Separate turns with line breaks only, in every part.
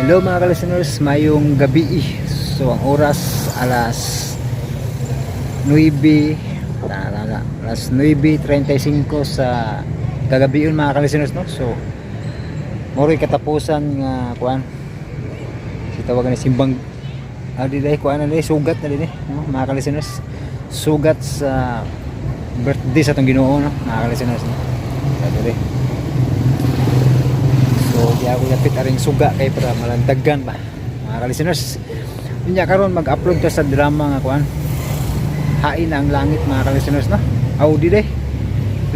Hello mga ka-listeners, mayong gabi. So ang oras alas 9, alas 9:35 sa kagabi yun mga ka-listeners, no? So moro'y katapusan nga kuan. Si tawagan ni simbang dili kuan na sugat na din no? Mga ka-listeners. Sugat sa birthday sa tong Ginoo, no? Mga ka-listeners, no? Dili. So di ako yapit aring suga kay para malandagan ba mga ka-listeners. Unya karon mag-upload ka sa drama nga kuan Hain ang Langit mga ka-listeners, no? Aw di day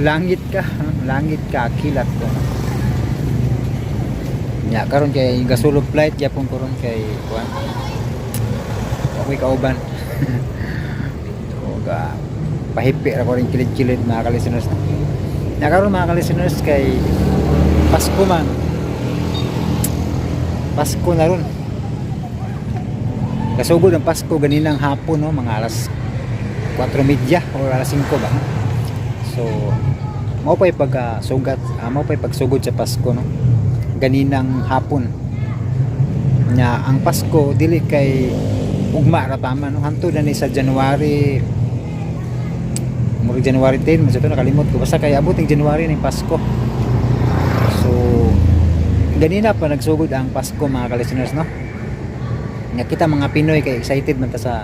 langit ka kilat ko, no? Unya karon kay gasulog flight gyapon karon kay kuan ako'y kauban. So pahipi ra ko ring kilid-kilid mga ka-listeners, no? Unya karon mga ka-listeners kay Pasko man. Pasko na ron. Kasugod ang Pasko ganinang hapon, no? Mga alas 4:30 o alas 5 ba. So mao pay pagsugat, mao pay pagsugod sa Pasko, no? Ganinang hapon. Nya ang Pasko dili kay ugma ra tama, no? Hantod na ni sa January. Murag January 10 man sa to nakalimot ko. Basta kay abot ng January ning Pasko. So ganina pa nagsugod ang Pasko mga ka-listeners, no? Nga kita mga Pinoy kay excited man ta sa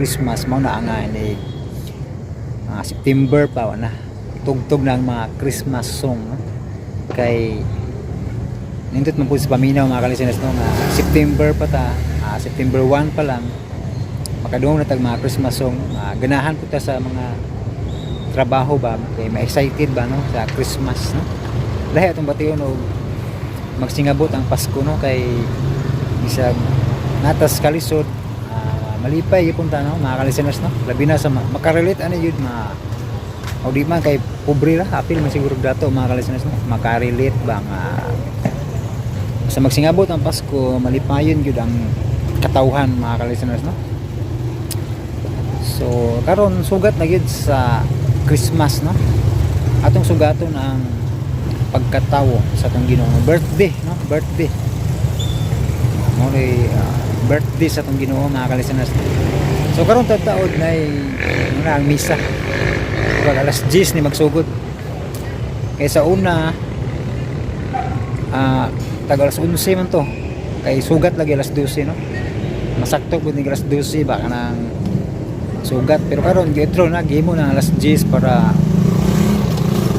Christmas. Mao na nga ni September pa na tugtog na ang mga Christmas song, no? Kay nindot man po sa paminaw mga ka-listeners, no? Nga September pa ta, September 1 pa lang makadungog na tag mga Christmas song. Ganahan po ta sa mga trabaho ba kay ma-excited ba, no? Sa Christmas, no? Lahi atong bation og magsingabot ang Pasko, no? Kay isang natas kalisod malipay gyud punta, no? Mga ka-listeners, no? Labi na sa makarelate ani yun o di man kay pobre ra apil man siguro dato mga ka-listeners, no? Makarelate ba nga sa magsingabot ang Pasko malipayon gyud ang katawhan mga ka-listeners, no? So karon sugat na gyud sa Christmas, no? Atong sugaton ang pagkatawo sa tong Ginoo, birthday, no? Birthday mo ni birthday sa tong Ginoo mga ka-listeners. So karon taud na ang misa pag alas 10 ni magsugod kay sa una tag alas 11 man to kay sugat lagi alas 12, no? Masakto pud ni alas 12 baka nang sugat, pero karon gitro na gihimo na alas 10 para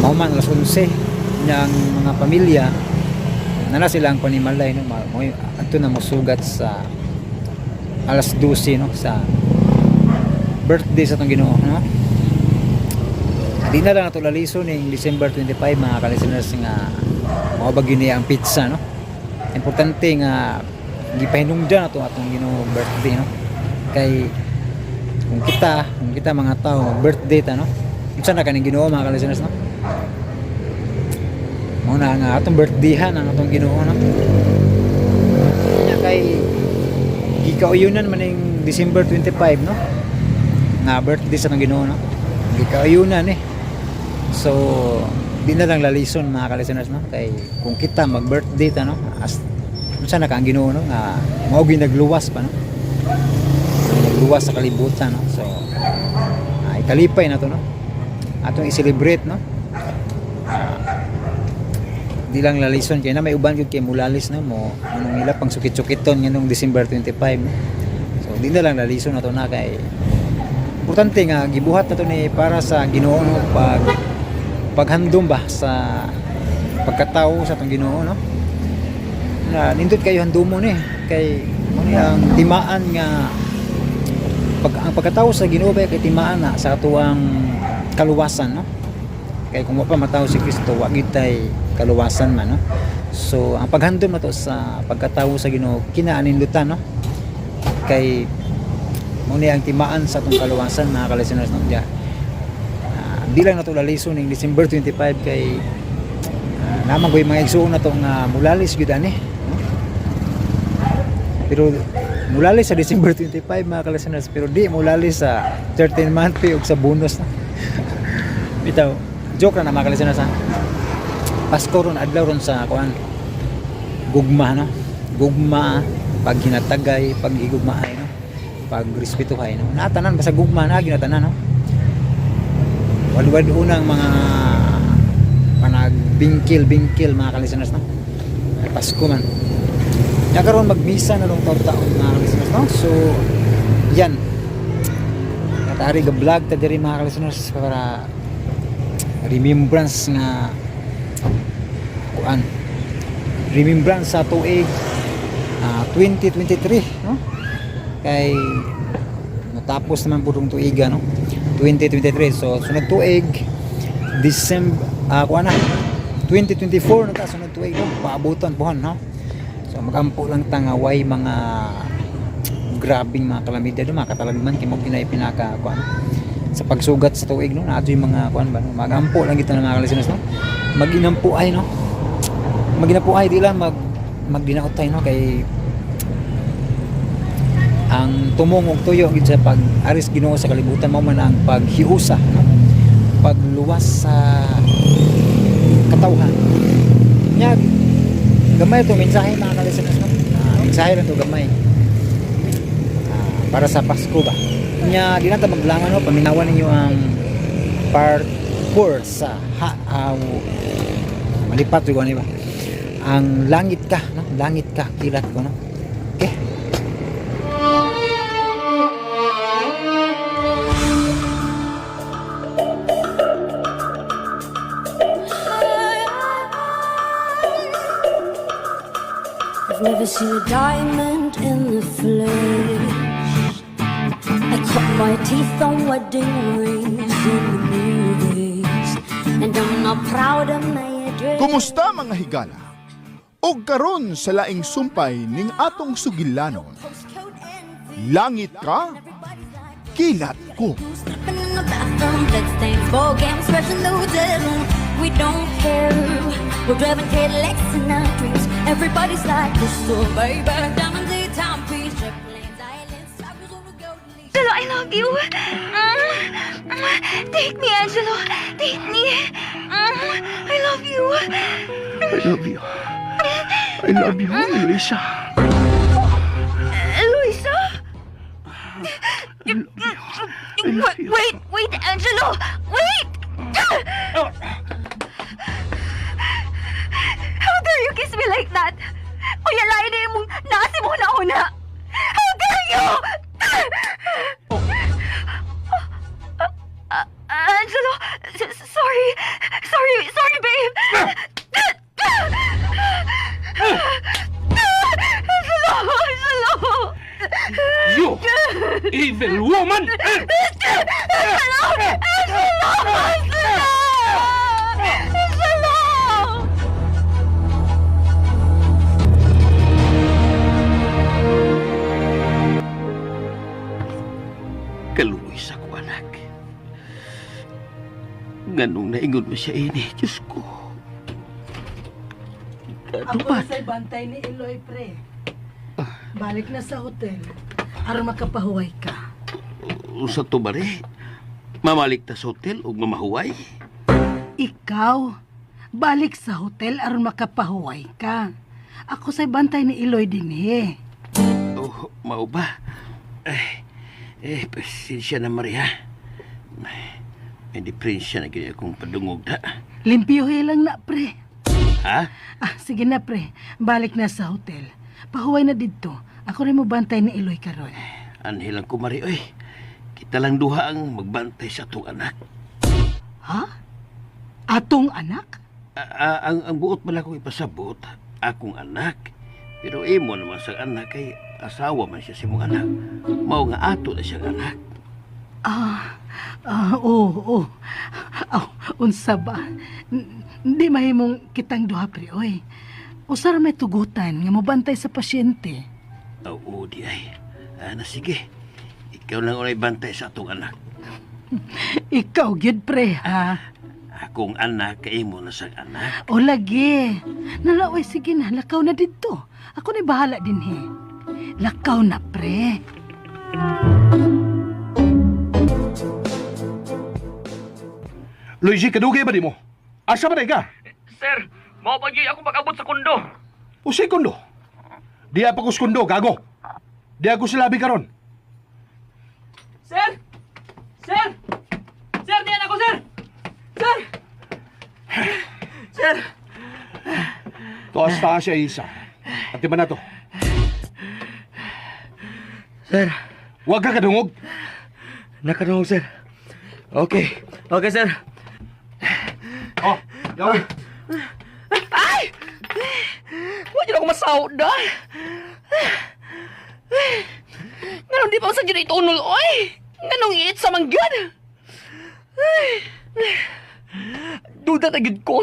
mauman alas 11 ng mga pamilya nana silang panimalay, no? Ato na mosugat sa alas 12, no? Sa birthday sa tong Ginoo, no? Di na lang nato laliso ning December 25 mga ka-listeners nga mao ba gini ang pizza, no? Importante nga gipahinungdan nato atong Ginoo birthday, no? Kay kung kita mga tao birthday ta, no? Unsa na kaning Ginoo mga ka-listeners, no? Mao na nga atong birthdayhan ang atong Ginoo, no? Nya kay gikauyunan man ning December 25, no? Nga birthday sa atong Ginoo, no? Gikauyunan So di na lang lalison mga ka-listeners, no? Kay kung kita mag-birthday ta, no? Unsa na ka ang Ginoo, no? Nga mao gyud nagluwas pa, no? Nagluwas sa kalibutan, no? So ikalipay na to, no? Atong i-celebrate, no? Di lang lalison kay na may uban gyud kay mulalis, no? Mo anong ila pang sukit-sukiton nganong December 25, no? So di na lang lalison nato na kay importante nga gibuhat nato ni para sa Ginoo, no? Paghandom ba sa pagkatao sa tong Ginoo, no? Na nindot kayo handumon kay mo ni ang timaan nga ang pagkatao sa Ginoo ba kay timaan na sa atuang kaluwasan, no? Kay kung pa matao si Kristo wa gyud tay kaluwasan man, no? So ang paghandom nato sa pagkatawo sa Ginoo kinaanindutan, no? Kay mo ni ang timaan sa atong kaluwasan mga ka-listeners, no? Di lang nato lalisod ning December 25 kay naman koy mga igsuon nato nga mulalis gyud ani, no? Pero mulalis sa December 25 mga ka-listeners, pero di mulalis sa 13 month pay ug sa bonus, no? Bitaw joke na mga ka-listeners, ha? Pasko ron adlaw ron sa kuan gugma, no? gugma, pag hinatagay, pag higugmaay, no? Pag respetuhay, no? Natanan basta gugma na ginatanan, no? Walwad unang mga bingkil mga kalisteners, no? Pasko man. Ya karon magmisa na long taon mga kalisteners, no? So yan. Katari ga vlog ta diri mga kalisteners para remembrance nga kuan. Remembrance sa tuig 2023, no? Kay natapos naman pudong tuiga, no? 2023. So sunod tuig December kuan na 2024 na ta sunod tuig, no? Paabutan pohon, no? So magampo lang ta nga way mga grabing mga kalamidad, mga katalagman kay mo kinay pinaka kuan sa pagsugat sa tuig, no? Naadto yung mga kuan ba, no? Magampo lang kita ng mga kalisteners, no? Maginampo ay, no? Maginampo ay di lang magdinaot tayo, no? Kay ang tumong og tuyo gid sa pag-aris Ginoo sa kalibutan mao man ang paghiusa, no? Pagluwas sa katawhan. Nya gamay to mensahe mga kalisteners, no? Mensahe lang to gamay. Para sa Pasko ba. Nya di na ta maglangan, no? Paminawan ninyo ang part 4 sa malipat ko ani ba? Ang langit ka, no? Langit ka kilat ko, no? Okay.
Never seen a diamond in the flesh. I cut my teeth on wedding rings in the movies, and I'm not proud of my address.
Kumusta mga higala? Og karon sa laing sumpay ning atong sugilanon. Langit ka, kilat ko.
Sleeping in the bathroom, bloodstains, ball games, rushing the hotel room. We don't care. We're driving Cadillacs in our dreams. Everybody's like this, so baby. Diamonds, timepiece, jet planes, islands, towers on the golden leash.
Angelo, I love you. Take me, Angelo. Take me. I love you.
I love you. I love you, Eloisa.
Eloisa?
I love you.
Wait, Angelo. Wait! How dare you kiss me like that? Payalain na yung nasi mo na una. How dare you? Angelo, sorry. Sorry, babe. Angelo.
You evil woman! Kaluoy sa ko, anak. Ganong naingon mo siya ini, Diyos ko.
Ako sa'y bantay ni Eloy, pre. Balik na sa hotel. Aron makapahuway ka.
Sa to ba rin? Mamalik ta sa hotel o mamahuway?
Ikaw, balik sa hotel aron makapahuway ka. Ako sa'y bantay ni Eloy din eh.
Oh, mau ba? Pasensya na, Maria. May depresya na ganyan akong padungog na.
Limpyuhin lang na, pre.
Ha?
Sige na, pre. Balik na sa hotel. Pahuway na dito. Ako rin mo bantay ni Eloy karon.
Anhilang ko, Maria. Oy, kita lang duha ang magbantay sa atong anak.
Ha? Atong anak?
Ang buot pala kong ipasabot, akong anak. Pero imo naman sa anak kay asawa man siya si mong anak. Mao nga ato na siyang anak.
Oo. Unsa ba? Hindi mahimong kitang duha, pre, oy. Usara may tugutan nga mobantay sa pasyente.
Oo, di ay. Sige. Ikaw lang ulay bantay sa atong anak.
Ikaw, gyud pre, ha?
Akong anak, kay imo na sa anak.
O lagi. Nalaway, sige na. Lakaw na dito. Ako ni bahala din, he. Lakaw na, pre.
Luigi, kadugay ba di mo? Asa ba ka?
Sir, mao pa gyud ako mag-abot sa kondo.
O segundo. Di ako kuskundo, gago. Di ako silabi karon.
Sir! Sir! Sir, diyan ako, sir! Sir! Sir!
Tuas taas siya isa. At di ba na to?
Sir,
Huwag ka kadungog.
nakanong, sir. Okay. Okay, sir.
Oh, yawi.
Ay! Huwag yun ako masahod na. Ganun di pa sa dyan itunol, oy! Ganun iit sa manggyan. Duda na yun ko.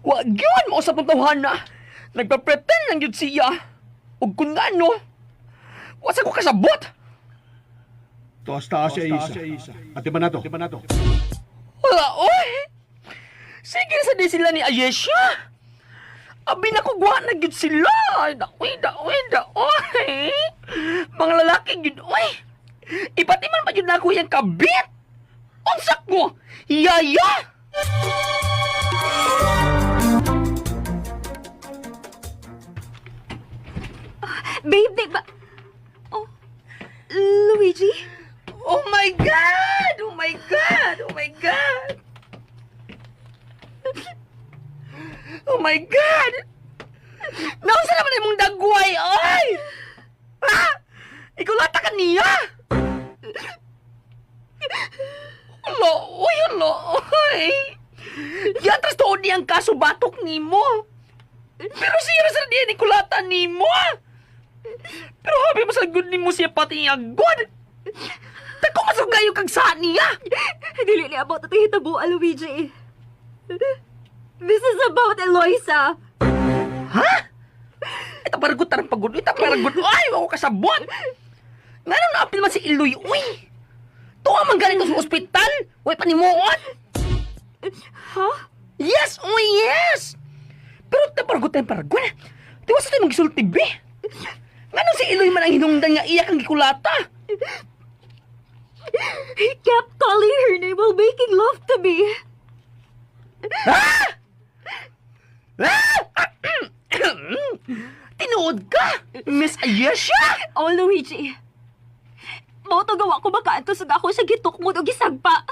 Huwag yun mo sa puntahan na. Nagpa-pretend lang yun siya. Huwag kung ano. Wasa ko kasabot.
Tuas taas siya isa. At di ba na to?
Wala, oy! Sige sa di sila ni Ayesha. Abi na kugwa na gyud sila. Daoy. Mga lalaki gyud, oy. Ipatiman pa gyud na ako yung kabit. Unsak mo, yaya!
Babe, di ba? Oh, Luigi?
Oh my God! Oh my God! Oh my God! Oh my God! Nausa naman mong dagway, oy! Ha? Ikaw lata ka niya! Hala, oy! Yatras to di ang kaso batok ni mo. Pero siya sa diyan ni kulata ni mo. Pero habi mo sa good ni mo siya pati ang good. Tako masugayo kag sa niya.
Dili ni about ito hitabo, Luigi. This is about Eloisa.
Ha? Ito paragot tarang pagod. Ay, ako kasabot. Nga nang naapil man si Iloy, uy. Tuwa man galing ka sa ospital. Uy, panimuot.
Ha?
Yes, uy, yes. Pero ito paragot tayong paragot. Tiwas sa tayo mag-isulti, be. Nga nang si Iloy man ang hinungdan nga iyak ang gikulata.
He kept calling her name while making love to me.
Tinuod ka, Miss Ayesha?
Oh, Luigi. Mao to gawa ko makaanto sa ako sa gitok mo o gisagpa.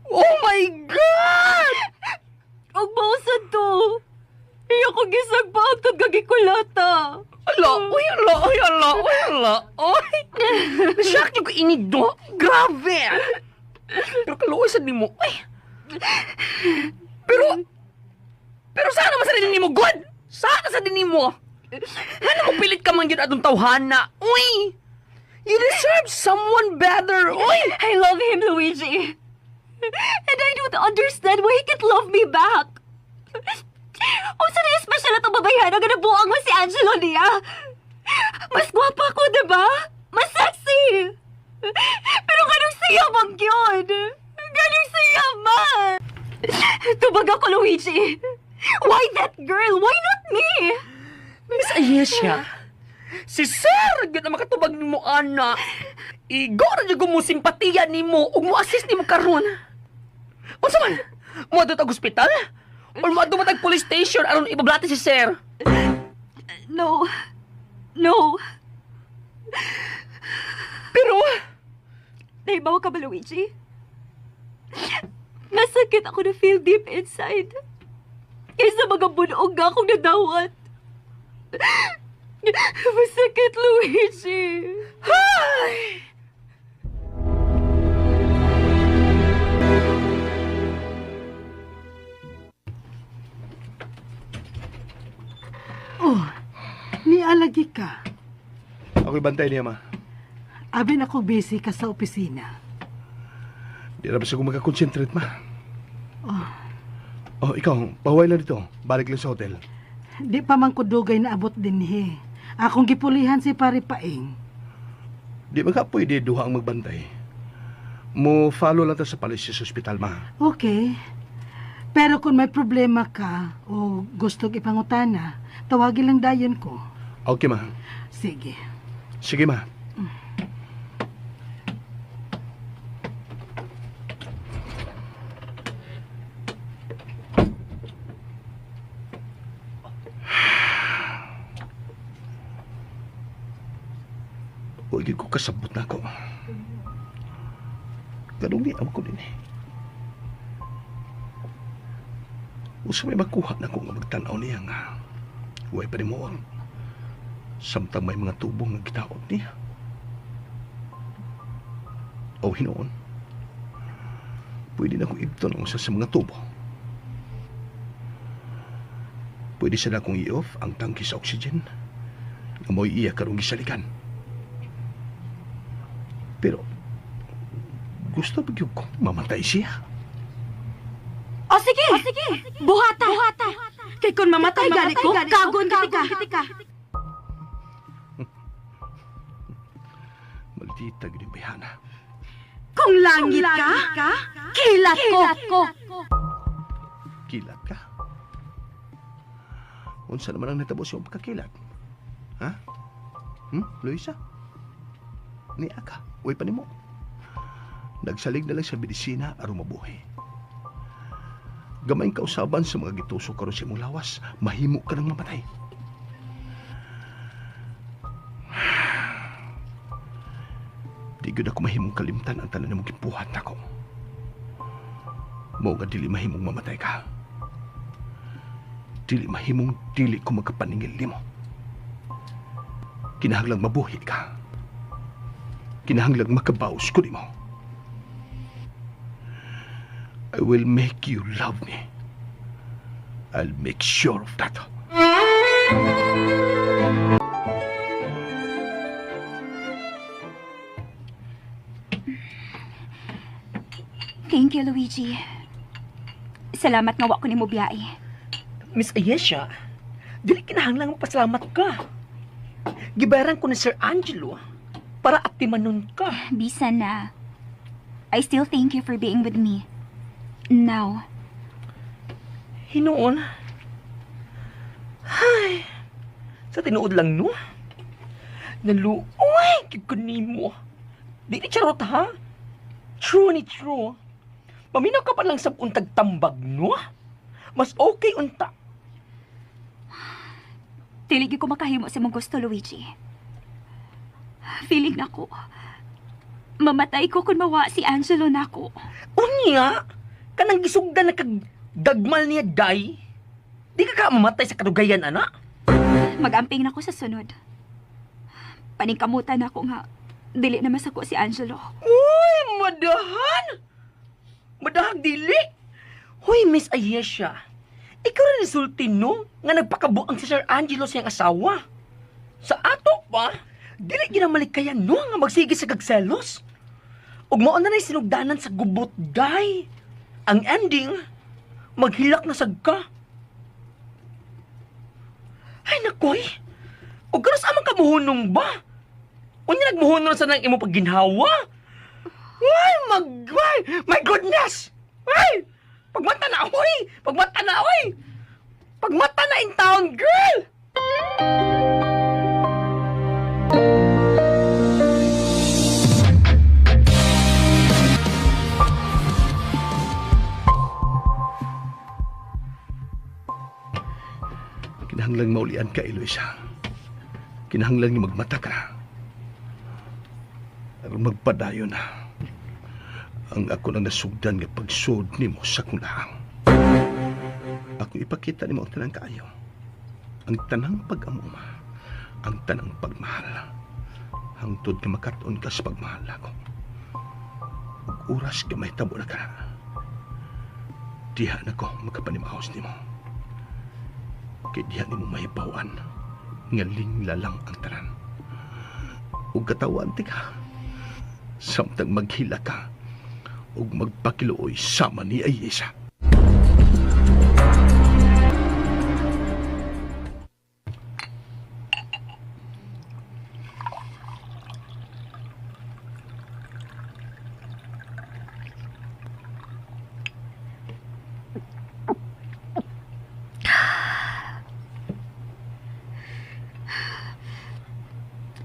Oh my God!
Og mausad to. Iya ko gisagpa ang kagagikulata.
Ala. Nasyak niyo ko inido. Grabe. Pero kaluoy sa nimo. Ay. Pero sana man sa din mo, God? Sana sa din mo? Ano mo pilit ka man yun atong tawhana? Uy! You deserve someone better. Uy!
I love him, Luigi. And I don't understand why he can't love me back. O sana yung special na itong babayhan na ganabuang mo si Angelo niya. Mas gwapa ko, diba? Mas sexy. Pero ganun siya mag yun. Ganun siya man. Tubag ako, Luigi. Why that girl? Why not me?
Miss Ayesha, si Sir, yun na makatubag ni mo, ana. Igor na mo simpatiya ni mo o mo assist ni mo karon. O man, mo adot ang ospital? Or mo adot ang police station aron ibablate si Sir?
No. No.
Pero,
Naibaw ka ba, Luigi? Nasakit ako na feel deep inside. Kaysa mga bunog nga akong nadawat. Masakit, Luigi.
ay!
Oh, nialagi ka.
Ako'y bantay niya, ma.
Abin ako busy ka sa opisina.
Di na ba siya magkakonsentrate, ma? Oh, ikaw, pahuway lang dito. Balik lang sa hotel.
Di pa man ko dugay na abot din he. Akong gipulihan si Pari Paing.
Di ba ka pwede duha ang magbantay? Mo follow lang ta sa palis sa ospital, ma.
Okay. Pero kung may problema ka o gusto ipangutana, tawagin lang dayon ko.
Okay, ma.
Sige.
Sige, ma. Huwag ko kasabot na ako. Ganun niya ako din eh. Usa may makuha na ko nga magtanaw niya nga huwag pa rin mo samtang may mga tubong nga gitaot niya. O hinoon, pwede na akong ibton ang usa sa mga tubo. Pwede sana akong i-off ang tangki sa oxygen na mo'y iya karong gisalikan. Pero gusto ba ko mamatay siya?
O sige! Buhata! Kay kung mamatay gani ko, kagon ka.
Maldita gini bayana.
Kung langit ka, kilat ko.
Kilat ka? Unsa naman ang natapos yung pagkakilat? Ha? Luisa? Ni Aka, uy pa nimo. Nagsalig na lang sa medisina aron mabuhi. Gamay kausaban sa mga gitusok karon sa imong lawas, mahimo ka nang mamatay. Di gyud ako mahimong kalimtan ang tanan nimong gibuhat nako. Mao nga dili mahimong mamatay ka. Dili mahimong dili ko magkapaningil nimo. Kinahanglang mabuhi ka. Kinahanglang makabaos ko nimo. I will make you love me. I'll make sure of that.
Thank you, Luigi. Salamat nga wa ko nimo biyai.
Miss Ayesha, dili kinahanglang magpasalamat ka. Gibayaran ko ni Sir Angelo para atimanon ka.
Bisan na. I still thank you for being with me. Now,
Hinoon. Ay, sa tinuod lang no. Naluoy, kikunimo. Di ni charot ha? True ni true. Paminaw ka pa lang sa untag tambag no. Mas okay unta.
tiligi ko makahimo sa mong gusto, Luigi. Feeling nako, mamatay ko kung mawa si Angelo nako.
Unya, kanang gisugdan na kag dagmal niya day. Di ka mamatay sa kadugayan, ana?
Magamping na ko sa sunod. Paningkamutan ako nga, dili na masako si Angelo.
Uy, madahan! Madahag dili! Hoy, Miss Ayesha, ikaw rin resulti, no? Nga nagpakabuang si Sir Angelo siyang asawa. Sa ato pa, dili ginamalikayan, no? Nga magsige sa kagselos. Ug mao na na'y sinugdanan sa gubot, day. Ang ending, maghilak na sagka. Ay, nakoy! Ug karos amang kamuhunong ba? Unya nagmuhunong sa nang imo pagginhawa? Ay, my goodness! Ay! Pagmata na, oy! Pagmata na, oy! Pagmata na in town, girl!
Kinahanglang maulian ka, Eloisa. Kinahanglang ni magmata ka na. Aron magpadayon na. Ang ako nang nasugdan nga pagsud nimo sa kunahang. Ako ipakita nimo ang tanang kaayo. Ang tanang pag-amuma. Ang tanang pagmahal. Hangtod ka makaton ka sa pagmahal ako. Ug oras ka may tabo na ka. Diha na ko magkapanimaos nimo. Kay diha nimo mahibawan nga linglalang ang tanan. Ug katawan ti ka. Samtang maghila ka ug magpakiluoy sama ni Ayesha.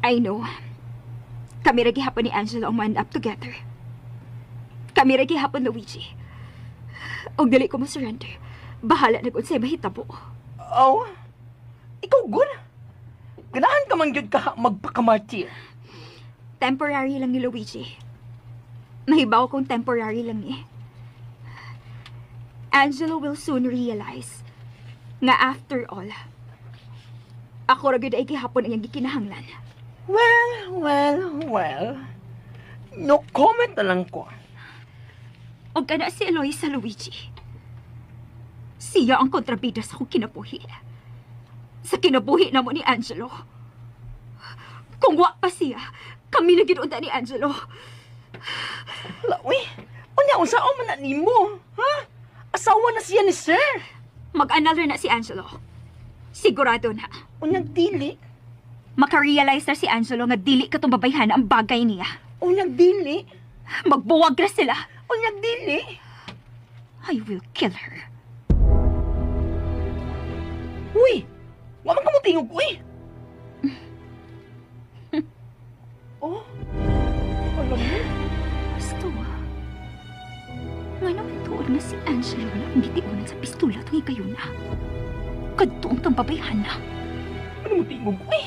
I know. Kami rin gihapon ni Angelo ang man up together. Kami rin gihapon, Luigi. Og dili ko mo surrender. Bahala na kung sa'y mahitabo.
Oh, ikaw good. Ganahan ka man gyud ka magpakamartir.
temporary lang ni Luigi. Mahibaw kong temporary lang ni. Angelo will soon realize nga after all, ako ra gyud ay gihapon ang iyang gikinahanglan.
Well. No comment na lang ko.
O kana si Eloy sa Luigi. Siya ang kontrabida sa akong kinabuhi. Sa kinabuhi na mo ni Angelo. Kung wa pa siya, kami na ginunta ni Angelo.
Uy, unya unsaon man na nimo? Ha? Asawa na siya ni sir.
Mag-another na si Angelo. Sigurado na.
Unyang dili.
Makarealize na si Angelo nga dili katong babayhan ang bagay niya.
Unyang dili.
Magbuwag na sila.
Unyang dili.
I will kill her.
Uy, wa man ka mo tingog, uy. Oh, alam mo.
Gusto nga naman tuod na si Angelo na ang gitiunan sa pistola tungi kayo na. Kadtoong tang babayhan na.
Ano mo tingog, uy?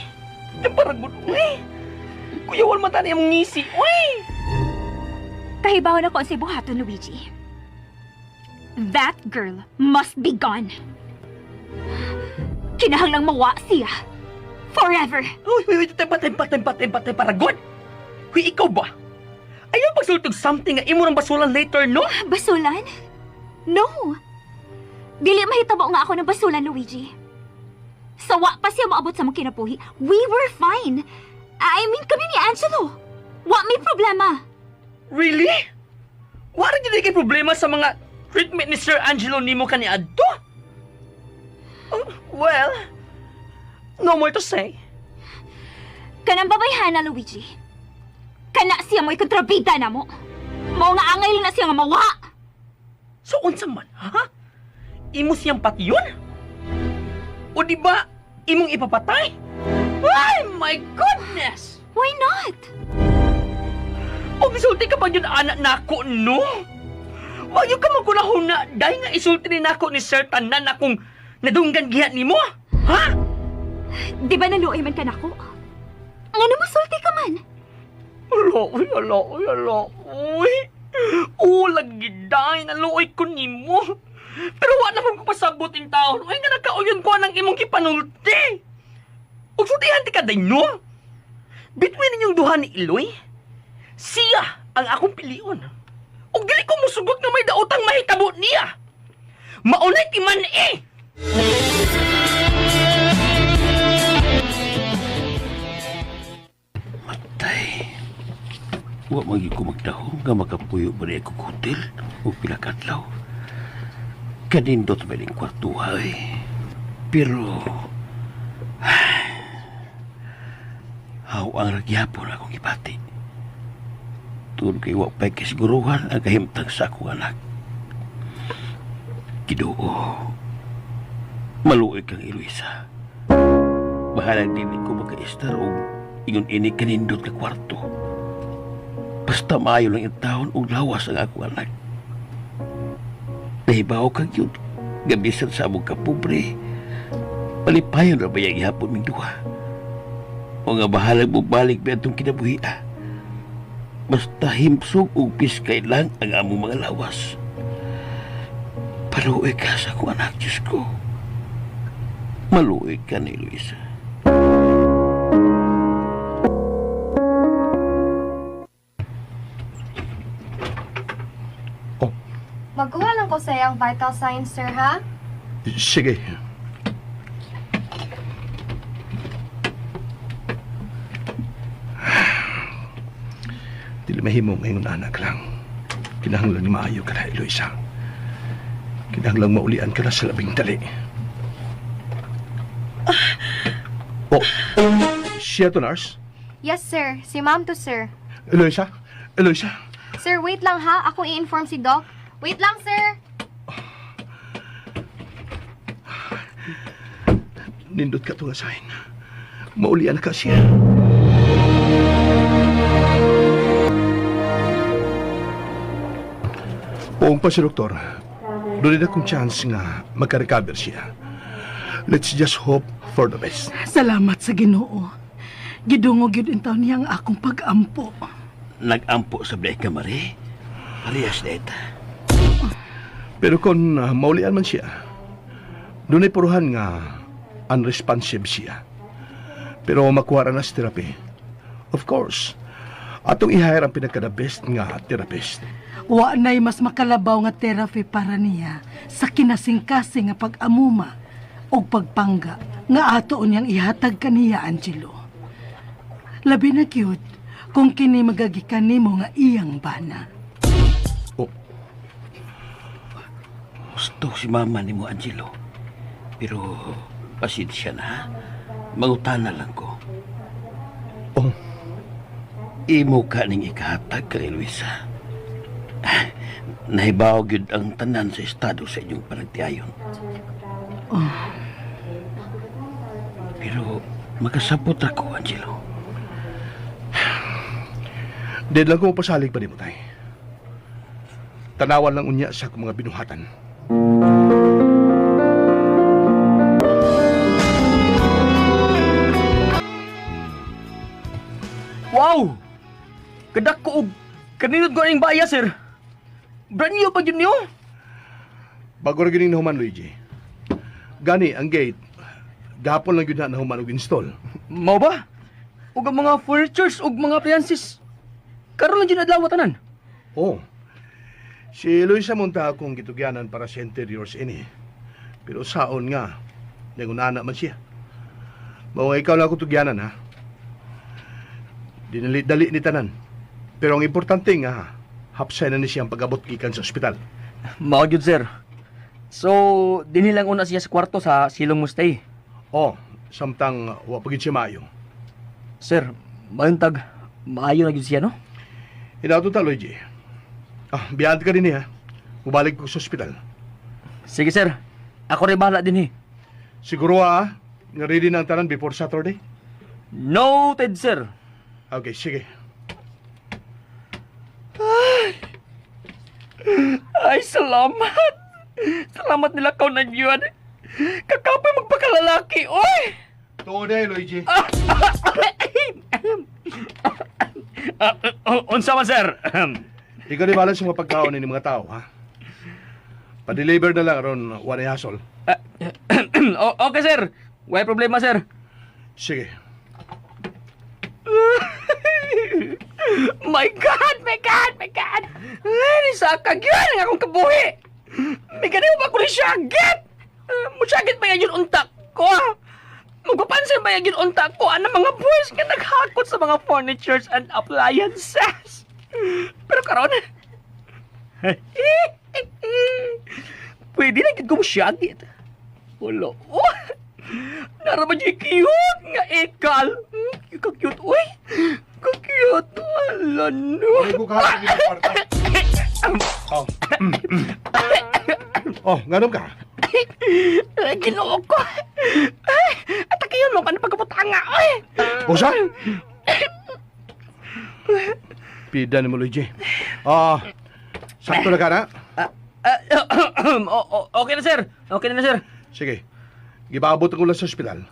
Parang mo, uy. Kuya, wal mata na yung ngisi, uy.
Kahibaw na ko ang si buhaton, Luigi. That girl must be gone. Kinahanglang mawa siya. Forever.
Uy, tempat, para good. Uy, ikaw ba? Ayaw pagsultog something nga imo ng basulan later, no?
Basulan? No. Dili mahitabo nga ako ng basulan, Luigi. Sawa pa siya maabot sa mga kinabuhi. We were fine. I mean, kami ni Angelo. Wa may problema.
Really? Wala dyan kay problema sa mga treatment ni Sir Angelo nimo kani adto? Well, no more to say.
Kanang babayhan na, Luigi. Kana siya mo'y kontrabida na mo. Mao nga angay na siya nga mawa.
So, unsa man, ha? Imo siyang patiyon? O di ba, imong ipapatay? Ay, my goodness!
Why not?
O gisulti ka pa yun anak nako, no? Wag yung ka magkulahon na dahil nga isulti ni nako ni Sir Tanan akong nadunggan gihat ni mo? Ha?
Di ba naluoy man ka nako? Nga naman sulti ka man.
Alo. Uy, lagi dahil naluoy ko ni mo. Pero wala naman ko pasabutin taon. Uy, nga nagkauyon ko ng imong kipanulti. Ug sutihan ti ka day, no? Between ninyong duha ni Iloy, siya ang akong pilion. Ug dili ko musugot nga may daotang mahitabo niya. Maunay ti man eh. Matay. Wa magi ko magdahong nga makapuyo ba niya kong hotel o pilakadlaw. Kanindot ba ning kwartuhay. Pero haw ang ragyapon akong ipati. Tuon kay wa pa'y kasiguruhan ang kahimtang sa akong anak. Ginoo, maluoy kang Eloisa. Bahalang din ko magka-estar o ingon ini kanindot ka kwarto. Basta maayo lang yung taon o lawas ang akong anak. Nahibaw kang yun, gabisan sa among kapobre. Palipayon na ba yung ihapon ming duha? O nga bahalang mo balik ba itong kinabuhi. Basta himsog o piskay lang ang among mga lawas. Paluoy ka sa akong anak, Diyos ko. Maluoy ka ni Eloisa.
Magawa lang ko sa iyang vital signs, sir, ha?
Sige. Dili mahimo ngayon anak lang. Kinahanglan ni maayo ka na, Eloisa. Kinahanglan maulian ka na sa labing dali. Oh, siya to, nurse?
Yes, sir. Si ma'am to, sir.
Eloisa? Eloisa?
Sir, wait lang, ha? Ako i-inform si Doc. Wait lang, sir!
Nindot ka to nga sign. Maulian ka siya. Poong pa si doktor, doon na kong chance nga magka-recover siya. Let's just hope for the best.
Salamat sa Ginoo. Gidungog yun intaw niya ang akong pag-ampo.
Nag-ampo sa Blake Kamari. Parehas na ita.
Pero kung maulian man siya, doon ay puruhan nga unresponsive siya. Pero makuha na sa therapy. Of course, atong i-hire ang pinagka-the best nga therapist.
Wa na'y mas makalabaw nga therapy para niya sa kinasing-kasing nga pag-amuma o pagpangga nga ato niyang ihatag kaniya, Angelo. Labi na cute kung kini magagikan nimo nga iyang bana.
Oh,
Gusto si mama ni mo, Angelo. Pero, pasensya na, ha? Mangutana lang ko.
oh,
Imo ka ning ikahatag kay Luisa. Nahibaw gyud ang tanan sa estado sa inyong panagtiayon. Pero, makasabot ako, Angelo.
dead lang ko pasalig pa di mo, tay. Tanawan lang unya sa akong mga binuhatan.
Wow! Kadak ko og kaninod ko ning baya, sir. Brand new pa yun niyo?
Bago ra gining nahuman, Luigi. Gani, ang gate, gapon lang yun na nahuman og install.
Mao ba? Ug ang mga furnitures ug mga appliances. Karon lang yun adlaw tanan.
Oh, si Luisa Monta akong gitugyanan para sa interiors ini. Pero saon nga, nagunana man siya. Mao ikaw lang ako tugyanan, ha? Dinali-dali ni tanan. Pero ang importante nga, hapsay na ni siyang pag-abot gikan sa ospital.
Mao gyud, sir. So, dinhi lang una siya sa kwarto sa silong mo stay.
Oh, samtang wa pagid siya maayo.
Sir, mayuntag maayo na gyud siya, no?
Hinauto ta, Luigi. Biyad ka din ha. Mubalik ko sa ospital.
Sige, sir. Ako rin bahala din,
Siguro ha, nga ready na ang tanan before Saturday?
Noted, sir.
Okay, sige.
Ay, salamat. Salamat nila kaw na yun. Kakapay magpakalalaki, oy!
Tuod eh, Luigi.
Unsa man, sir?
Ikaw di balas yung mga pagkaon ng mga tao, ha? Pa-deliver na lang ron, one hassle.
Okay, sir. Wala problema, sir.
Sige.
My God! My God! My God! Ay, nisakag yun ang akong kabuhi! May ganun ba ko rin syagit? Musyagit ba yan yung untak ko? Magpapansin ba yan yung untak ko? Ano mga boys nga naghakot sa mga furnitures and appliances? Pero karon, pwede na yun ko musyagit. Ulo. Naraman yung cute nga ikal. Ka-cute, uy. Ka-cute. Ala, no.
Ay, bukahan din ang kwarta. Oh, ganun ka?
Ginoo ko. Ay, at kayo mo ka na pagkaputanga, oy.
Usa? Pida ni mo, Luigi. Sakto na ka na?
Okay na, sir. Okay na, sir.
Sige. Gipaabot ko lang sa ospital.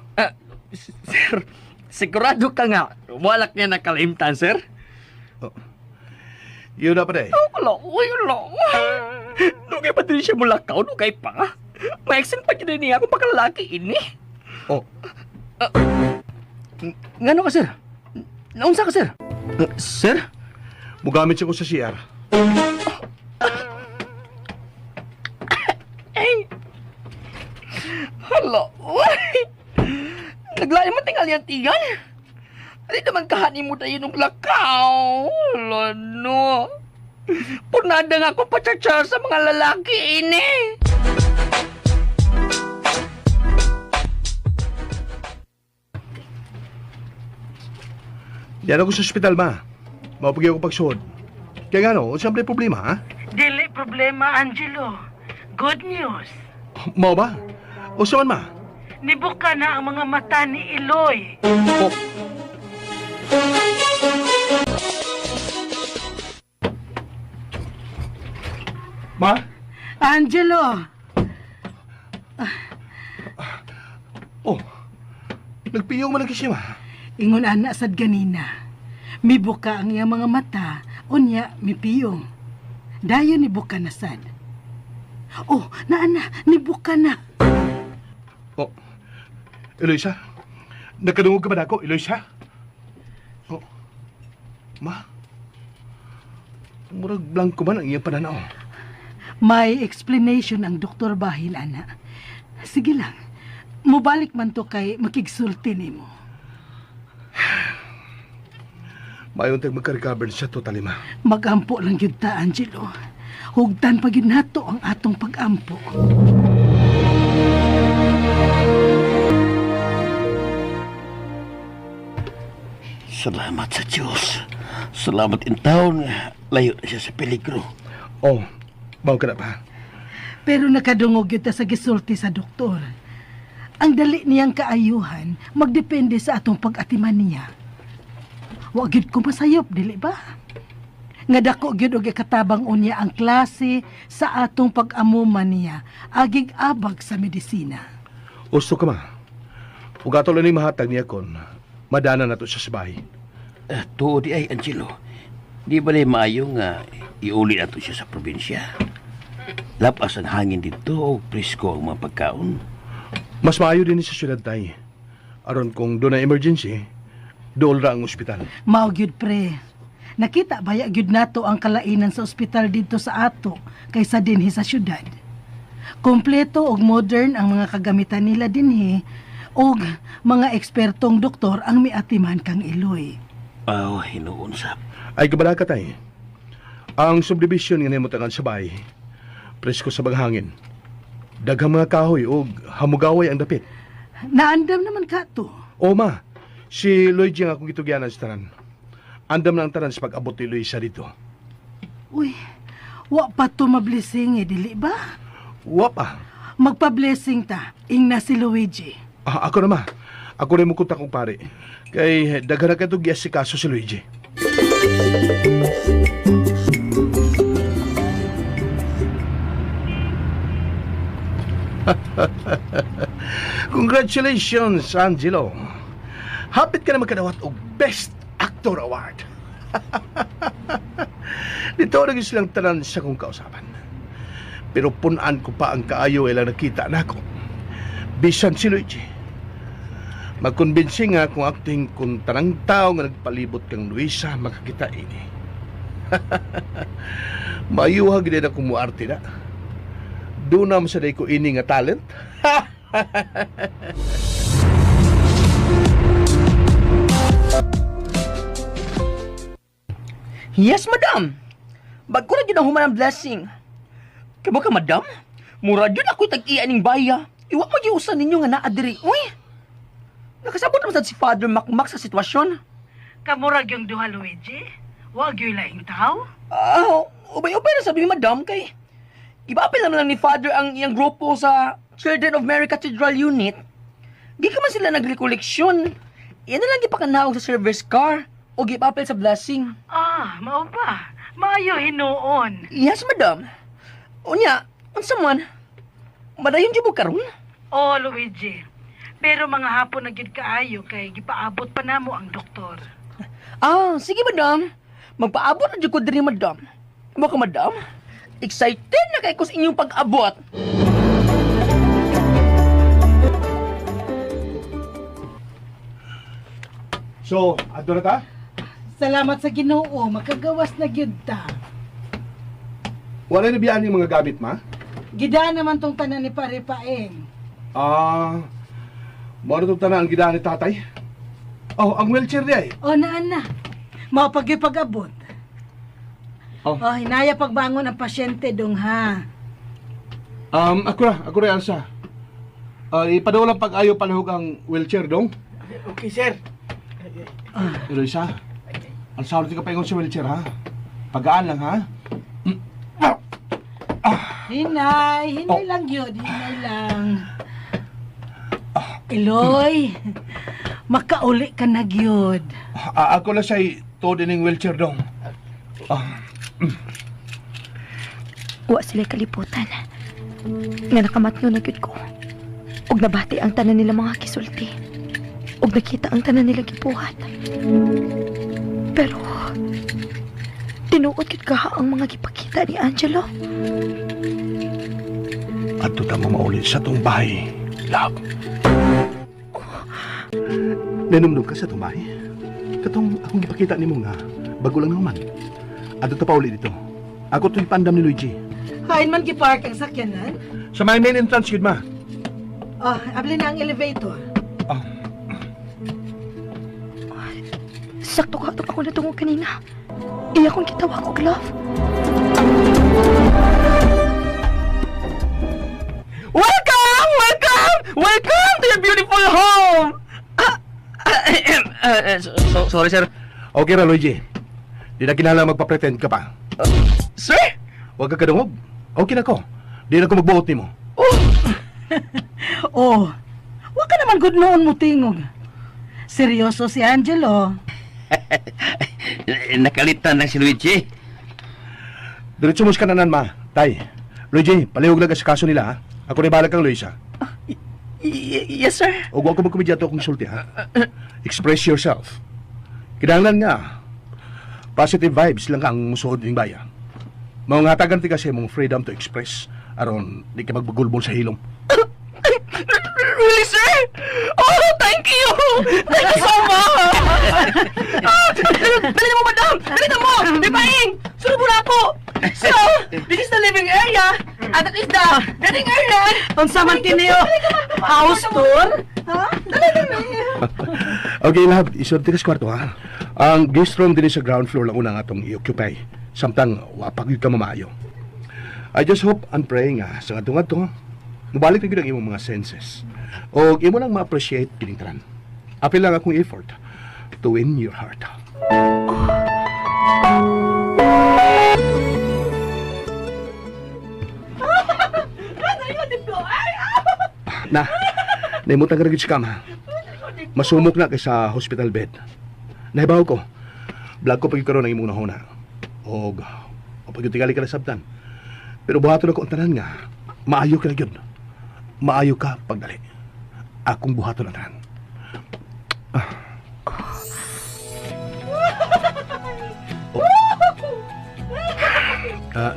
Sir, sigurado ka nga. Walak niya nakalimtan, sir.
Yun na pa rin.
Wala, wala. Nungay pa din siya mulakaw, nungay pa. Maiksin pa din niya kung pagkalalaki ini.
Oh,
Ngano ka, sir? Naunsa ka, sir? Sir?
mugamit siya ko sa CR.
Ay! Hala, uy! Naglayo mo tingal yan, tingal? Hindi naman kahani mo tayo ng lakaw. Hala, no. Punada nga ako pa-char sa mga lalaki, ini.
Diyan ako sa ospital, ma. Mapagi ako pagsuod. Kaya nga no, siyempre problema, ha?
Dili problema, Angelo. Good news.
Mau ba? O saan, ma?
Nibuka na ang mga mata ni Eloy.
Oh. Ma?
Angelo!
Oh. Nagpiyong man lang siya, ma.
Ingon ana sad ganina. Mibuka ang iyang mga mata, unya mipiyong. Dayon ni buka na sad. Oh, naana, nibuka na.
Oh, Eloisa? Nakadungog ka ba na ako, Eloisa? Oh, ma? Murag blanco man ang iyang pananaw.
May explanation ang Dr. Bahil, ana. Sige lang, mubalik man to kay makigsulti nimo.
Mayon tag magka-recover siya totally, ma.
Magampo lang yun ta, Angelo. Hugdan pa yun nato ang atong pag-ampo.
Salamat sa Diyos. Salamat in taon nga layo na siya sa peligro.
Oh, bawa ka na pa.
Pero nakadungog yun ta sa gisulti sa doktor. Ang dali niyang kaayuhan, magdepende sa atong pag-atiman niya. Wa gyud ko masayop, dili ba? Nga dako gyud og katabang unya ang klase sa atong pag-amuman niya, agig abag sa medisina.
Usto ka, ma. Ug ato lang ni mahatag niya kon, madana na to siya sa bahay.
Tuo di ay, Angelo. Di ba na maayo nga iuli na to siya sa probinsya? Lapas ang hangin dito o presko ang mga pagkaon.
Mas maayo din sa syudad tayo. Aron kung doon na emergency, dool ra ang ospital.
Mao gyud pre. Nakita baya gyud nato ang kalainan sa ospital dito sa ato kaysa dinhi sa syudad. Kompleto og modern ang mga kagamitan nila dinhi og mga ekspertong doktor ang miatiman kang Iloy.
Hinuon sab.
Ay kabalaka tayo. Ang subdivision nga namutangan sa bahay, presko sa baghangin. Daghang mga kahoy o hamugaway ang dapit.
Naandam naman ka to.
O ma, si Luigi nga akong gitugyanan sa tanan. Andam na ang tanan sa pag-abot ni Luisa dito.
Uy, wa pa to mablessing dili ba?
Wa pa.
Magpa-blessing ta, ingna si Luigi.
Ako na ma. Ako rin mo kunta kong pare. Kay daghan na kato si kaso si Luigi. Congratulations, Angelo. Hapit ka na magkadawat og Best Actor Award. Dito rin silang tanan sa kong kausapan. Pero punan ko pa ang kaayo ilang nakita na ako. Bisan si Luigi. Magkonbinsi nga kung acting kung tanang tao nga nagpalibot kang Luisa makakita ini. Mayuhag din ako muarte na. Doon naman sa day ko ini nga talent.
Yes, madam. Bag ko na dyan ang humanang blessing. Kaya ka, madam? Mura dyan ako'y tag-iya ning baya. Iwa mo giusan ninyo nga naadiri. Uy! Nakasabot naman sad si Father Makmak sa sitwasyon.
Kamurag yung duha, Luigi. Wag yung laing tao.
Ubay-ubay na sabi ni madam kay ibapil naman lang ni Father ang iyang grupo sa Children of Mary Cathedral Unit. Di ka man sila nagrekoleksyon. Yan na lang gipakanaog sa service car o gipapil sa blessing.
Mao ba? Maayo hinuon.
Yes, madam. Unya, unsa man? Madayon di mo karon?
Oh, Luigi. Pero mga hapon na gyud kaayo kay gipaabot pa namo ang doktor.
Sige, madam. Magpaabot na dyan ko diri, madam. Amo ka, madam? Excited na kay ko sa inyong pag-abot.
So, ato na ta?
Salamat sa Ginoo, makagawas na gyud ta.
Wala na biyaan yung mga gamit, ma?
Gida naman tong tanan ni Pare Paeng.
Moro itong tanang gidaan ni tatay. Oh, ang wheelchair niya eh.
O na. Mao pag-abot.
Oh.
Hinaya pagbangon ang pasyente dong ha.
Ako na, Elsa. Ipadaw lang pag-ayo palahog ang wheelchair dong.
Okay, sir.
Eloisa, ang salot ka pa ingon sa wheelchair ha. Pagaan lang ha.
Hinay lang yun, hinay lang. Eloy, makauli ka na gyud.
Ako lang sa'y to din yung wheelchair dong.
Wa sila kaliputan. Nga nakamatnyo na gyud ko. Ug nabati ang tanan nila mga kisulti. ug nakita ang tanan nila gibuhat. Pero tinuod gid kaha ang mga gipakita ni Angelo.
At ta mo mauli sa tong bahay, love. Nanumdum ka sa tong bahay? Katong akong gipakita nimo nga, bago lang naman. At ta pa uli dito. Ako to'y pandam ni Luigi.
Hain man gipark ang sakyanan.
Sa my main entrance yun, ma.
Ah, abli na ang elevator.
Sakto ka ako natungog kanina. Iya kong gitawag og love.
Welcome! Welcome! Welcome to your beautiful home! Sorry, sir.
Okay ra, Luigi. Di na kinala magpa-pretend ka pa.
Sir?
Huwag ka kadungog. Okay na ko. Di na ko magbuot ni mo.
Oh, wa ka naman good noon mo tingog. Seryoso si Angelo.
Nakalitan lang si Luigi.
Diretso mo sa kananan, ma. Tay, Luigi, palihog lang ka sa kaso nila, ha? Ako na balag kang Luisa.
Yes, sir.
O huwag ko magkomedyato akong sulti, ha? Express yourself. Kinahanglan nga, positive vibes lang ang musuod ng bayan. Maungatagan ti kasi mong freedom to express aron di ka magbagulbol sa hilom.
Really, sir? Oh, thank you! Thank you so much! Dali na mo, madam! Dali na mo! May paing! Sunod mo na ako! So, this is the living area, and that is the dining area.
Unsa man kiniyo? House tour? Ha? Dali na.
Okay, love, isorti ka sa kwarto, ha? Ang guest room din sa ground floor lang unang atong i-occupy. Samtang wapag ka mamayo. I just hope and pray nga sa atong mabalik na gid ang imong mga senses. O imo lang ma-appreciate kining tanan. Apil lang akong effort to win your heart. Na, naimutan ka na gid sa kama. Masumok na kay sa hospital bed. Nahibaw ko, vlog ko pagkikaroon ng imong nahuna. O pag-utigali ka na sabtan. Pero buhaton ako ang tanan nga, maayo ka na yun. Maayo ka pagdali. Akong buhaton ang tanan.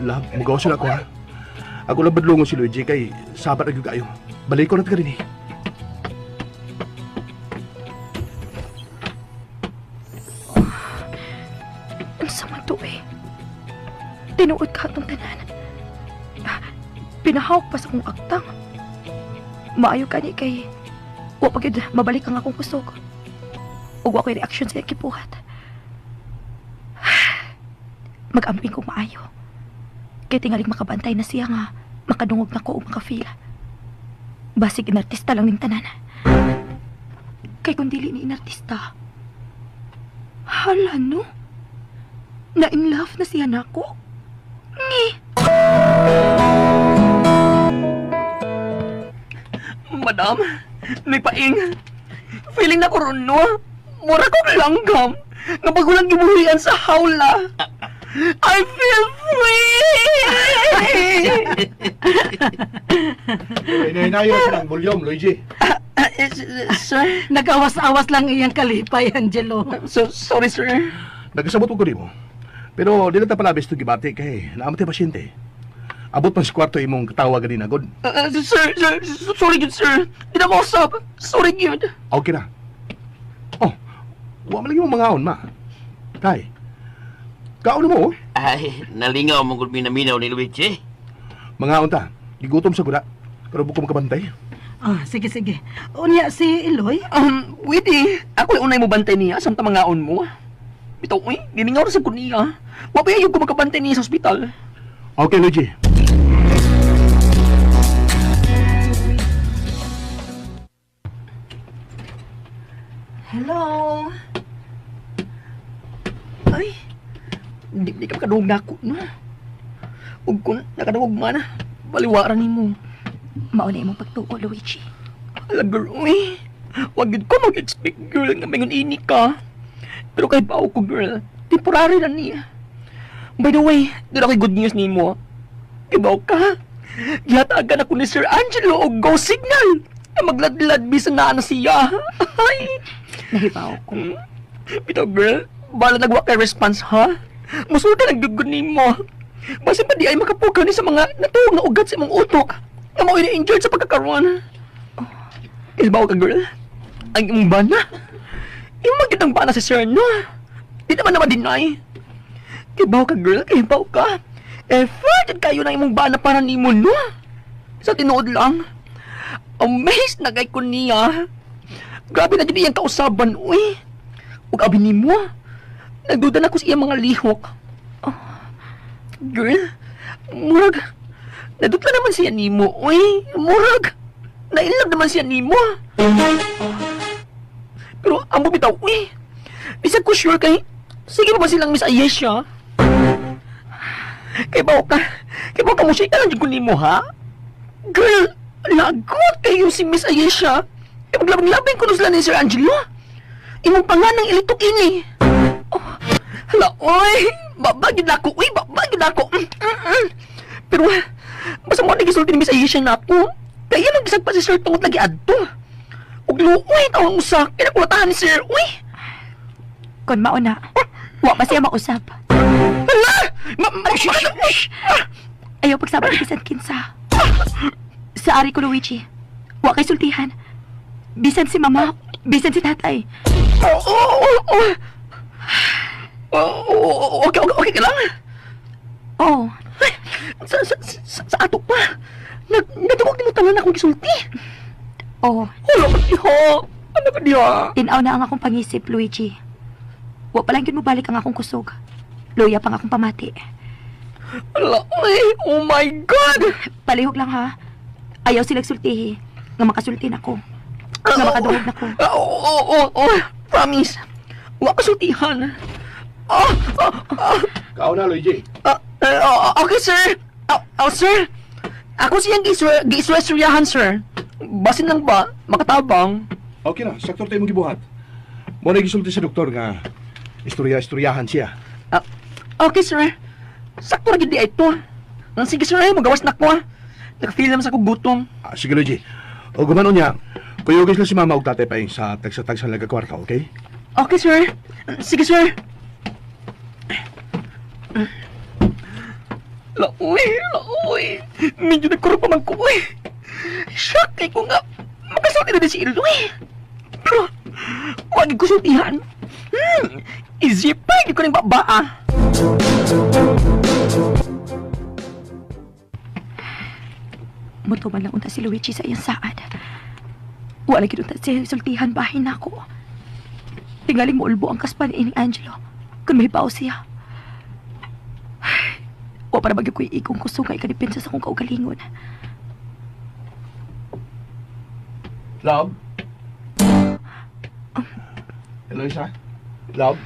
Love, mag-awson ako, ha? Ako lang badlungon si Luigi kay sabat na kayo. Balik ko na ka rin, eh.
Ang sama to eh. Tinuod ka itong tanan. Pinahawak pa sa kong aktang. Maayo ka ni kay wa pagid mabalik ang akong kusog. Ug wa ko'y reaksyon sa kipuhat. Mag-amping kong maayo. Kay tingaling makabantay na siya nga makadungog na ko o makafeel. Basig inartista lang ning tanan. Kay kung dili ni inartista, hala no? Na in love na siya nako. Ngi.
Madam, may paing. Feeling na ko ron, no? Mura kong langgam. Nga bago lang gibuhian sa hawla. I feel free!
Hinayo sa ng volume, Luigi.
Sir?
Nag-awas-awas lang iyang kalipay, Angelo.
Sorry, sir.
Nagkasabot ko rin mo. Pero di na ta palabis ito gibati kay naamat yung pasyente. Abot pa sa kwarto imong katawagan din agad.
Sir, sorry good, sir. Di na mausap. Sorry good.
Okay na. Oh, huwag malagi mong mangaon, ma. Tay, kaon mo, oh.
Ay, nalingaw mong gulmi na minaw ni Luigi.
Mangaon ta. Gigutom sa guda. Pero buko makabantay.
Ah, sige. Unya si Eloy?
Widi. Ako yung unay mo bantay niya samtang mangaon mo. Bitaw, giningaw sa kuniya. Mapayayog ko magkabantay niya sa ospital.
Okay, Luigi.
Hello? Ay, di ka makadungog na ako, no? Ug kung nakadungog man, baliwaran ni mo.
Mauna imong pagtuo, Luigi.
Ala, girl, uy. Wag yun ko mag-expect, girl, nga may ini ka. Pero kahit ba ko, girl, temporary na niya. By the way, doon ako'y good news ni mo. Ibaw ka. Gihatagan ako ni Sir Angelo o Go Signal. Magladlad bisan na siya. Ay.
Nahibaw ko.
Bitaw girl, bala nagwa kay response ha? Musulta nagdugod nimo. Basi pa di ay makapukaw ni sa mga natuog na ugat sa imong utok. Na mo ini-injured sa pagkakaroon. Ibaw ka girl. Ang imong bana. Imong magandang bana sa sir no. Di naman deny. Ibaw ka girl, ibaw ka. Effort kayo na imong bana para nimo no. Sa tinuod lang. Amazed na kay ko niya. Grabe na dyan iyang kausaban, uy. Ug abi nimo. Nagduda na ko sa iyang mga lihok. Oh. Girl, murag. Nadutla naman siya nimo, uy. Murag. Nainlove naman siya nimo. Pero amo bitaw, uy. Bisag ko sure kay sige pa ba silang Miss Ayesha? Kay ba ka mo siya lang dyan ko nimo, ha? Girl, lagot kayo si Miss Ayesha. E maglabing-labing ko sila ni Sir Angelo. Imong panganang ilitok ini. Oh, hala, oy. Babagin ako, uy. Babagin ako. Pero, basta mo nagisulti ni Miss Ayesha na ako. Kaya nagisag pa si Sir tungod lagi adto. Ug luoy, tawang usa. Kinakulatahan ni Sir, uy.
Kon mauna, wa pa siya mausap.
Hala!
Ayaw pagsabot ni bisan kinsa. Sa ari ko, Luigi. Wa kay sultihan. Bisan si mama, bisan si tatay.
Okay ka lang?
Oh,
Sa ato pa. Natawag din mo talan akong gisulti.
oh.
Wala ka diha. Ano ka diha?
Tinaw na ang akong pangisip, Luigi. Wa pa lang yun mo balik ang akong kusog. Luya pang akong pamati.
Wala, ay, oh my God!
Palihog lang ha. Ayaw sila sultihi. Nga makasulti na ko. Nga makadungog na ko.
Promise. Wa ka sultihan.
Kao na, Luigi.
Okay, sir. Sir. Ako siyang giswestoryahan, sir. Basin lang ba? Makatabang.
Okay na, saktor tayo mong gibuhat. Mo na gisulti sa doktor nga istoryahan siya.
Okay, sir. Sakto na gid di ito. Sige, sir. Magawas na ko. Nag-feel naman sa kong gutom.
Sige, Luigi. O gumano niya, kuyugis lang si mama o tatay pa yung sa tag-sa-tag sa lagakwarta, okay?
Okay, sir. Sige, sir. Laoy. Medyo nagkuro pa man ko, uy. Shock kay ko nga. Makasulti na din si Iloy. Pero, wag ko sultihan. Easy pa, hindi ko rin babaa.
Mutuman lang unta si Luigi sa iyang saad. Wala gid unta siya sultihan bahin na ako. Tingaling mo ulbo ang kaspan ni Angelo. Kung may pao siya. O para bagyo ko'y ikong kusungay kanipensa sa kong kaugalingon.
Love? Hello, Isa? Love?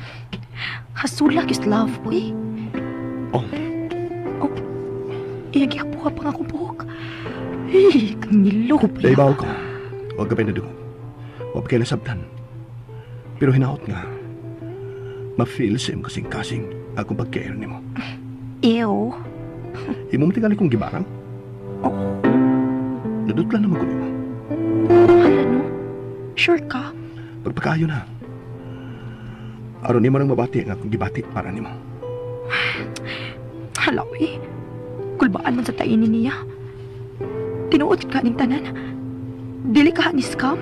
Hasulak is love, boy.
Oh,
Iyagi hapuha pa nga akong buhok. Ay, Camilo ko pala.
daibaw ko. Huwag ka pa na dugo. Huwag kayo nasabtan. Pero hinaot nga. Ma-feel sa iyong kasing-kasing akong pag-care ni mo.
Ew.
Imo mo tingali kong gibarang?
Oh.
Nadutlan naman ko ni mo.
Hala no? Sure ka?
Pagpakayo na. Aron ni mo nang mabati ang akong gibati para ni mo.
Hala, eh. Kulbaan man sa tainin niya. Tinuod ka ning tanan. Dili ka ni scam.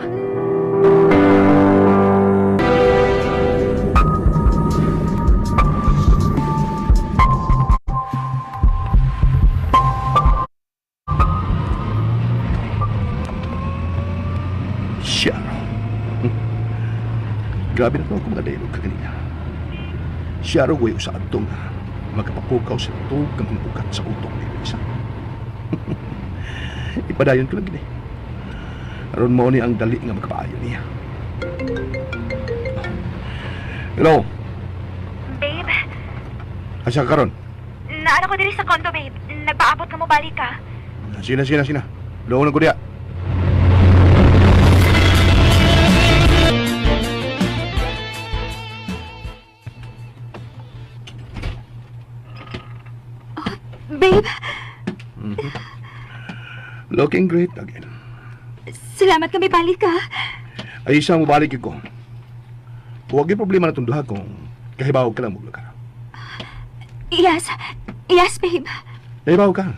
Siya. Grabe na ito akong mga dialog ka kanina. Siya raw way usa adtong magkapapukaw sa tuog kang ugat sa utok ni isa. Ipadayon ko lang gini. Aron mo ni ang dali nga magkapaayo niya. Hello,
Babe,
asa ka karon?
naano ko diri sa condo, babe. Nagpaabot ka mo balik ka.
Sina. Doon ko diya.
Babe,
Looking great again.
Salamat kami balik ka.
Ay isang mabalik ko. Huwag yung problema na tunduhan kung kahibaw ka lang mo ka.
Yes. Yes, babe.
Nahibaw ka.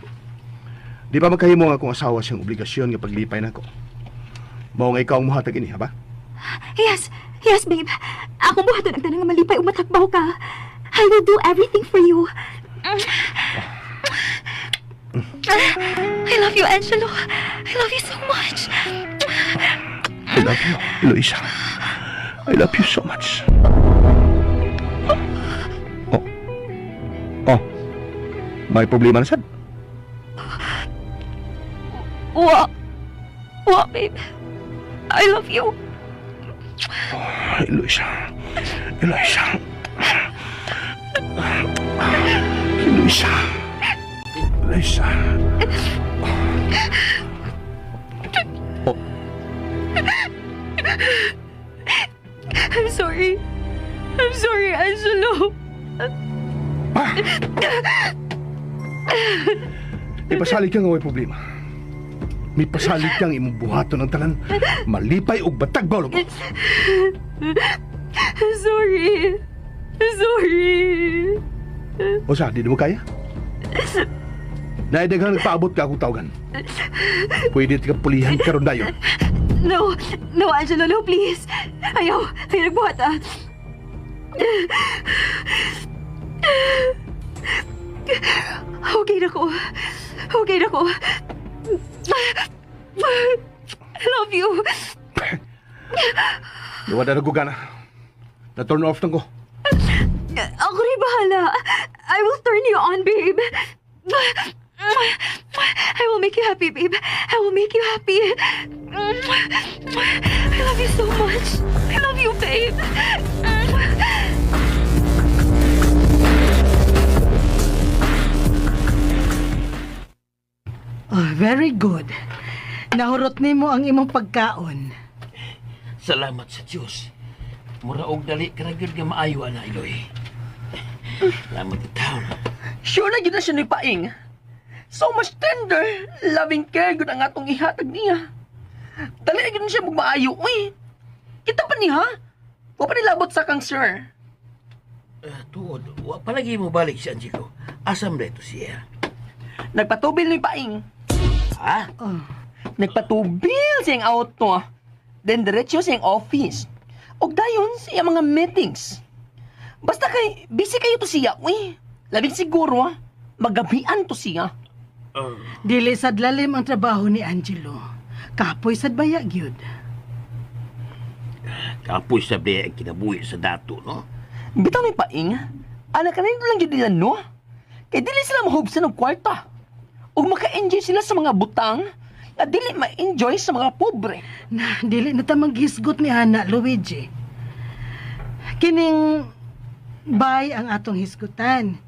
Di ba magkahimo nga akong asawa siyang obligasyon nga paglipay na ko? Mao nga ikaw ang muhatag ini, ha ba?
Yes. Yes, babe. Akong buhaton ang tanang malipay umatakbaw ka. I will do everything for you. I love you, Angelo. I love you so much.
I love you, Eloisa. I love you so much. Oh. May problema na sad?
What, babe? I love you.
Eloisa. Eloisa. Eloisa. Eloisa. Oh.
I'm sorry. I'm sorry, Angelo.
Ipasalig ka nga may problema. May pasalig kang imong buhaton ng tanan, malipay og batag bawlo mo.
Sorry. Sorry.
O sa, di mo kaya? Naidaghan nagpaabot ka akong tawagan. Pwede ka pulihan karon dayon.
No, Angelo, no, please. Ayaw nagbuhat, ah. Okay na ko. Okay na ko. I love you.
Luwad na nagugana. Na-turn off lang ko.
Ako rin bahala. I will turn you on, babe. I will make you happy, babe. I will make you happy. I love you so much. I love you, babe.
Oh, very good. Nahurot nimo ang imong pagkaon.
Salamat sa Diyos. Mura og dali karagod nga maayo ana Iloy. Salamat itaw.
Sure na yun na siya ni Paing. So much tender, loving care gud ang atong ihatag niya. Dali na yun siya magmaayo, uy. Kita pa niya, wa pa nilabot sa kang sir.
Tuod, wa palagi mo balik si Angelo. Asam na ito siya.
Nagpatubil ni Paing.
Ha?
Nagpatubil siyang auto. Then diretso siyang office. Og dayon siya mga meetings. Basta kay busy kayo to siya, uy. Labing siguro, magabian to siya.
Dili sad lalim ang trabaho ni Angelo. Kapoy sad baya gyud.
Kapoy sa ang kinabuhi sa dato, no?
Bitaw ni Paing, anak ka na lang yun nila, no? Kaya dili sila mahubsan ng kwarta. O maka-enjoy sila sa mga butang na dili ma-enjoy sa mga pobre.
Na dili na ta maghisgot ni Ana Luigi. Kining bay ang atong hisgutan.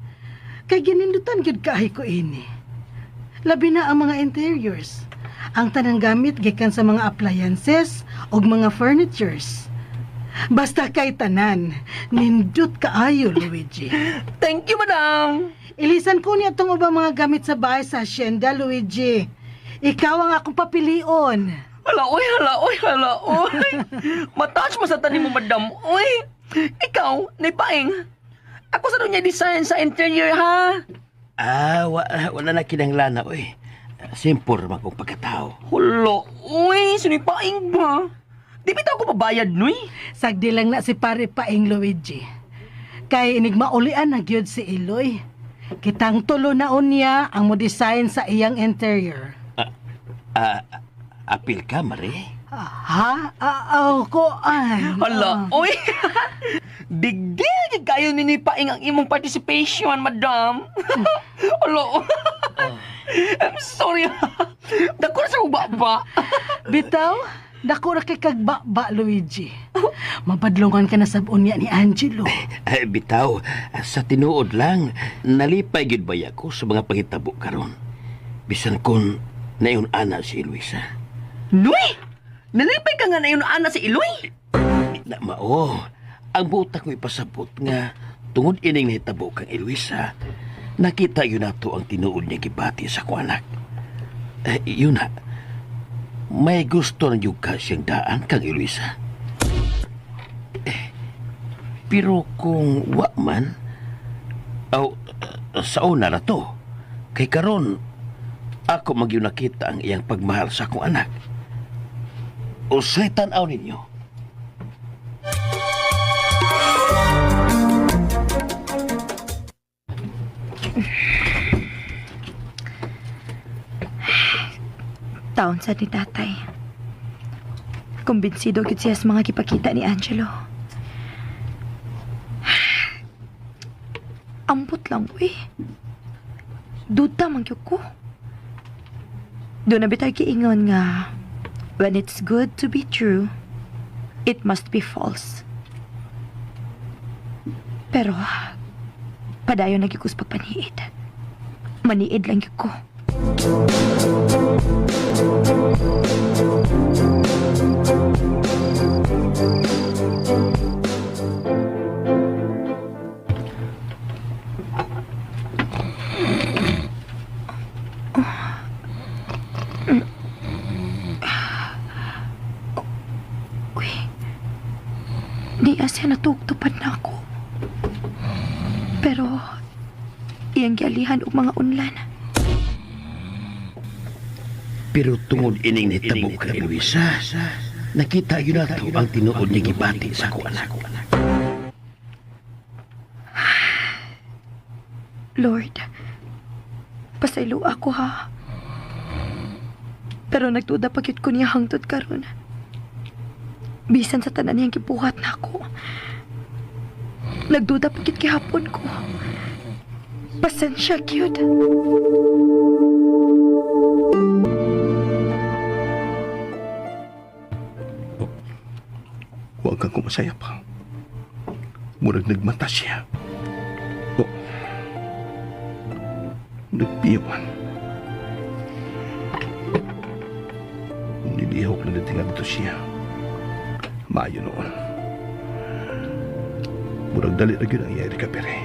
Kay ginindutan gyud kaayo ko ini. Labi na ang mga interiors. Ang tanang gamit gikan sa mga appliances o mga furnitures. Basta kay tanan, nindot kaayo, Luigi.
Thank you, madam.
Ilisan ko niya itong ubang mga gamit sa bahay sa hacienda, Luigi. Ikaw ang akong papilion.
Hala, oy. Matouch mo sa tanim mo, madam. Oy, ikaw, Paing. Ako sa niya design sa interior, ha?
Wala na kinanglana, oy. Simple man kong pagkatao.
Hala, oy, Paing ba? Di bitaw ko pabayad, nuy?
Sagdi lang na si pare Paing, Luigi. Kay inigmaulian na gyud si Iloy. Kitang tulo na unya ang mo design sa iyang interior.
Apil ka, Mare?
Ha?
Hala, oy. Big deal yung kayo ni Paing ang imong participation, madam. Hala. I'm sorry. Dako na sa ubaba.
Bitaw, dako ra kay kagbaba, Luigi. Mapadlungan ka na sa unya ni Angelo.
Bitaw, sa tinuod lang, nalipay gid ba ako sa mga pangitabo karon. Bisan kon nayon ana si Luisa.
Luy! Nalipay ka nga na yun ana si Iloy?
Na mao, ang butak mo ipasabot nga tungod ining nahitabo kang Eloisa, nakita yun nato ang tinuod niya gibati sa kuanak. Yun na, may gusto na juga siyang daan kang Eloisa. Pero kung wa man, sa una na to, kay karon ako magyud nakita ang iyang pagmahal sa akong anak. Usay tan-aw ninyo.
Taon sa ni tatay. Kumbinsido gid siya sa mga kipakita ni Angelo. Ambot lang, uy. Duda man gyud ko. Doon na bitay kiingon nga, when it's good to be true, it must be false. Pero, padayon na gyud ko sa pagpaniid. Maniid lang gyud ko. Di asya natugtupad na ako. Pero, iyang gialihan og mga unlan.
Pero tungod ining nitabo kay Eloisa, nakita yun na to ang tinuod ni gibati sa akong anak.
Lord, pasaylo ako ha. Pero nagduda pa gyud ko niya hangtod karon. Bisan sa tanan niyang gibuhat na ako. Nagduda pa gyud gihapon ko. Pasensya gyud.
Huwag kang kumasaya pa. Murag nagmata siya. O, nagpiyawan. Nilihok na natingag ito siya. Maayo noon. Murag dali na yun ang iyari ka, pere.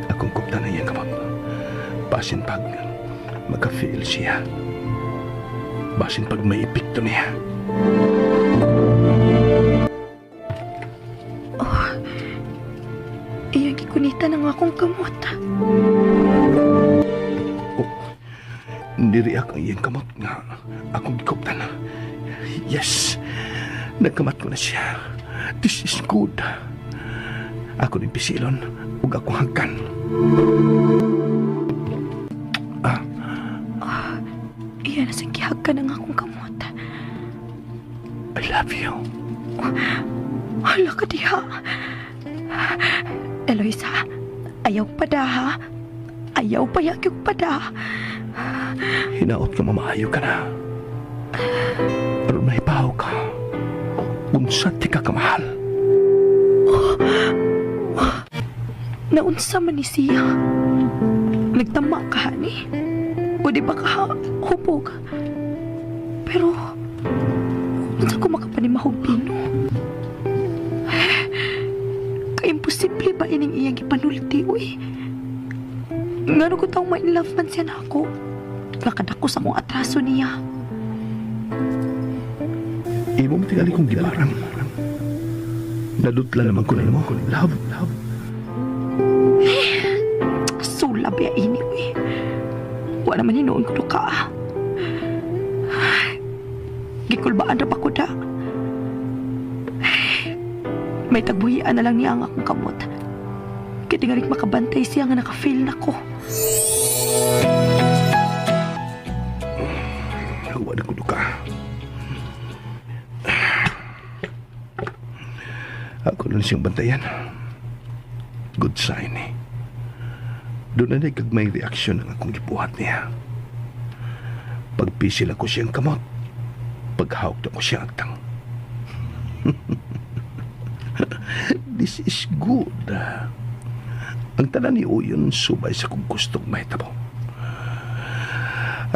Akong kupta na iyang kamot. Basin pag magka-feel siya. Basin pag may epekto niya.
Oh, iyang gikunita ng akong kamot.
Oh, niriak ang iyang kamot nga akong gikuptan. Yes, nagkamat ko na siya. This is good. Ako din pisilon ug akong hangkan.
Iyan na singgihag ka ng akong kamot.
I love you.
Hala ka diha. Eloisa, ayaw pa da ha. Ayaw pa yagyog pa da.
Hinaot ka mamaayo ka na. Pero nahibaw ka. Unsa ti ka kamahal.
Naunsa man ni siya. Nagtama ka ni. O di ba ka hubog? Pero, unsa ko makapanimahog pino? Ka-imposible ba ining iyang ipanulti, uy? Ngano ko taong ma-inlove man siya na ako? Nakadako sa mong atraso niya.
Imo matingali kong gibaram. Nadutla naman ko na mo. Love.
Sulab ya ini, uy. Wa naman hinuon ko ka. Gikulbaan ra pa ko da. May tagbuhian na lang niya ang akong kamot. Kaya tingaling makabantay siya nga naka-feel na ko.
Wa na ko duka. Ako na siyang bantayan. Good sign eh. Doon na nagkagmay reaksyon ang akong gibuhat niya. Pagpisil ako siyang kamot, paghawak na ko siyang agtang. This is good. Ang tanan ni Uyon subay sa kong gustong mahitabo.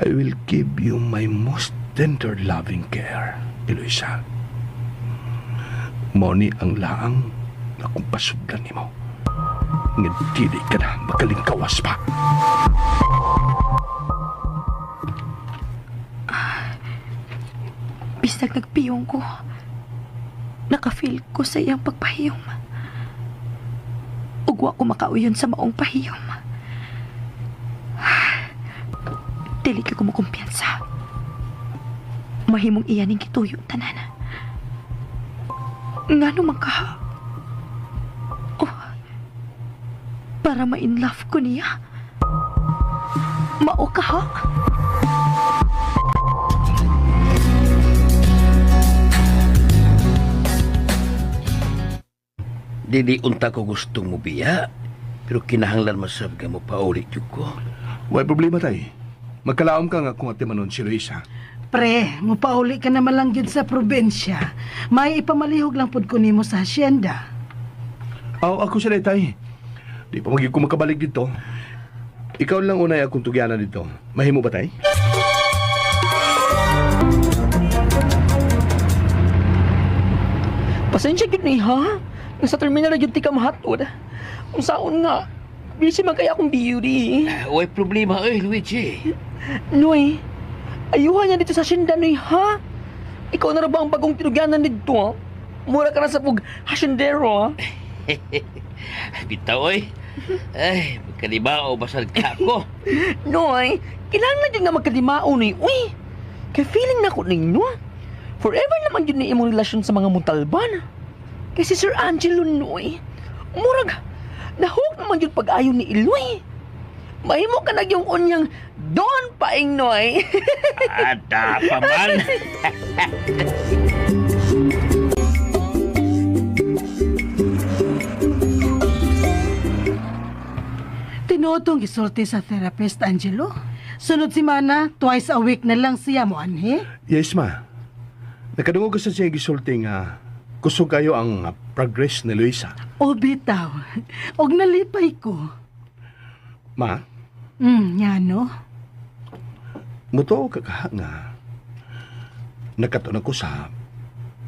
I will give you my most tender loving care, Eloisa. Mao ni ang laang akong pasugdan nimo. Nga dili ka na makalingkawas pa.
Bisag nagpiyong ko, nakafeel ko sa iyang pagpahiyom. Ug wa ko makauyon sa maong pahiyom. Dili ka ko makumpiyansa. Mahimong iyaning kituyo tanan. Ngano man ka? Oh, para ma-in love ko niya. Mao ka ha?
Dili unta ko gustong mo biya, pero kinahanglan masab ka mo pauli jud ko.
Way problema tay. Magkalaom ka nga kung ati manon si Luisa.
Pre, mupauli ka naman lang yun sa probensya. May ipamalihog lang pod ko nimo sa hasyenda.
Aw, ako sila tay. Di pa magiging ko makabalik dito. Ikaw lang unay akong tugyanan dito. Mahimo ba tay?
Pasensya gid ni ha. Nasa terminal na jud ti ka mahatod. Kung saon nga, busy man kaya akong beauty.
Way problema Luigi.
Noy, ayuhan niya dito sa sinda, Noy, ha? Ikaw na ra ba ang bagong tinugyanan dito, ha? Mura ka na sa pug hasyendero, ha?
Bitaw oy. Ay, magkalibao basal ka ko.
Noy, kailangan din nga magkadimao, Noy. Uy, kay feeling na ko ninyo. Forever naman yun ni imong relasyon sa mga mutalban. Kay si Sir Angelo, Noy. Murag, nahog naman yun pag-ayon ni Iloy. Mahimo ka na yung unyang Don Paing, Noy.
Ada pa man.
Tinutong gisulti sa therapist, Angelo. Sunod si Mana, twice a week na lang siya mo, anhe?
Yes, ma. Nakadungog ka sa siya gisulti nga gusto kayo ang progress ni Luisa.
O bitaw, og nalipay ko.
Ma,
Nga no?
muto ka ka nga nakatunan ko sa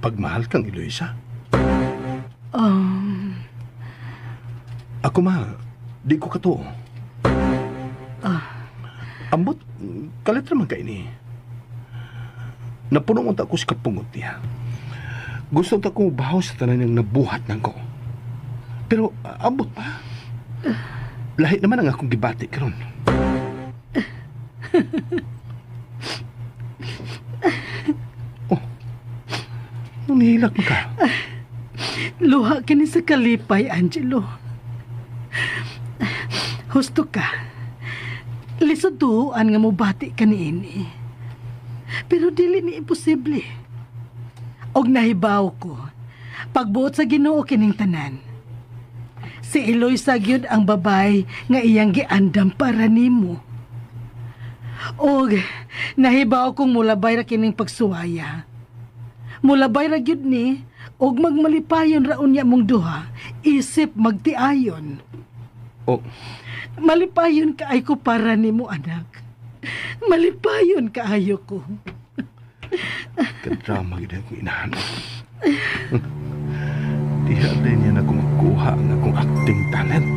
pagmahal kang ni Luisa. Ako ma, di ko kato. Ambot, kalit naman ka ini. Napuno mo ta ko sa kapungot niya. Gusto ta ko bahaw sa tanan niyang nabuhat ng ko. Pero ambot pa. Lahi naman ang akong gibati karon. Oh, nunihilak mo ka.
Luha kini sa kalipay, Angelo. Husto ka. Lisod tuhuan nga mo bati ka niini. Pero dili ni imposible. Og nahibaw ko, pagbuot sa Ginoo kining tanan. Si Eloy sagyud ang babay nga iyang giandam para nimo. Og nahibaw kong mulabay ra kining pagsuwaya. Mulabay ra gyud ni og magmalipayon ra unya mong duha, isip magtiayon.
Oh,
Malipayon kaayo ko para nimo, anak. Malipayon kaayo ko.
kadrama gid akong inahan. Diha din niya na kumakuha ang akong acting talent.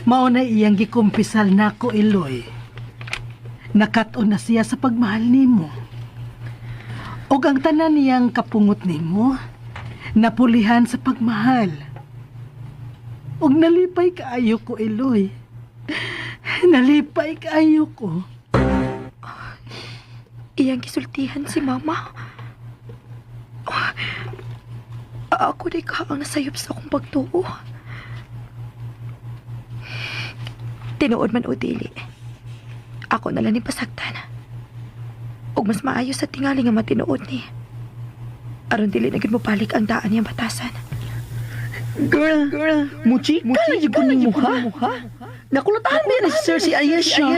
Mao na iyang gikumpisal nako, Eloy. Nakat-on na siya sa pagmahal nimo. Og ang tanan niyang kapungot nimo, napulihan sa pagmahal. Og nalipay kaayo ko, Eloy. Nalipay kaayo ko.
Iyang gisultihan si Mama. Ako di ka ang nasayop sa akong pagtuo. Tinuod man o dili. Ako na lang ni pasagtan. Og mas maayo sa tingali nga matinuod ni. Aron dili na gid mo balik ang daan niyang batasan.
Girl, muchika na yung kunin mo, ha? Nakulatahan mo yan si Sir si Ayesha.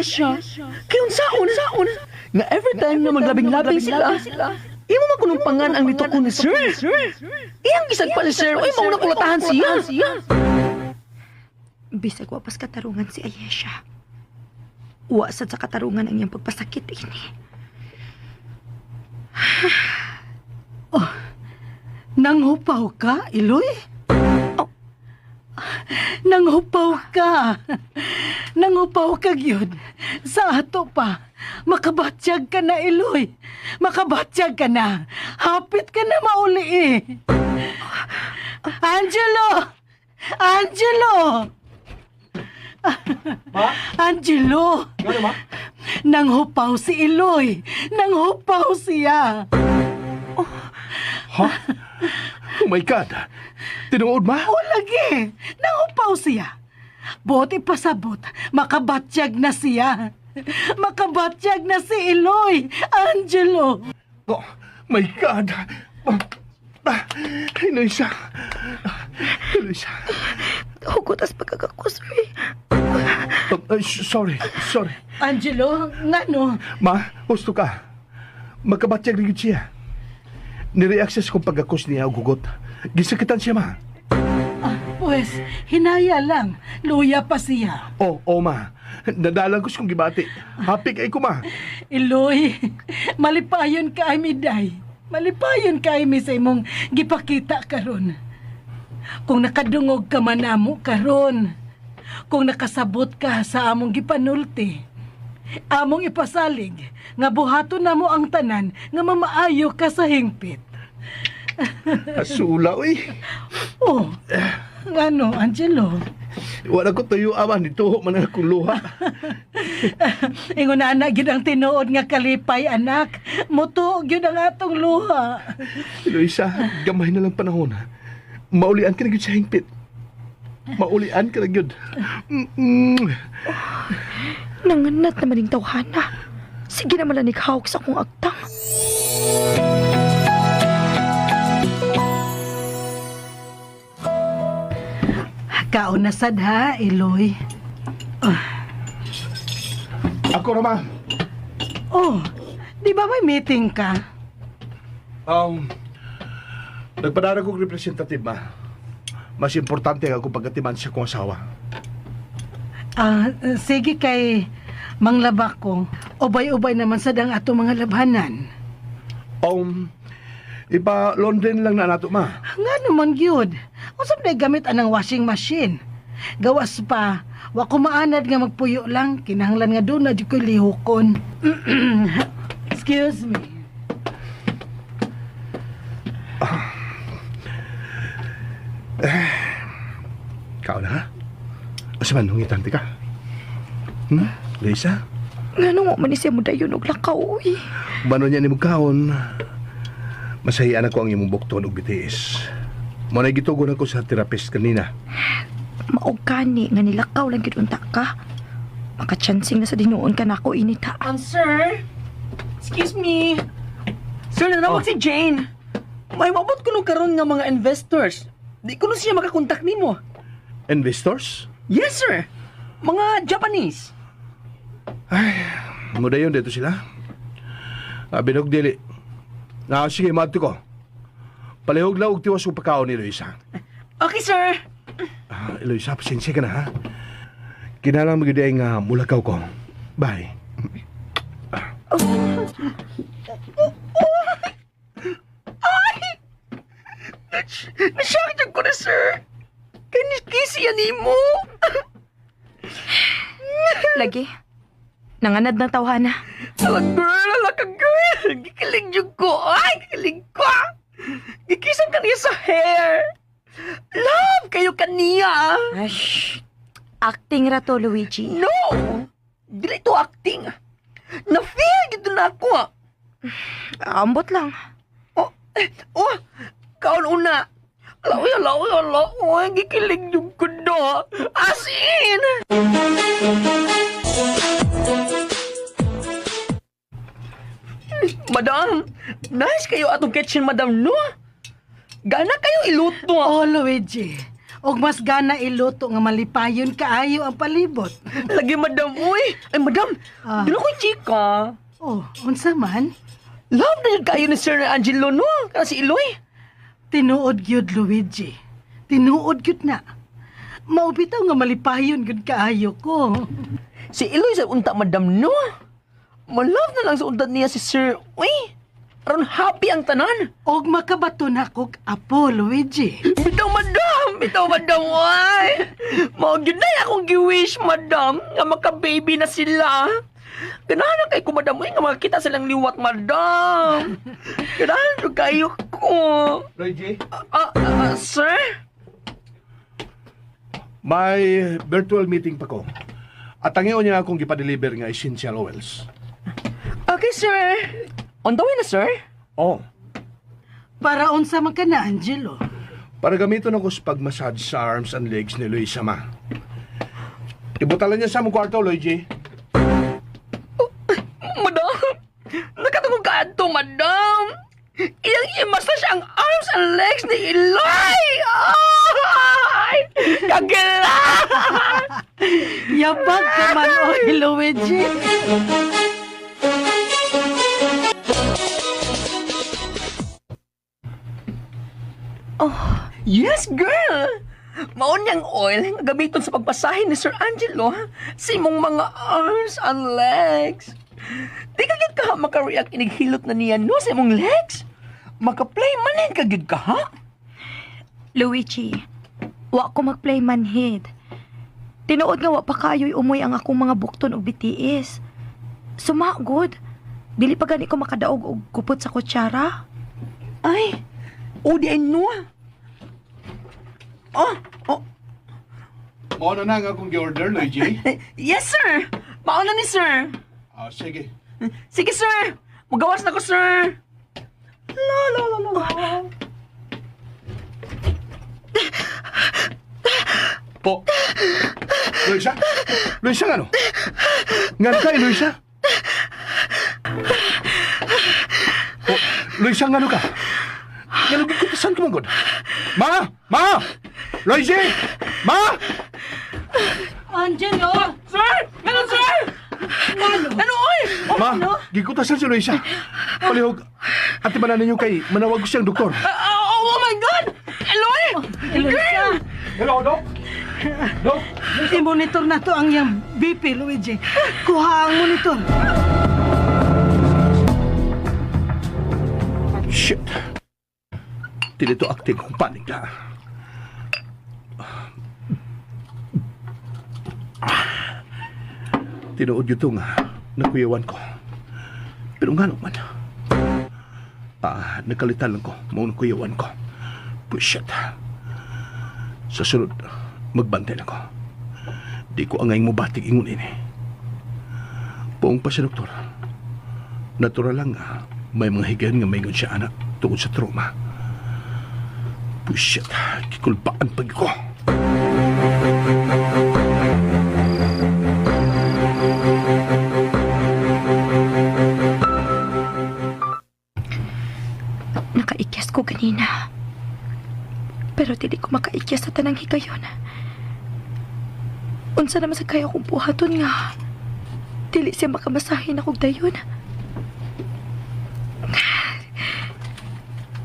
Kaya unsaon, nga every time na maglabing-labing sila, imo makunumpangan ang nito ko ni Sir. Iyang gisag pa ni Sir, ay mauna kulatahan siya.
Bisag wapas katarungan si Ayesha. Wasad sa katarungan ang iyang pagpasakit ini.
Nanghupaw ka, Eloy? Nanghupaw ka. Nangupaw ka gyud. Sa ato pa. Makabatyag ka na, Iloy. Makabatyag ka na. Hapit ka na mauli eh. Angelo! Angelo! Angelo!
Ano, ma?
Nanghupaw si Iloy. Nanghupaw siya.
Ha? Oh my God. Tinuod, ma?
O lagi. Nanghupaw siya. Buti pasabot. Makabatyag na siya. Makabatyag na si Iloy. Angelo.
Oh my God. Eloisa. Eloisa.
Hugot as pagkakakusri.
Sorry.
Angelo, ngano?
Ma, gusto ka. Magkabatyag rin siya. Nireaksess kong pagkakos niya o gugot. Gisakitan siya, ma.
Pues, hinaya lang. Luya pa siya.
Oo, ma. Nadalang ko siyang gibati. Happy kay ko, ma.
Iloy, malipayon ka ay miday. Malipayon ka ay mi sa imong gipakita karon. Kung nakadungog ka man amo karon. Kung nakasabot ka sa among gipanulti. Among ipasalig nga buhaton namo ang tanan nga mamaayo ka sa hingpit.
Asula, uy.
Oh, ngano, Angelo?
Wala ko tayo aman dito. Man akong luha.
Ingon na anak, yun ang tinuod nga kalipay, anak. Mutuog yun ang atong luha.
Eloisa, gamay na lang panahon. Maulian ka na yun sa hingpit. Maulian ka na yun.
Nanganat naman yung tawhana. Sige naman lang hawak sa akong agtang.
Kaon na sad ha, Eloy.
Ako naman.
Oh, di ba may meeting ka?
Nagpadara kong representative, ma. Mas importante ang akong pagkatiman sa kong asawa.
Sige kay manglaba ko. Ubay-ubay naman sad ang ato mga labhanan.
Ipa London lang na nato, ma.
Nga naman gyud. Usap na gamit anang washing machine. Gawas pa, wa ko maanad nga magpuyo lang. Kinahanglan nga doon na di ko lihokon. Excuse me.
Kao na, ha? Asa man, hungitan ka? Lisa?
Nga nung man siya mo dayon og lakaw, uy.
Bano niya ni mo kaon? Masahian ako ang imong bukton og bitiis. Mo na gitugon ako sa therapist kanina.
Maog kani nga nilakaw lang gid unta ka. Makachansing na sa dinuon ka nako inita.
Sir? Excuse me. Sir, nanawag si Jane. May mabot ko nung karon nga mga investors. Di ko na siya makakontak nimo.
Investors?
Yes, sir. Mga Japanese.
Muda yun dito sila. Binog dili. Sige, madto ko. Palihog lang og tiwas og pagkaon ni Eloisa.
Okay, sir.
Eloisa, pasensya ka na, ha? Kinalang magiday nga mulakaw ko. Bye.
Nasyakit ko na, sir. Kisi yan mo.
Lagi. Nanganad ng tawhana.
Ala ka girl. Gikilig yung ko. Ay, gikilig ko. Gikisan ka niya sa hair. Love kayo kaniya.
Ay, acting ra to, Luigi.
No! Dili to acting. Na-feel gito na ako.
Ambot lang.
Kaon una. Ala. Gikilig yung ko na. As in. Madam, nice kayo atong kitchen, madam, no? Gana kayo iluto.
Oh, Luigi. Og mas gana iluto nga malipayon kaayo ang palibot.
Lagi, madam, uy. Ay, madam, dila ko'y chika.
Oh, unsa man?
Love na yun kayo ni Sir Angelo, no? Kasi si Iloy.
Tinuod gyud, Luigi. Tinuod gyud na. Maubitaw nga malipayon gyud kaayo ko.
Si Iloy sa unta, madam, no? Malove na lang sa unta niya si Sir, uy. Aron happy ang tanan.
Og makabato na kog apo, Luigi.
Bitaw, madam, ay. Mao gyud na akong gi-wish, madam, nga maka-baby na sila. Ganahan kay ko, madam, nga makakita silang liwat, madam. Ganahan kayo ko.
Luigi,
Sir?
may virtual meeting pa ko. At tangiyon niya akong gipa-deliver nga essential oils.
Okay, sir. On the way na, sir.
Oh,
Para unsa man ka na, Angelo.
para gamiton ako sa pag-massage sa arms and legs ni Luisa Ma. Ibutalan niya sa mong kwarto, Luigi.
Madam, nakatungog ka ato, madam. Iyang i-massage ang arms and legs ni Eloy. Ay! Kagila!
Yabag ka man, oy, Luigi.
Yes, girl! Maon niyang oil nga gamiton sa pagpasahin ni Sir Angelo sa imong mga arms and legs. Di ka gid ka maka-react inighilot na niya no sa imong legs? Maka-play manin ka gid ka ha?
Luigi, wa ko mag-play manhid. Tinuod nga wa pa kayo'y umoy ang akong mga bukton og BTS. Sumagod. Dili pa gani ko makadaog og kupot sa kutsara.
Ay, o di ay no.
Mauna na nga akong gi-order, Luigi.
Yes, sir! Mauna ni sir!
Sige.
Sige, sir! Magawas na ko, sir!
Po. Luisa? Luisa nga no? Nga kay Luisa? Po, Luisa nga no ka? Nga no gikutasan ka magod? Ma! Ma! Luigi! Ma!
Angelo!
Sir! Meron, sir! Ano, oy?
Ma! Gikutasan si Luisa. Palihog. Ate ba na ninyo kay manawag ko siyang doktor?
Oh my God! Eloy!
Luisa,
Hello, Doc? Doc?
i-monitor na to ang iyang BP, Luigi. Kuha ang monitor.
Shit. Dito acting kong panig na. Tinuod yun itong nakuyawan ko. Pero nga naman. Nakalitan lang ko. Maunang kuyawan ko. Bullshit. Sa sunod, magbantay na ko. Di ko angay mo batik ingon ini. Poong pa siya, doktor. Natural lang may mga higayon nga may siya anak tungkol sa trauma. Bullshit. Kikulbaan pag ko.
Nakaikyas ko ganina. Pero dili ko makaikyas sa tanang higayon. Unsa naman sa kaya kong buhaton nga. Dili siya makamasahin akong dayon.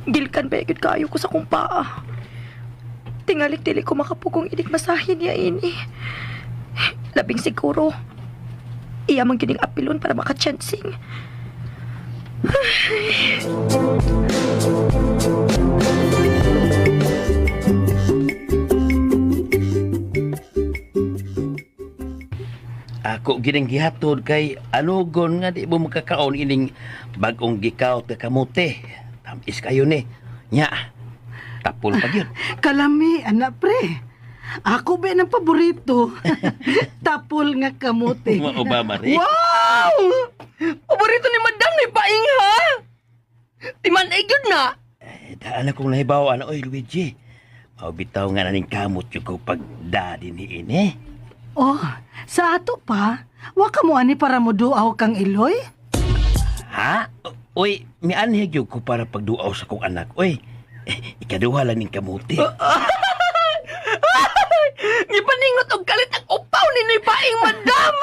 Gilkan ba yun kayo ko sa kong paa. Tingalik dili ko makapugong inig masahin niya ini. Labing siguro. Iya mang gining apilon para makachansing.
Ako gining gihatod kay anugon nga di mo makakaon ining bagong gikaot ka kamote. Tamis kayo ni. Nya. Tapol pa yun.
Kalami, anak pre. Ako ba ng paborito? Tapol nga kamote.
Mga Obama rin.
Wow! Paborito ni Madam ni Paing, ha? Timan ay good na.
Daan akong nahibaw, oy Luigi. Maubitaw nga naning kamot yung ko pag daddy ni ini.
Oh, sa ato pa, wa ka mo ani para mo duaw kang Iloy?
Ha? Oy, mianhig yung ko para pagduaw sa kong anak. Oy, ikaduha lang ning kamuti.
Gipaningot og kalit ang upaw ni Paing, Madam.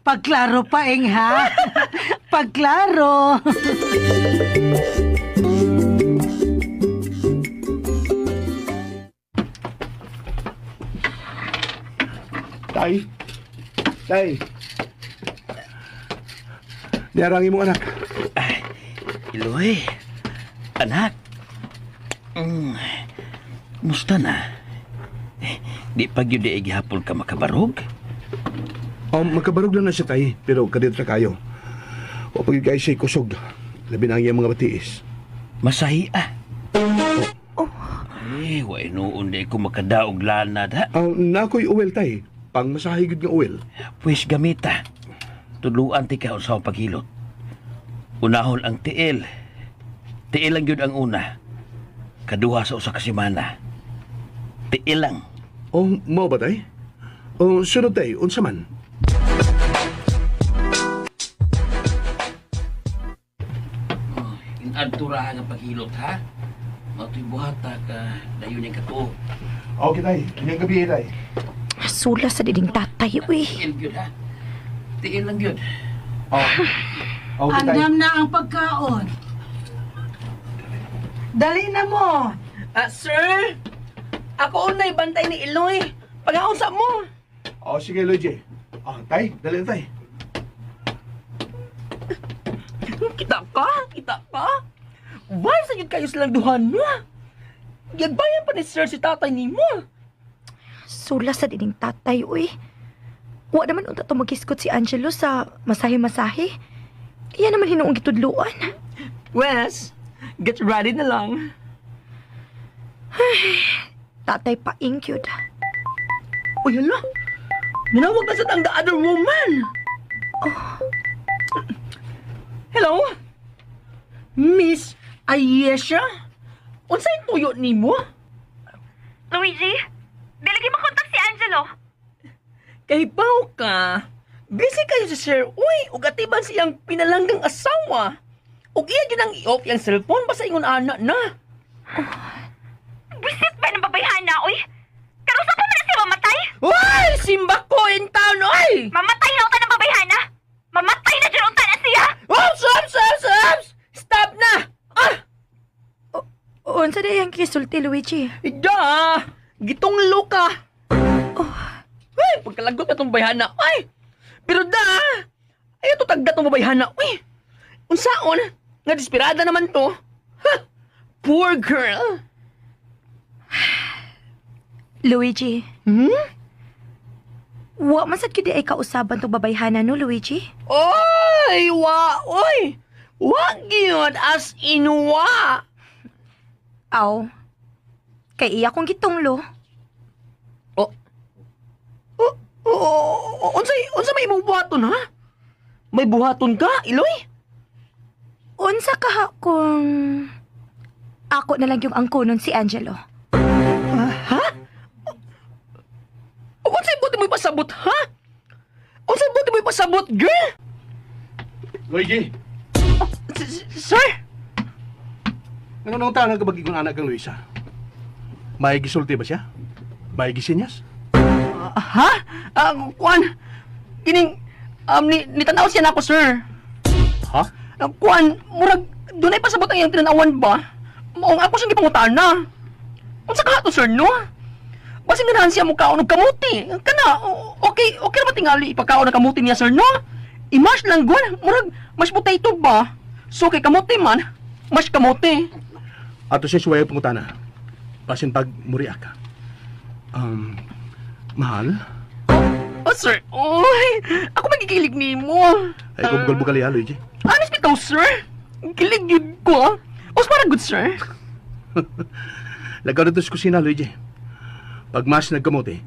Pagklaro pa, ha? Pagklaro.
Tay. Tay. Niarangi mo anak.
Ay, Iloy, anak. Musta na? Di pag yun di igihapon ka makabarog?
Makabarog lang na siya tay, pero kadit na kayo. O pag kayo siya'y kusog, labi na ang iyang mga batiis.
Masahi ah. Way noon di ko makadaog lanad ha.
Nako'y uwel tay, pang masahigid nga uwel.
Pues gamita. Tuluan ti ka sa paghilot. Unahon ang tiil. Tiil lang yun ang una. Kaduha sa usa ka semana. Tiil lang.
Mao ba tay? Sunod tay, unsa man?
Inadtura nga paghilot ha. Matoy buhata ka dayon yung katuo.
Okay tay, inyong gabi tay.
Sula sa diding tatay, uy.
Tiil yun ha. Tiil lang yun.
Okay tay.
Andam na ang pagkaon. Dali na mo.
Sir? Ako unay bantay ni Iloy. Pag-aunsa mo.
Sige Luigi. Tay, dali na tay.
Kita ka? Why sa yun kayo silang duhan mo? Yagbayan pa ni Sir si tatay ni mo.
Sula sa diding tatay, uy. Wa naman unta to magiskot si Angelo sa masahe-masahe. Iyan naman hinuong gitudluan.
Wes, get ready na lang.
Tatay pa inkyud.
Uy, hala. Minawag na sa tang the other woman. Hello? Miss Ayesha? Unsay tuyo ni mo?
Luigi, dili gyud makontak si Angelo.
Kay baw ka. Busy kayo si Sir Uy, ug atiban siyang pinalanggang asawa. Ug iya gyud ang i-off yung cellphone basta ingon ana na.
Bisit ba ng babayhan na, uy? Karusa pa man na siya mamatay?
Uy! Simba ko in town, oy!
Mamatay na utan ng babayhan na? Mamatay na dyan utan na siya?
Oh, Subs! Stop na!
Unsa day ang kisulti, Luigi?
Da! Gitong luka! Uy! Pagkalagot na itong bayhana, ay! Pero da! Ayaw to tagda itong bayhana, uy! Unsaon? Nga desperada naman to. Ha! Poor girl!
Luigi, wa man sad gyud ay kausaban tong babayhana no, Luigi?
Oy! Oy! Wag yun as in wa!
Aw. Kay iya kong gitunglo.
Unsa may imong buhaton, ha? May buhaton ka, Iloy?
Unsa ka kung ako na lang yung angkonon si Angelo?
Ha? Unsay buti mo ipasabot, ha? Unsay buti mo ipasabot, girl?
Luigi,
Sir?
nangunong tanang kabagi kong anak kang Luisa. May gisulti ba siya? May gisinyas?
Ha? Kuan, kining, nitanaw siya na ako, sir.
Ha?
Kuan, murag, doon ay pasabot ang iyang tinanawan ba? Maong ako siyang ipangutana. Unsa ka to, sir, no? Basi ganahan siya mo kaon og kamuti. Kana, okay ra ba tingali ipakaon ng kamuti niya, sir, no? I-mash lang, guan. Murag, mashed potato ba? So, kay kamuti man, mash kamuti.
Ato siya suwaya pangutana. Basin pag muriya ka. Mahal?
Oh, sir, oy, ako magigilig ni mo.
Ay, kung bugal-bugal ya, Luigi.
Honest bitaw, sir. Gilig yun ko. Os para good, sir.
Lagaw dito sa kusina, Luigi. Pag mas nagkamote,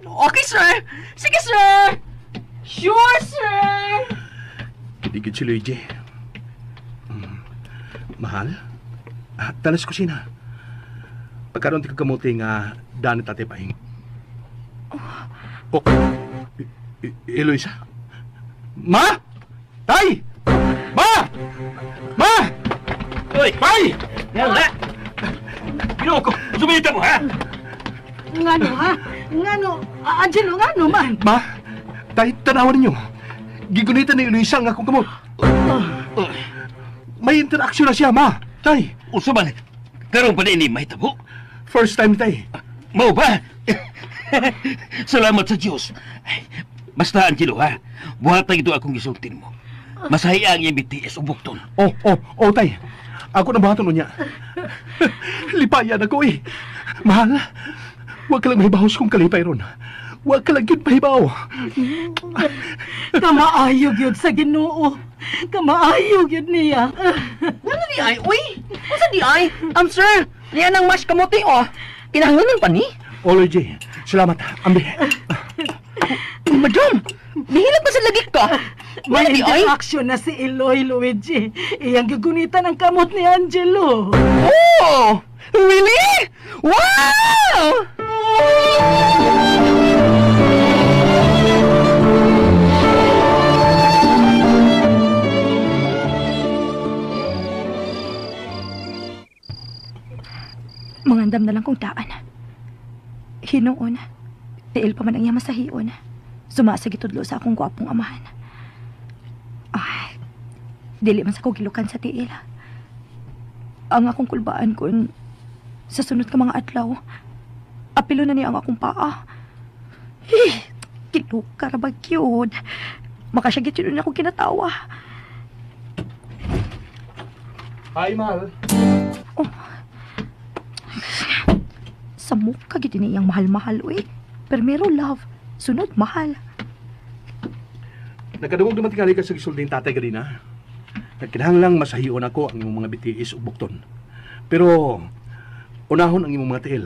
Okay, sir. Sige, sir. Sure, sir.
kitigid si Luigi. Mahal? Tanas kusina. Pagkaroon ti kagamote nga danit ate paing. Eloisa? Ma! Tay! Ma! Ma!
Uy!
Tay!
Yan na! Ginawa ko! Sumilita mo, ha?
Ngano, ha? Ngano? Angelo, ngano man?
Ma! Tay, tanawan ninyo. Gigunitan ni Eloisa ang akong kamot. May interaksyon na siya, ma. Tay,
Usa man, karoon pa din ni mahitabo.
first time, tay.
Mau ba? Salamat sa Diyos. Basta, Angelo, ha? Buhatag ito akong gisultin mo. Masahi ang iyang BTS ubukton.
Oh, tay. Ako na bahaton niya. Lipayan ako eh. Mahal, huwag ka lang mahibahos kung kalipay ron. Huwag ka lang yun mahibaw.
Kamaayog yun sa Ginoo. Kamaayog yun niya.
Ano di ay? Uy! Unsa di ay? Sir, niya nang mas kamote oh. Kinahanglan pa ni?
Ology, salamat. Ambi.
Madam, nihilak pa sa lagik ka.
May
Ano di ay?
interaction na si Eloy, Luigi. Iyang gagunitan ang kamot ni Angelo.
Oh! Really? Wow!
Mangandam na lang kong daan. Hinuon. Tiil pa man ang iya masahion. Sumasagitudlo sa akong gwapong amahan. Ay, dili man sa kong gilukan sa tiil. Ang akong kulbaan kun sa sunod ka mga adlaw. Apilo na niya ang akong paa. Kilukar ba yun? Makasyagit yun ako kinatawa.
Hi, Mahal.
Sa mukha gid niyang mahal-mahal uy. Primero love, sunod mahal.
Nagkadungog naman tingali ka sa gisulti ng tatay ganina. Nagkinahanglang masahion ako ang imong mga BTS ug bukton. Pero, unahon ang imong mga tiil.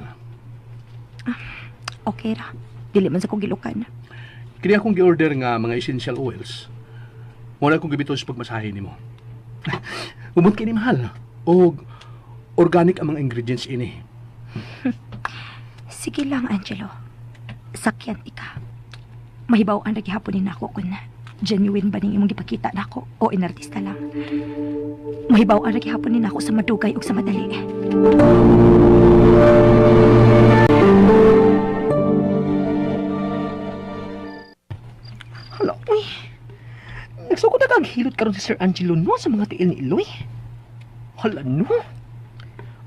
Okay ra. Dili man sa kong gilukan.
Kini akong gi-order nga mga essential oils. Muna akong gibito sa pagmasahe nimo. Umot kini mahal. O organic ang mga ingredients ini.
Sige lang, Angelo. Sakyan ika. Mahibaw ang naghihaponin ako kung genuine ba ning imong gipakita nako o inartista lang. Mahibaw ang naghihaponin ako sa madugay ug sa madali.
Hala, uy. Nagsugod na kaghilot karon si Sir Angelo no sa mga tiil ni Eloy. Hala, no.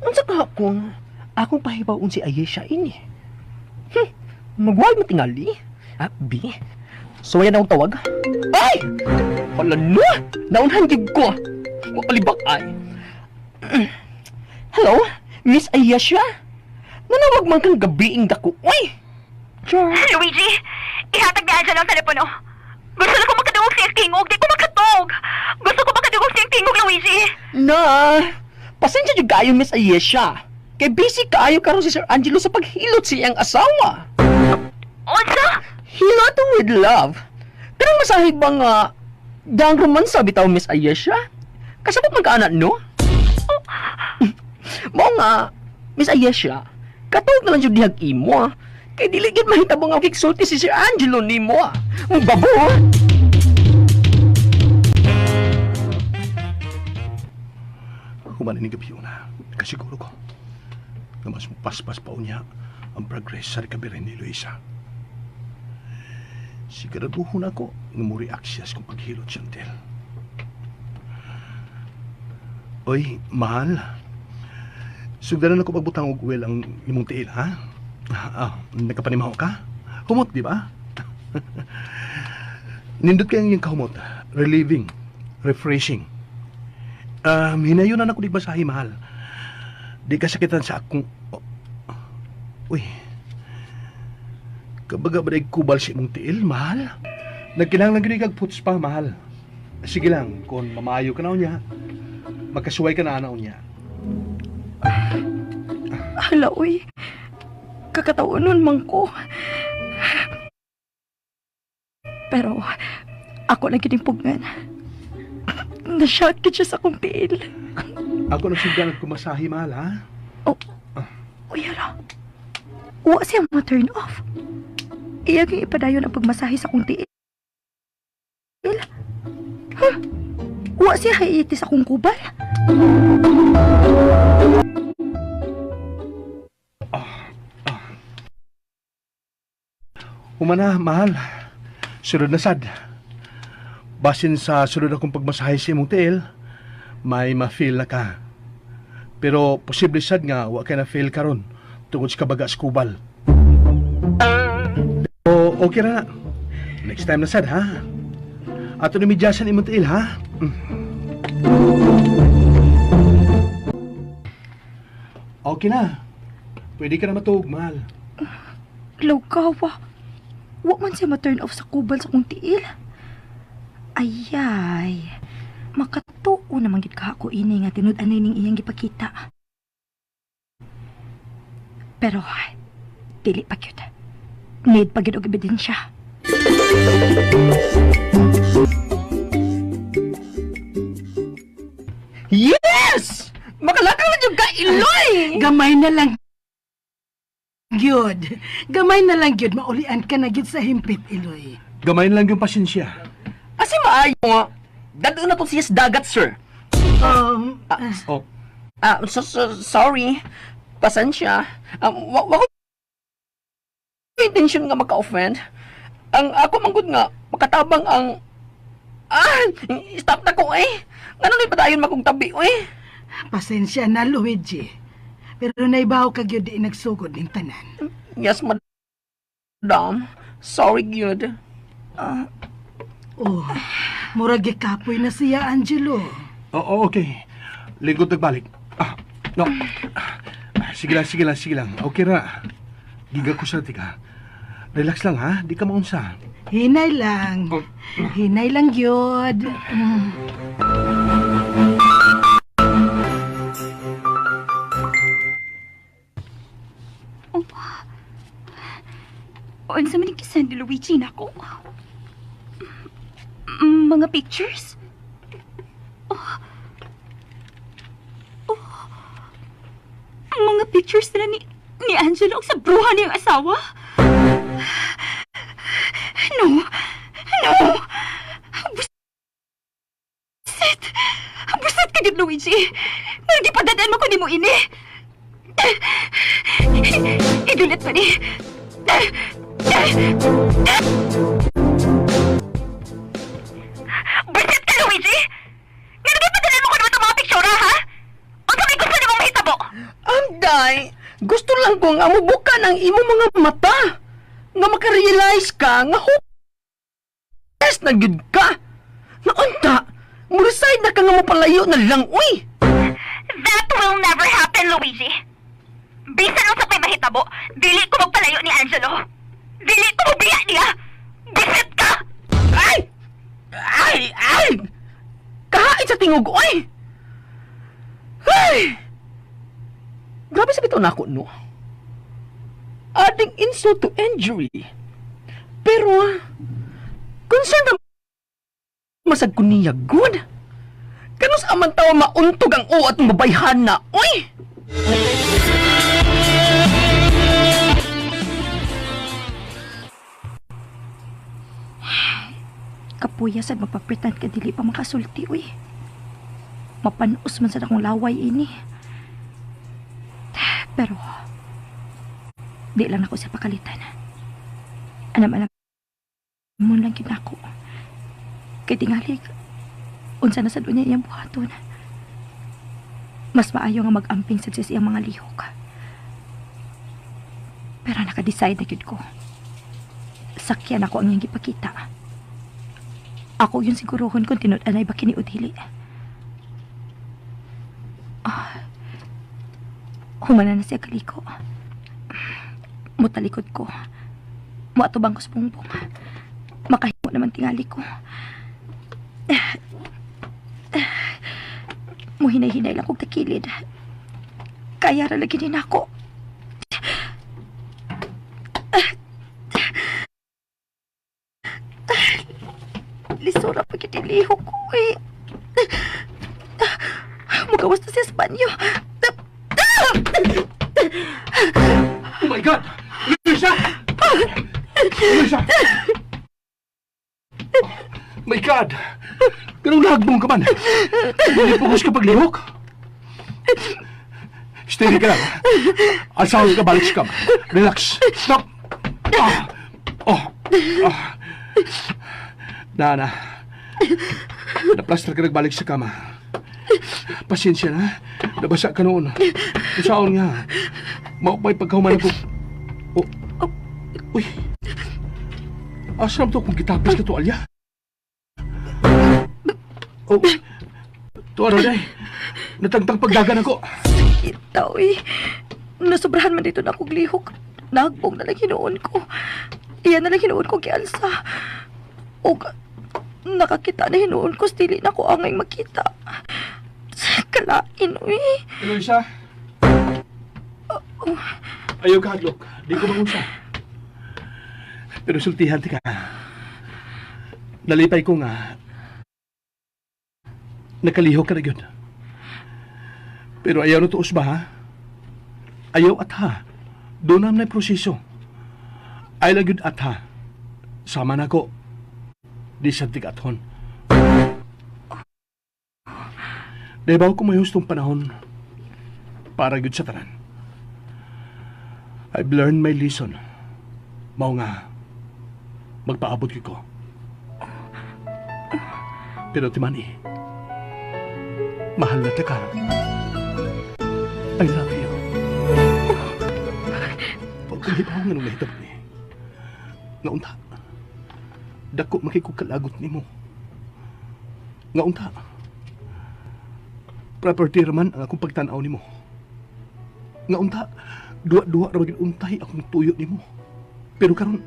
Unsa ka kung akong pahibawon si Ayesha ini? Magwal mo tingali. B. So, yan akong tawag. Ay! Hala, no. Naunhan gig ko. Mapalibak ay. Hello, Miss Ayesha? Nanawag man kang gabiing dako. Uy! Sure.
Luigi, ihatag ni Angelo ang telepono. Gusto na ko makadungog siyang tingog, di ko makatog. Gusto ko makadungog siyang tingog, Luigi.
Na, pasensya dyan kayo, Miss Ayesha. Kay busy kaayo karon si Sir Angelo sa paghilot siyang asawa.
Unsa?
Hilot with love. Kanang masahig ba nga dang romansa bitaw, Miss Ayesha? Kasabot magkaanak, no? Mao nga, Miss Ayesha, katawag na lang dyan dihag imo, ah. Kay diligid mahitabo nga kiksulti si Sir Angelo nimo, ah. Ang babo, ah.
Humanin ni gabi na. Kasiguro ko na mas paspas pa unya ang progress sa recovery ni Luisa. Siguraduhon ako nga mo reaksiyas kung paghilot siyang tel. Oy, mahal. Sugdanan ako pagbutang og well ang imong tiil, ha? Nagkapanimaho ka? Humot, di ba? Nindot kayang yung kahumot. Relieving. Refreshing. Hinayon na ako di basahi, mahal. Di ka sakitan sa akong... Uy. Kabaga ba kubal si mong tiil, mahal? Nagkinahanglan gini kag puts pa, mahal. Sige lang, kung mamayo ka na niya, magkasuway ka na niya.
Hala, uy. Kakataunon man ko. Pero, ako na ginimpugan. Nashout ka siya sa akong tiil.
Ako nagsundan at kumasahi, mahal, ha?
Uy, hala. Wa siya ma-turn off. Iyag yung ipadayon ang pagmasahe sa akong tiil. Ha? Wa siya haiti sa akong kubal.
Humana, mahal. Sunod na sad. Basin sa sunod akong pagmasahe sa imong tiil, may ma-feel na ka. Pero posible sad nga wa ka na feel karon tungod sa kabaga sa kubal. O okay na. Next time na sad, ha? Ato ni midyasan imong tiil, ha? Okay na. Pwede ka na matug, mahal.
Lawgawa. Wa man siya ma-turn off sa kubal sa kong tiil. Ayay. Makatuo naman gid ka ako ini nga tinud-anay ning iyang gipakita. Pero, dili pa gyud. Need pa gyud og ebidensya.
Yes! Makalakaw na yung kailoy!
Gamay na lang gyud. Gamay na lang gyud maulian ka na gyud sa himpit, Iloy.
Gamay na lang yung pasensya.
Asi maayo nga. Dadaan na to siya sa dagat, sir.
Oh,
Sorry. Pasensya. Wa ko intention nga maka-offend. Ang ako manggod nga, makatabang ang... Stop na ko eh. Nga nung ipadayon makong tabi, eh.
Pasensya na, Luigi. Pero naibaw ka gyud di nagsugod ning tanan.
Yes, madam. Sorry, good.
Oh, murag gikapoy na siya, Angelo.
Oo, okay. Lingkod nagbalik. No. Sige lang. Okay na. Giga ko sa tika. Relax lang, ha? Di ka maunsa.
Hinay lang. Hinay lang gyud.
Unsa man kisan ni Luigi nako? Mga pictures? Mga pictures na ni Angelo sa bruha niyang asawa? No! Buset ka gid, Luigi! Hindi pa dadaan mo kundi mo ini! Idulit pa ni! Buset ka, Luigi! Nga nagpapadala mo ko naman itong mga picture, ha? Ang kami gusto niyo mong mahitabo!
Anday, gusto lang ko nga mubuka ng imo mga mata. Nga makarealize ka nga hopeless na gyud ka. Nga unta, mureside na ka nga mapalayo na lang, uy.
That will never happen, Luigi. Bisan usap may mahitabo, dili ko magpalayo ni Angelo. Dili ko mabiya niya. Bisit ka!
Ay! Kahait sa tingog, uy. Ay! Grabe sa bitaw na ako, no? Ating insult to injury. Pero, concerned na masag ko niya, good? Kanus aman tawa mauntog ang o at mabayhan na, uy!
Kapuyasan magpapritan ka dili pa makasulti, uy. Mapanuos man sa akong laway ini. Pero, di lang ako sa pakalitan. Alam mo lang yun ako. Kaya tingali, unsa na sa dunya iyang buhaton. Mas maayo nga mag-amping sa iyang mga lihok. Pero naka-decide na yun ko. Sakyan ako ang iyang gipakita. Ako yun sigurohon kung tinud-anay ba kini o dili. Humana na siya kaliko. Mutalikod ko. Muatubang ko sa pungbong. Makahimo naman tingali ko. Muhinay-hinay lang kong takilid. Kaya ra lagi din ako. Lisura pa kitiliho ko eh. Mugawas na siya sa banyo.
Oh my God! Luisa! Luisa! My God! Ganun lahagbong ka man. Hindi pugos ka paglihok. Steady ka lang. Asawa ka balik sa kama. Relax. Stop! Na. Naplaster ka nagbalik sa kama. Pasensya na. Nabasa ka noon. Usaon nga. Maupay pagkahuman ko. Uy. Asam to kung kitapos ka to, Alya. Oh, tuwara day. Natagtang pagdagan ako.
Itaw eh. Nasobrahan man dito na akong lihok. Nagbong na lang hinuon ko. Iyan na lang hinuon ko kay Alsa. O nakakita na hinuon ko, stili na ko angay makita. Kalain, uy.
Eloisa? Ayaw ka hadlok. Di ko mangunsa. Pero sultihan ti ka. Nalipay ko nga. Nakalihok ka na yun. Pero ayaw na tuos ba, ha? Ayaw at ha. Doon naman na proseso. Ay lagyod at ha. Sama na ko. Di sa tigathon. Debaw ko may hustong panahon para gyud sa tanan. I've learned my lesson. Mao nga, magpaabot ko. Pero timani, mahal na ka. I love you. Pagkulipaw nga nung nahitap ni. Nga dako makikukalagot ni mo. Nga property raman ang akong pagtanaw ni mo. Nga duwa-duwa ra maging untay akong tuyo ni mo. Pero karon,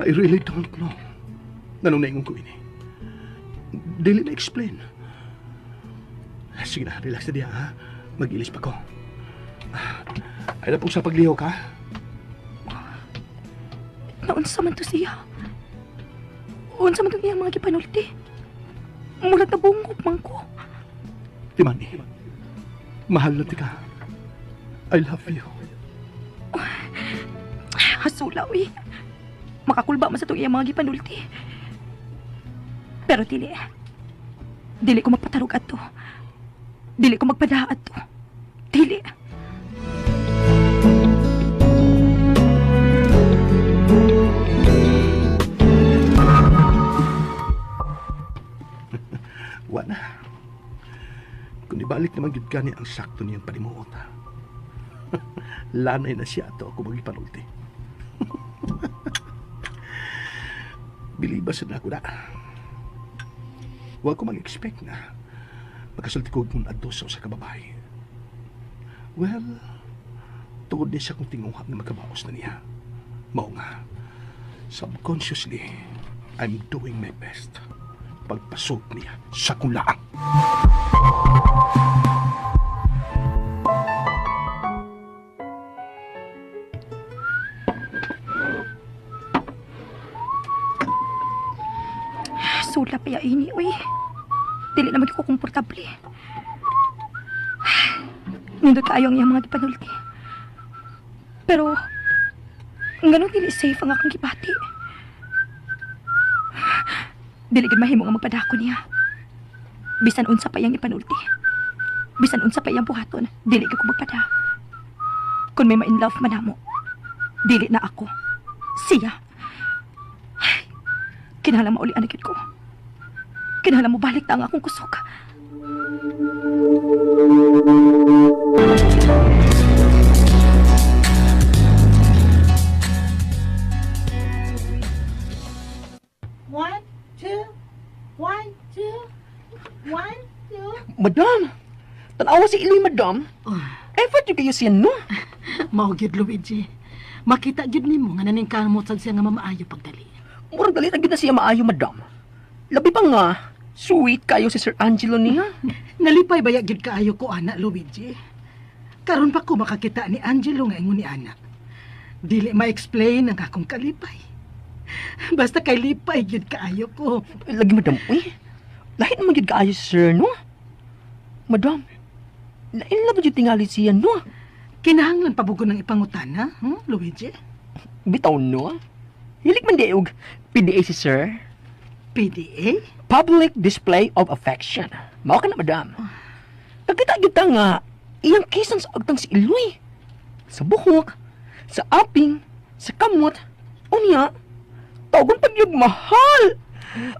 I really don't know. Nanong naingon ko ini. Dili na explain. Sige na, relax na diya, ha? Mag-ilis pa ko. Ay na po sa pagliho ka.
Naunsa man to siya. Unsa man to iyang mga gipanulti. Mulat na bungkot man ko.
Timani, mahal na ti ka. I love you.
Hasula, uy. Makakulba man sa itong iyang mga gipanulti. Pero dili. Dili ko magpatarog ato. Dili ko magpadaat to. Dili.
Wala. Kung ibalik naman gid ka ni ang sakto niyang panimuot. Lanay na siya ato ako magipanulti. Bilibas na ako na. Huwag ko mag-expect na makasulti ko kung ados sa kababae. Well, tungod niya siya kung tinguha na makabaos na niya. Mao nga, subconsciously, I'm doing my best pagpasok niya sa kulaan.
Sula pa ini, uy. Dili naman ko komportable. Nindot kayo ang iyang mga gipanulti. Pero, ganun dili safe ang akong gibati. Dili gid mahimo nga magpadako niya. Bisan unsa pa iyang ipanulti. Bisan unsa pa iyang buhaton, dili ko magpada. Kung may ma-in love man namo, dili na ako. Siya. Kinahanglan mauli anagid ko. Kinahanglan mo balik na ang akong kusog.
Madam, tanawa si Iloy, madam. Effort yung kayo siya, no?
Mao gyud Luigi. Makita gyud nimo nga naningkamot sad siya nga mamaayo pagdali.
Murag dali na gid na siya maayo, madam. Labi pa nga, sweet kayo si Sir Angelo niya.
Nalipay baya gyud kaayo ko ana Luigi. Karon pa ko makakita ni Angelo nga ingon ni ana. Dili ma-explain ang akong kalipay. Basta kay lipay gyud kaayo ko.
Lagi, madam, uy. Lahit naman gid kaayo si Sir, no? Madam, lain lang ba yung tingali siya, no?
Kinahanglan pa bugo ng ipangutana, Luigi?
Bitaw, no? Hilik man diog, PDA si Sir.
PDA?
Public Display of Affection. Mao ka na, madam. Nagkita-kita nga, iyang kisan sa agtang si Iloy. Sa buhok, sa aping, sa kamot, unya, tawag pag yung mahal.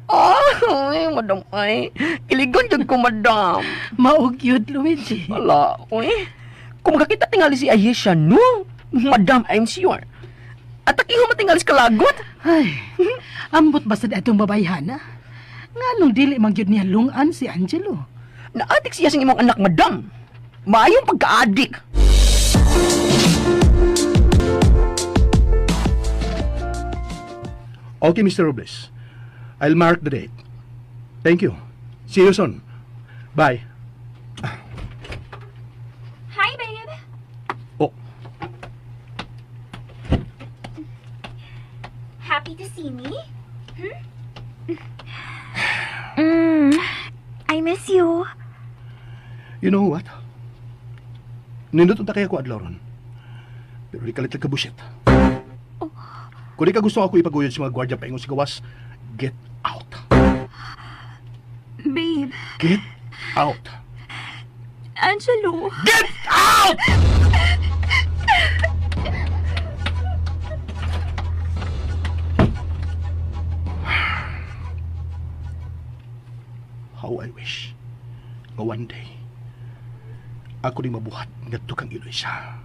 Ay, madam, ay. Iligon dyan ko, madam.
Maog yun, Luigi.
Wala, uy. Kung makakita tingali si Ayesha, no? Madam, I'm sure. At akiho matingali si Kalagot.
Ay, ambot ba sa datong babayhana? Nga nung dili man gyud niya lungan si Angelo.
Naadik siya sing imong anak, madam. Maayong pagka-adik.
Okay, Mr. Robles. I'll mark the date. Thank you. See you soon. Bye.
Hi, babe.
Oh,
Happy to see me? I miss you.
you know what? Nindot unta kaya ko adlaw ron. Pero di kalit ka bullshit. Kung di ka gusto ako ipaguyod sa mga gwardiya paingon sa gawas, get out.
Babe,
Get out.
Angelo.
Get out! How I wish nga one day ako ni mabuhat ngadto kang Eloisa.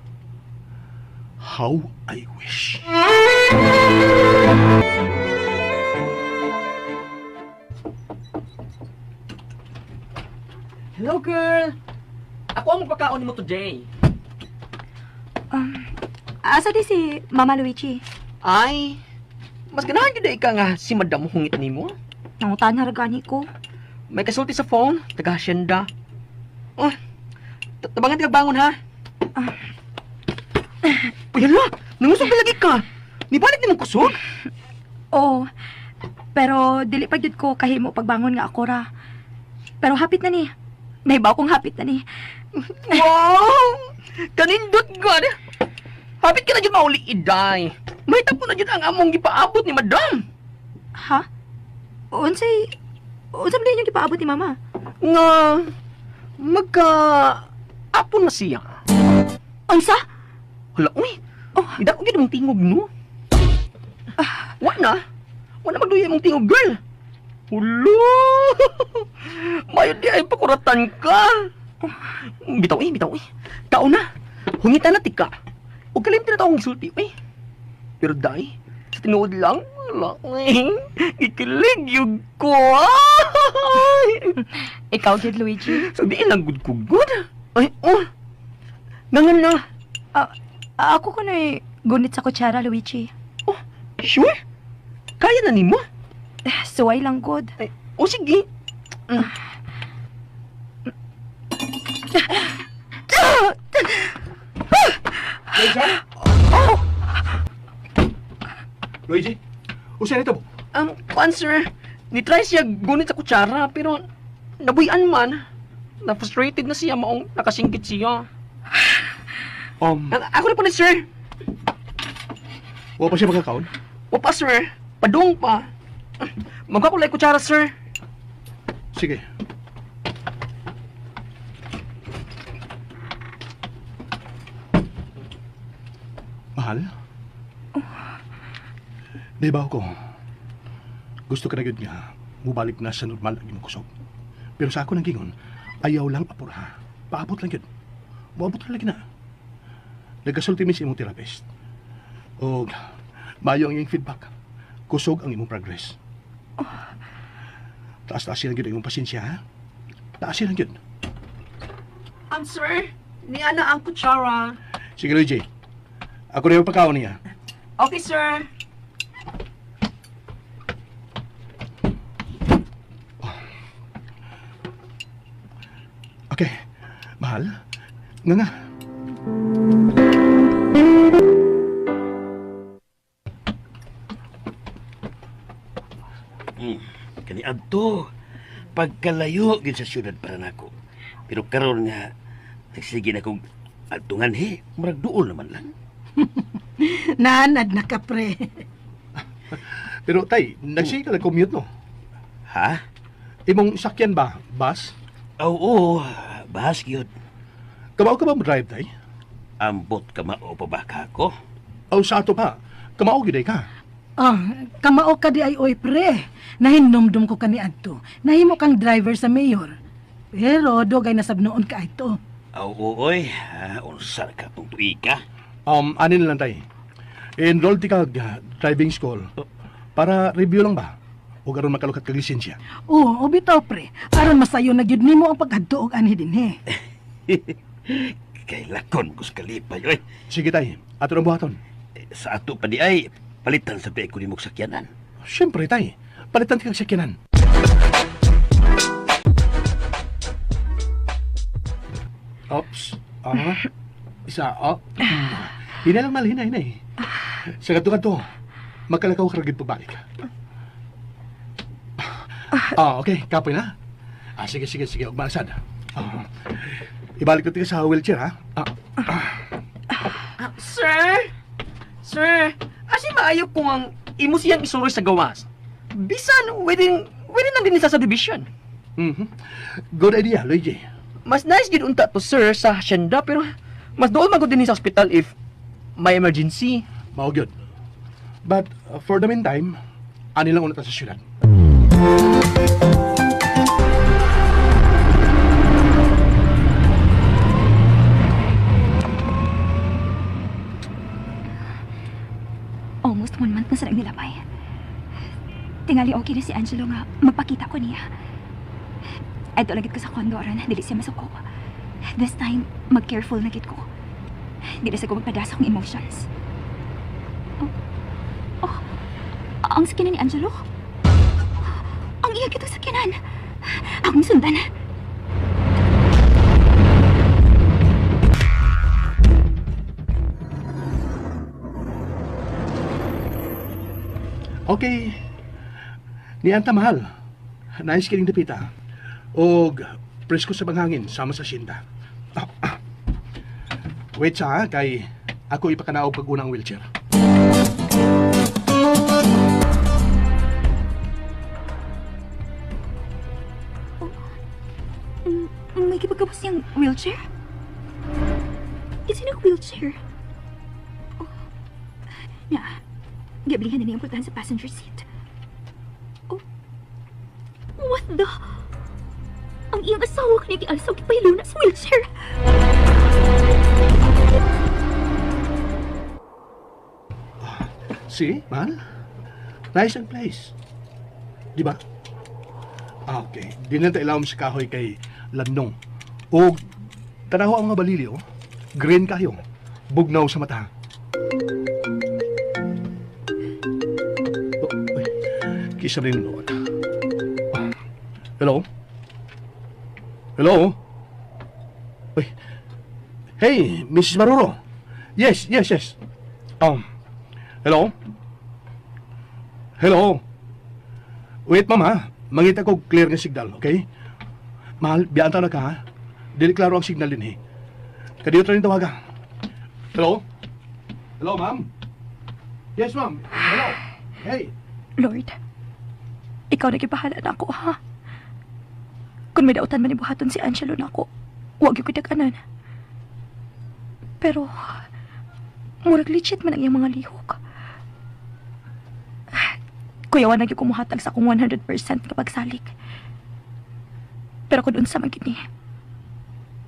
How I wish.
Hello, girl. Ako ang magpakaon mo today.
Asa di si Mama Luigi?
Ay, mas ganahan yun ka nga si madam hungit ni mo.
Nangutan na ragani ko.
May kasulti sa phone, taga-hasyenda. Oh, tabangan ka bangon ha. Uy, hala, nangusog na lagi ka. Nibalit ni mong kusog?
Oo. Pero dili pa gyud ko kahimo pagbangon nga ako ra. Pero hapit na ni. Nahibaw kong hapit na ni.
Wow! Kanindot God! Hapit ka na dyan mauli, Iday. May tapo na dyan ang among gipaabot ni madam.
Ha? Unsay din yung gipaabot ni Mama?
Nga, magka-apon na siya.
Unsa?
Hala, uy. Ida ko mong tingog, no? Wala magduya mong tingog, girl. Hulo! Mayo di ay pakuratan ka. Bitaw, eh. Tao na. Hungitan na tika. Huwag kalimtin na taong sulti, eh. Pero day, sa tinuod lang, wala, ikilig yung ko.
Ikaw gyud Luigi.
Sabihin lang good ko, good. Ay, oh. Nangan na.
Ako ko na gunit sa kutsara Luigi.
Oh, sure? Kaya na ni mo?
Suway lang good.
Ay, oh, sige.
Luigi, usan ito po.
Kuan, sir. Nitry siya gunit sa kutsara, pero nabuyan man. Na-frustrated na siya, maong nakasingkit siya. Ako na po ni sir.
Wala pa siya magkakaon?
O pa, sir. Padung pa. Magkakulay kutsara, sir.
Sige. Mahal? Diba ko, gusto ka na yun nga, mubalik na sa normal ang imong kusog. Pero sa ako nang gingon, ayaw lang apura. Paabot lang yun. Muabot lang lagi na. Nagasulti mi sa imong therapist. O, mayo ang iyong feedback. Kusog ang imong progress. Taas-taas lang yun ang imong pasensya, ha? Taas lang yun.
Sir, ni Ana ang kutsara.
Sige, Luigi. Ako na yung pagkaon niya.
Okay, sir.
Okay. Mahal? Nga.
Kani adto pagkalayo gid sa syudad para nako. Pero karon nga nagsige na kong adtungan murag duol naman lang.
Naanad na ka, pre.
Pero, tay, nagsige ka commute, no?
Ha?
Imong sakyan ba? Bus?
Oo, bahas gyud.
Kamao ka ba mo drive, tay?
Ambot ka mao pa ba ka ko?
O sa ato pa? Kamao giday ka?
Kamao ka di ay oy, pre. Nahinumdum ko kani adto. Nahimo kang driver sa mayor. Pero dogay na sabnoon ka ito.
Oy, unsa ka tong tuig ka?
Anin lang, tay. Enroll ti ka driving school. Para review lang ba? O garon makalukat kag lisensya.
Oo, bitaw pre. Aron masayo na gyud nimo ang pagkadto og anhi dinhi.
Kay lakon ko sa kalipay, oy.
Sige tay, ato nang buhaton.
Sa ato pa di ay, palitan sa ko ni mong sakyanan.
Siyempre tay, palitan ti kag sakyanan. Ops. Isa, Hina lang mal, hina. Sa kadto-kadto, magkalakaw karagid pagbalik. Okay, kapoy na. Sige, huwag malasad. Ibalik ko sa wheelchair, ha?
Sir, asi maayo kung ang imo siyang isuroy sa gawas. Bisan, within lang din sa subdivision.
Good idea, Luigi.
Mas nice gid unta to, sir, sa hacienda, pero mas doon magod din sa hospital if may emergency.
Mao gyud. But for the meantime, ani lang una ta sa syudad.
Almost 1 month na sa nilabay. Tingali okay na si Angelo nga magpakita ko niya. Ay tulagit ko sa kondo aron dili siya masuko. This time, mag-careful na gid ko. Dili sa ko magpadasa akong emotions. Ang sakinan ni Angelo? Ang iya gito sakinan. Akong sundan.
Okay. Nianta mahal. Nice kining dapita. Og presko sa banghangin sama sa sinda. Wait sa kay ako ipakanaog pag unang wheelchair.
May kipagkapos niyang wheelchair? Kasi nag-wheelchair. Gablihan na niyang pultahan sa passenger seat. What the? Ang iyang asawa ka niya gialsaw kipahiluna sa wheelchair.
See, mahal? Nice and place. Di ba? Okay. Di na tayo ilawam sa kahoy kay Landong. O, tanaho ang mga balili, oh. Green kayo. Bugnaw sa mata. Kisa rin noon. Hello? Hello? Uy. Hey, Mrs. Maruro. Yes. Hello? Hello? Wait, mama. Mangita ko clear na signal, okay? Mahal, biyanta na ka, ha? Dili klaro ang signal din, eh. Kadiyo rin tawaga. Hello? Hello, ma'am? Yes, ma'am. Hello? Hey.
Lord, ikaw nagibahala na ako, ha? Kung may dautan man ibuhaton si Angelo na ako, huwag yung kitaganan. Pero, murag legit man ang iyang mga lihok. Kuyawan na yung kumuhatag sa akong 100% kapag salik. Pero kung doon sa magini,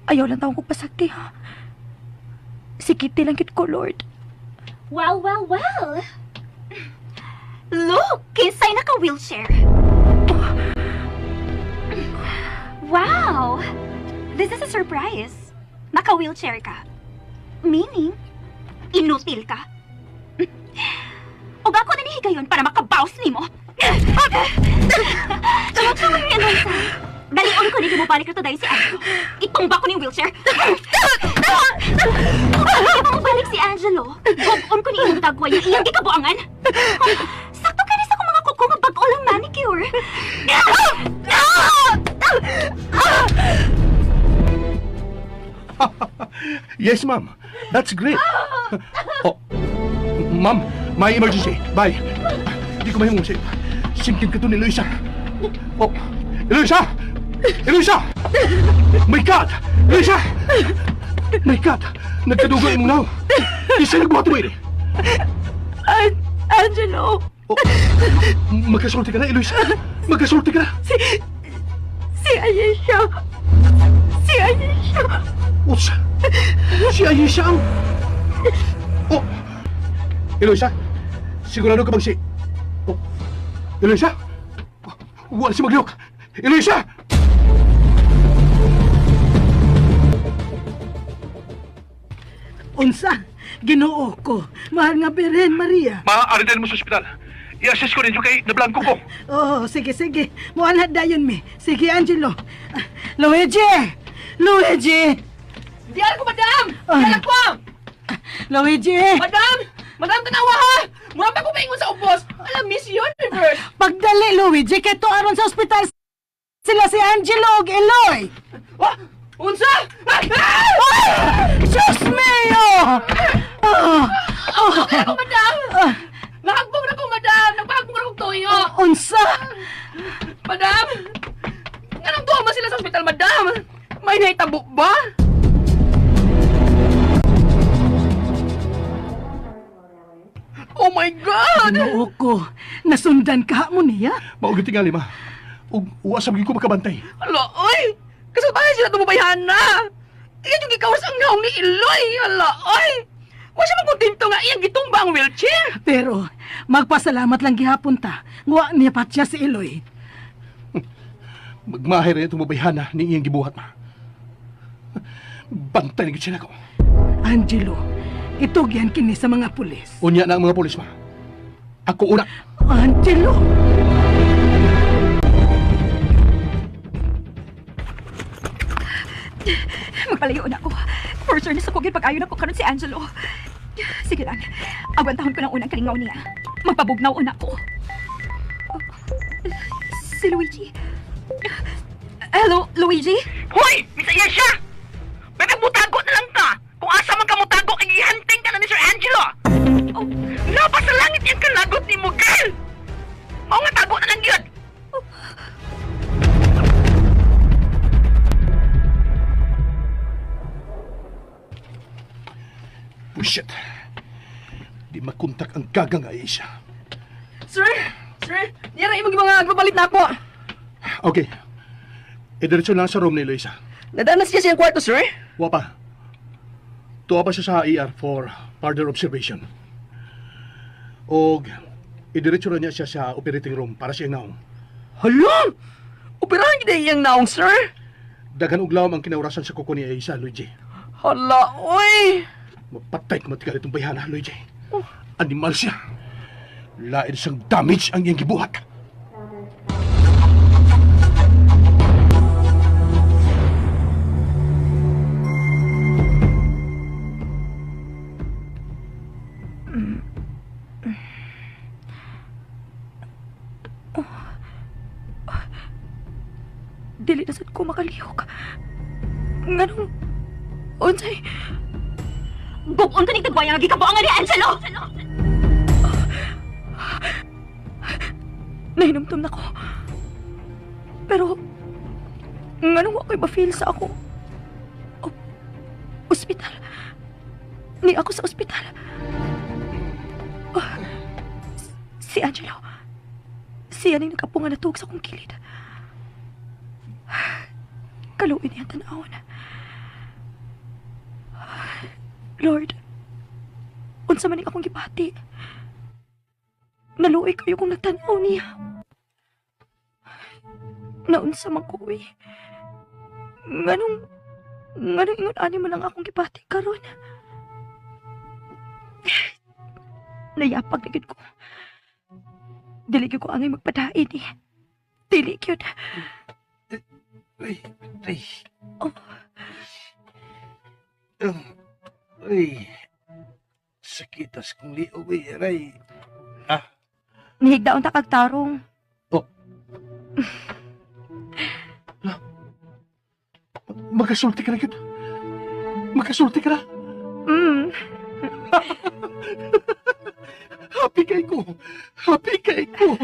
ayaw lang taong kupasakti, ha? Sikiti lang kit ko, Lord.
Well. Look! Kinsay naka-wheelchair. Wow! This is a surprise. Naka-wheelchair ka. Meaning, inutil ka. Og ako na nihigayon para makabaws ni mo. Tulog ka mo yung Eloisa. Dalion ko ni mo balik na to dahil si Angelo. Itumba ko ni wheelchair. Balik si Angelo. Bukon ko ni iyong dagwa niya iyang ikabuangan. Sakto ka ni sa kong mga kuko nga bag-o lang manicure.
Yes, ma'am. That's great. Oh, ma'am, may emergency. Bye. Hindi ko mahingong sa'yo. Singkin ka to ni Eloisa. Oh, Eloisa! Eloisa! My God! Eloisa! My God! Nagkadugo imong naw. Isa nagbuhat mo ini.
Angelo!
Oh, magkasulti ka na, Eloisa. Magkasulti ka na.
Si Ayesha! Si Ayesha!
Oh, si Ayesha ang... Oh, Eloisa, sigurado ka bang si... Oh, Eloisa? Wala si Magliok! Eloisa!
Unsa? Ginoo ko. Mahal nga Birhen Maria.
Maaari din mo sa ospital. I-assess ko ninyo kay nablangko ko.
Oo, sige, sige. Muanad dayon mi. Sige, Angelo. Luigi! Luigi!
Diyan ko, madam!
Ay.
Diyan ko!
Luigi!
Madam! Madam, tanawa ha! Mura pa ko paingon sa ubos. Alam, miss yun, reverse.
Pagdali, Luigi, kay to aron sa ospital sila si Angelo ug Eloy.
Ah! Unsa? Ah!
Diyos mio!
Ako, madam! Nahagbong na ko, madam! Nagpahagbong na kong toyo!
Unsa?
Madam! Anong tuwa man sila sa ospital, madam? May naitabo ba? Oh my God!
Ginoo ko. Nasundan ka mo niya?
Maugit tingali, ma. Ug uwasam ko makabantay.
Hala, oy! Kasabayan sila tumubayhan na! Iyan yung ikawas ang naong ni Iloy! Hala, oy! Wa siya magkontento nga iyang gitumba ang wheelchair!
Pero, magpasalamat lang gihapon ta. Wa niya pa siya si Eloy.
Magmahir na itong mabayhana ni iyang gibuhat, ma. Bantay na siya na ko.
Angelo, itugyan kini sa mga pulis.
Unya na ang mga polis, ma. Ako una.
Angelo!
Magpalayo na ako. For sure na sa kugin pag-ayo na ko karon si Angelo. Sige lang. Abantahon ko ng unang kalingaw niya. Magpabugnaw una ko. Si Luigi. Hello, Luigi?
Hoy! Misaya siya! May nagmutago na lang ka! Kung asa man ka mutago, igihanting ka na ni Sir Angelo!
Oh,
Napa sa langit yung kalagot ni mo, girl! Mao nga tago na lang yun!
Bullshit. Di makontak ang gagang Aisha.
Sir! Sir! Yara, yung mga agpapalit na ako!
Okay. Idiretso lang sa room ni Eloisa.
Nadanas siya siyang kwarto, sir?
Wapa. Tuwa pa siya sa ER for further observation. O idiretso na niya siya sa operating room para siyang naong.
Hala! Operahan niya iyang naong, sir?
Dagan uglawam ang kinaurasan sa kuko ni Aisha, Luigi.
Hala, oy!
Mapatay ko matigal itong bayhana, Luigi. Animal siya. Lain siyang damage ang iyang gibuhat.
dili na sad ko makalihok. Nganong... Unsay...
Bukon ka ning tagwaya nga gikabuangan ni Angelo!
Nahinumtom na ko. Pero... Nganong wa ko'y ma-feel sa ako... ospital. Ni ako sa ospital. Si Angelo. Siya ning nakapunga na tuog sa kong kilid. Kaluin niya tanawon. Lord, unsa man ning akong gipati. Naluoy kayo kung nagtanaw niya. Naunsa man ko uwi. Nganong ingon ani man ang akong gipati karon. Nayapag na gyud ko. Dili gyud ko angay magpadain eh. Dili gyud.
Ay.
Oh.
Ay. Sakitas kong liog eh, aray.
Nihigdaon ta kag tarong.
Magkasulti ka na yun. Magkasulti ka na. Happy kay ko. Happy kay ko.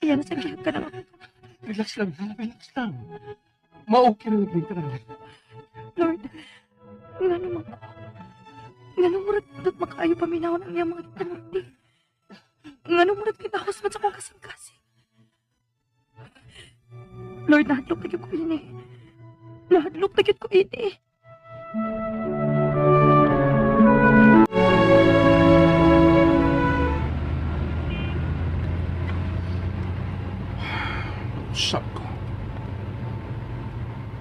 Iyan sa gihag ka na.
Relax lang, ha? Relax lang. Ma-okay na lang ka na.
Lord, nga naman ko. Nga naman murat dot makaayo paminaw ng iyang mga gitanunti. Nga naman murat kinahos man sa kong kasing-kasing. Lord, nahadlok na gyud ko ini. Nahadlok na gyud ko ini.
Sab ko.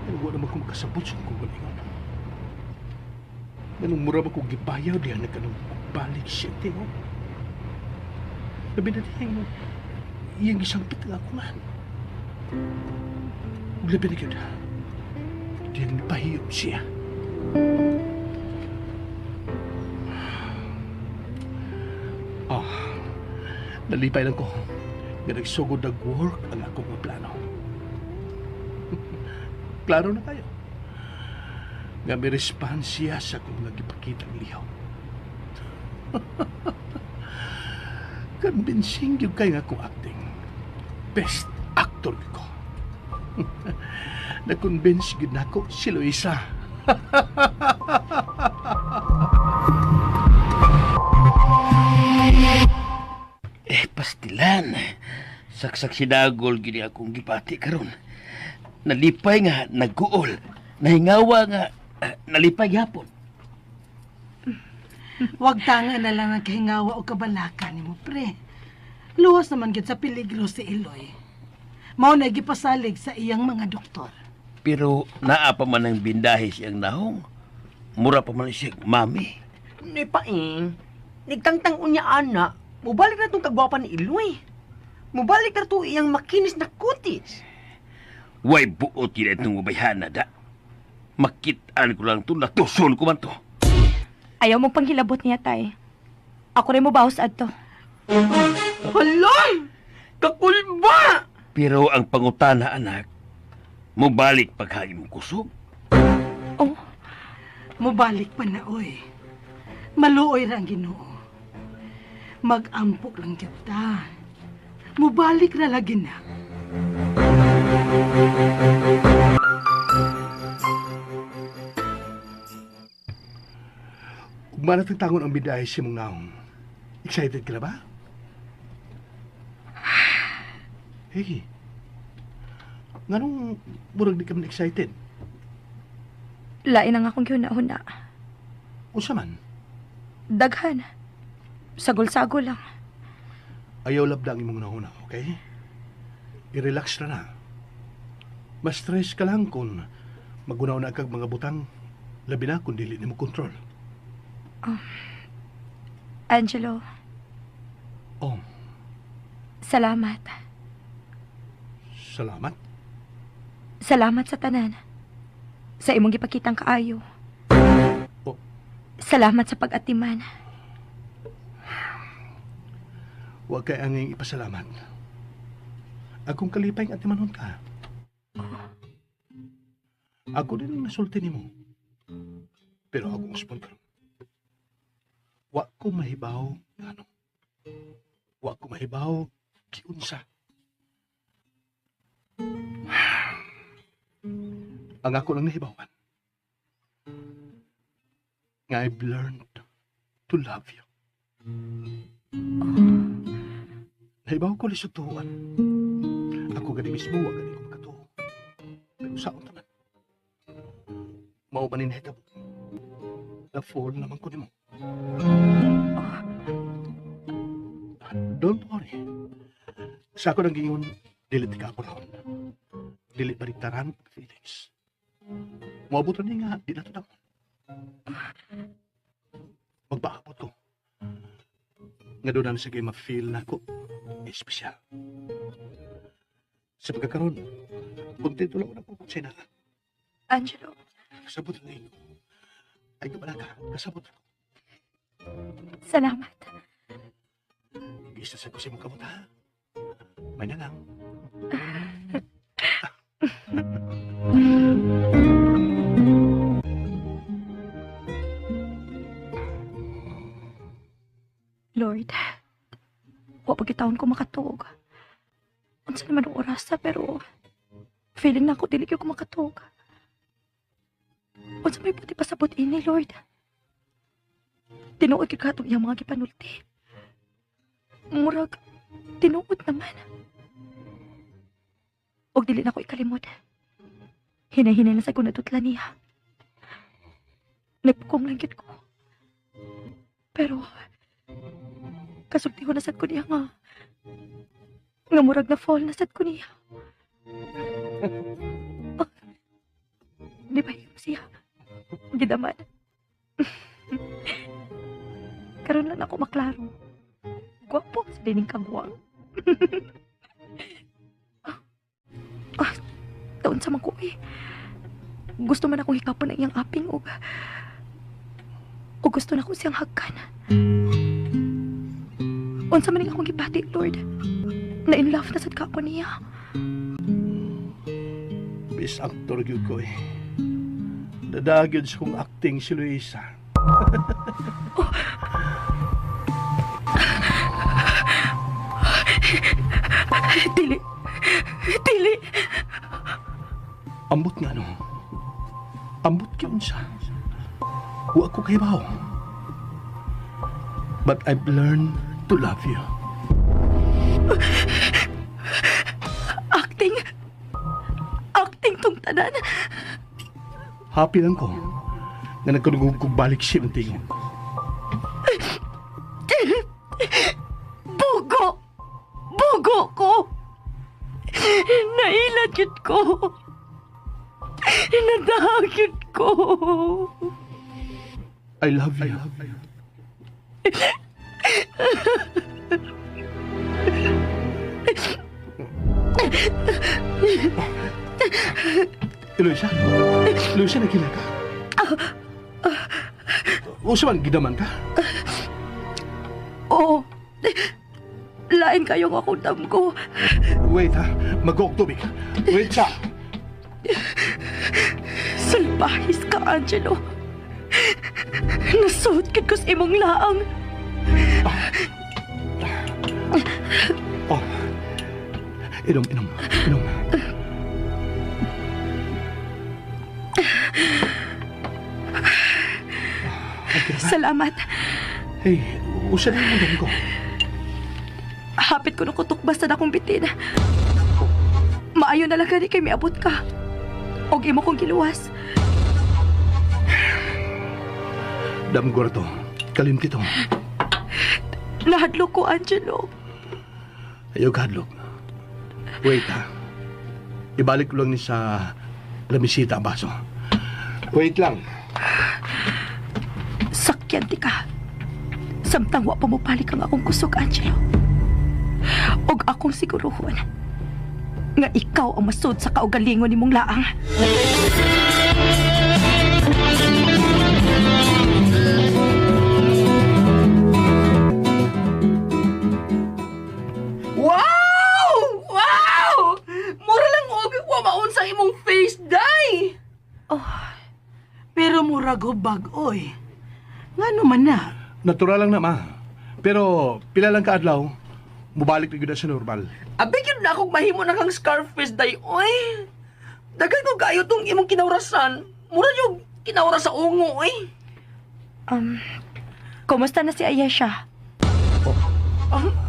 Pero wala naman kong makasabot sa kong galingon. Ganun mura ba kong gibayaw diyan na kanong balik siya, mo. Labi na diyan, iyang gisampit ang ako man. Labi na yun, diyan pahiyop siya. Nalipay lang ko nga nagsugod nag-work ang akong mga plano. Klaro na kayo. Nga may respansya sa akong nagipakitang liyaw. Convincing yung kayo nga akong acting. Best actor ko. Na-convince yun ako si Luisa.
Pastilan. Saksak sinagol gini akong gipati karon. Nalipay nga nagguol. Nahingawa nga nalipay yapon.
Huwag tanga na lang ang kahingawa o kabalaka ni mo, pre. Luwas naman gid sa peligro si Eloy. Mao na gipasalig sa iyang mga doktor.
Pero naa pa man ang bindahe siyang nahong. Mura pa man siya mami.
Ni paing, nigtangtang unya ana, mubalik na itong kagwapa ni Iloy. Mubalik na ito iyang makinis na kutis.
Way buot yun itong ubayhana da. Makitaan ko lang ito, natuson ko man to.
Ayaw mong panghilabot niya, tay. Ako rin mo bawas adto.
Halay! Kakulba!
Pero ang pangutana, anak, mubalik paghain mo kusog.
Oh,
Mubalik pa na, oy. Maluoy ra ang Ginoo. Mag-ampok lang kita. Mubalik ra lagi na.
Kung manatang tangon ang bidahe si mong naong, excited ka na ba? Hey, nganong murag di ka man excited?
lain ang akong gihuna-huna.
Unsa man?
Daghan. Sagol-sagol lang.
Ayaw labdang imong nahuna, okay? I-relax na na. Mas stress ka lang kung magunaw na kag mga butang, labi na kung dili nimo kontrol.
Angelo,
Oh,
salamat.
salamat.
Salamat sa tanan. Sa imong gipakitang kaayo.
Oh,
Salamat sa pag-atiman.
huwag kay anging ipasalamat. Akong kalipay at timanon ka. Ako din ang nasulti nimo. Pero akong uspon ka. Wa ko mahibaw, ano? Wa ko mahibaw, kiunsa. Ang ako lang nahibawan. Nga I've learned to love you. Nahibaw ko lisod tuhuan. Ako gani mismo, wag gani ko makatuho. Pero saan naman? Mao ba ni nahitabo? Na-fall naman ko nimo. Don't worry. Sa ako nang gingon, dili ka ako ron. Dili baliktaran ang feelings. Muabutan niya nga, di na ito naman. Magpaabot ko. Nga doon na sige ma-feel na ako. Espesyal. Sa pagkakaroon, kontento lang ako na po sa inaka.
Angelo,
Kasabot na ito. Ay, kapala ka. Kasabot ako.
salamat.
Isa sa kusi mong kamuta. May na lang.
Lord, wa pagkitaon ko makatuog. Unsa naman ang orasa pero feeling na ako dili ko makatuog. Unsa may puti pasabot ini, Lord? Tinuod kay katong iyang mga gipanulti. Murag tinuod naman. Og dili na ko ikalimot. Hinahinay na sa ko natutlan niya. Nagpukong lang gyud ko. Pero kasulti ko na sad ko niya nga murag na fall na sad ko niya. Di ba yung siya? Gidaman. Karon lang ako maklaro. Gwapo sa dining kagwang. Taon sa mga ko eh. Gusto man akong hikapon na iyang aping o gusto na ko siyang hagkan. Unsa man akong gipati, Lord. Na in love na sad ka ako niya.
Bis actor gyud ko eh. Nadagid sa kong acting si Luisa.
Dili. Dili.
Ambot nga no. Ambot yun siya. Wa ko kay baho. But I've learned to love you.
Acting. Acting tong tanan.
Happy lang ko na nagkanugog kong balik siya ng tingin.
Bugo! Bugo ko! Nailat yun ko! Nadahag yun ko!
I love you. Luisa? Luisa, nagkila ka? Usa man, gidaman ka?
Oo. Lain kayong ako damgo.
Wait ha, mag-og tubig. Wait siya.
Salbahis ka, Angelo. Nasuot ko sa imong laang.
Oh. Inom.
Salamat.
Hey, usa na yung ko.
Hapit ko na kutok basta na kong bitin. Maayo na lang gani kay miabot ka. Og imo kong giluwas.
Damgor to. Kalimti to.
Nahadlok ko, Angelo.
Ayaw kahadlok. Wait ha. Ibalik ko lang ni sa lamisita ang baso. Wait lang.
Sakyan ti ka. Samtang wa pa mo balik ang akong kusog, Angelo. Og akong siguruhon nga ikaw ang masud sa kaugalingon nimong laang.
Wow! Wow! Mura lang og wa maun sa imong face dye.
Pero murag hubag, oy. Nga naman na.
Natural lang na ma. Pero pila lang kaadlaw, mubalik na gyud sa normal.
Abig yun na akong mahimo na kang scarface day, oy. Dagay ko kayo tong imong kinawrasan. Mura yung kinawra sa ungo, oy.
Kumusta na si Ayesha?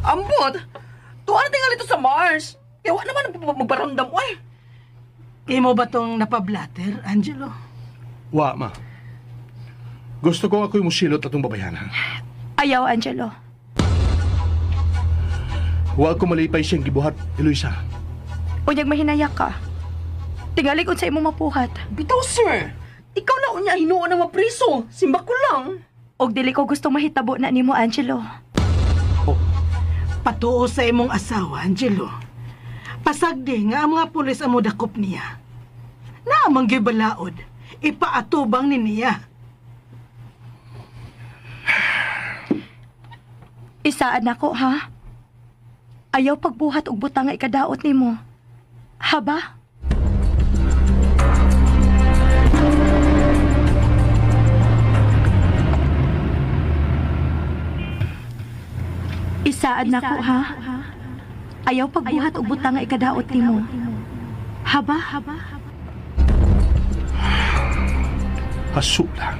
Ambot! Tuwa na tingali ito sa Mars. Kaya wala naman magparandam, oy.
Imo ba tong napablatter, Angelo?
Wa ma. Gusto ko ako'y musilot atong babayanan.
Ayaw, Angelo.
Wa ko malipay siyang gibuhat, Eloisa.
Unyag mahinayak ka. Tingali kung sa imong mapuhat.
Bitaw, sir. Ikaw na unya hinuon na mapriso. Simba ko lang.
Og dili ko gustong mahitabo na nimo, Angelo.
Patuo sa imong asawa, Angelo. Pasagdi nga ang mga pulis amo dakop niya. Naamang gibalaod, ipaatubang ni niya.
Isaan ako, ha? Ayaw pagbuhat og butang nga ikadaot nimo. Haba? Isaan nako, ha? Ayaw pagbuhat og butang nga ikadaot nimo. Haba?
Hasula.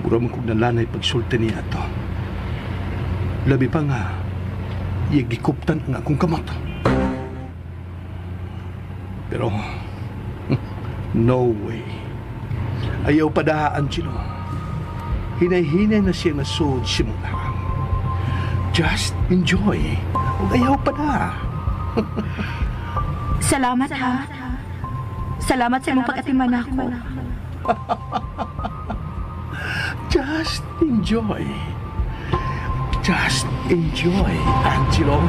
Mura man kong nalanay pagsulti niya to. Labi pa nga, gikuptan ang akong kamot. Pero, no way. Ayaw pa dahaan sila. Hinay-hinay na siya nasud simula. Just enjoy. Ayaw pa na.
Salamat ha. Salamat sa imong pag-atiman ako.
Just enjoy. Just enjoy, Angelo.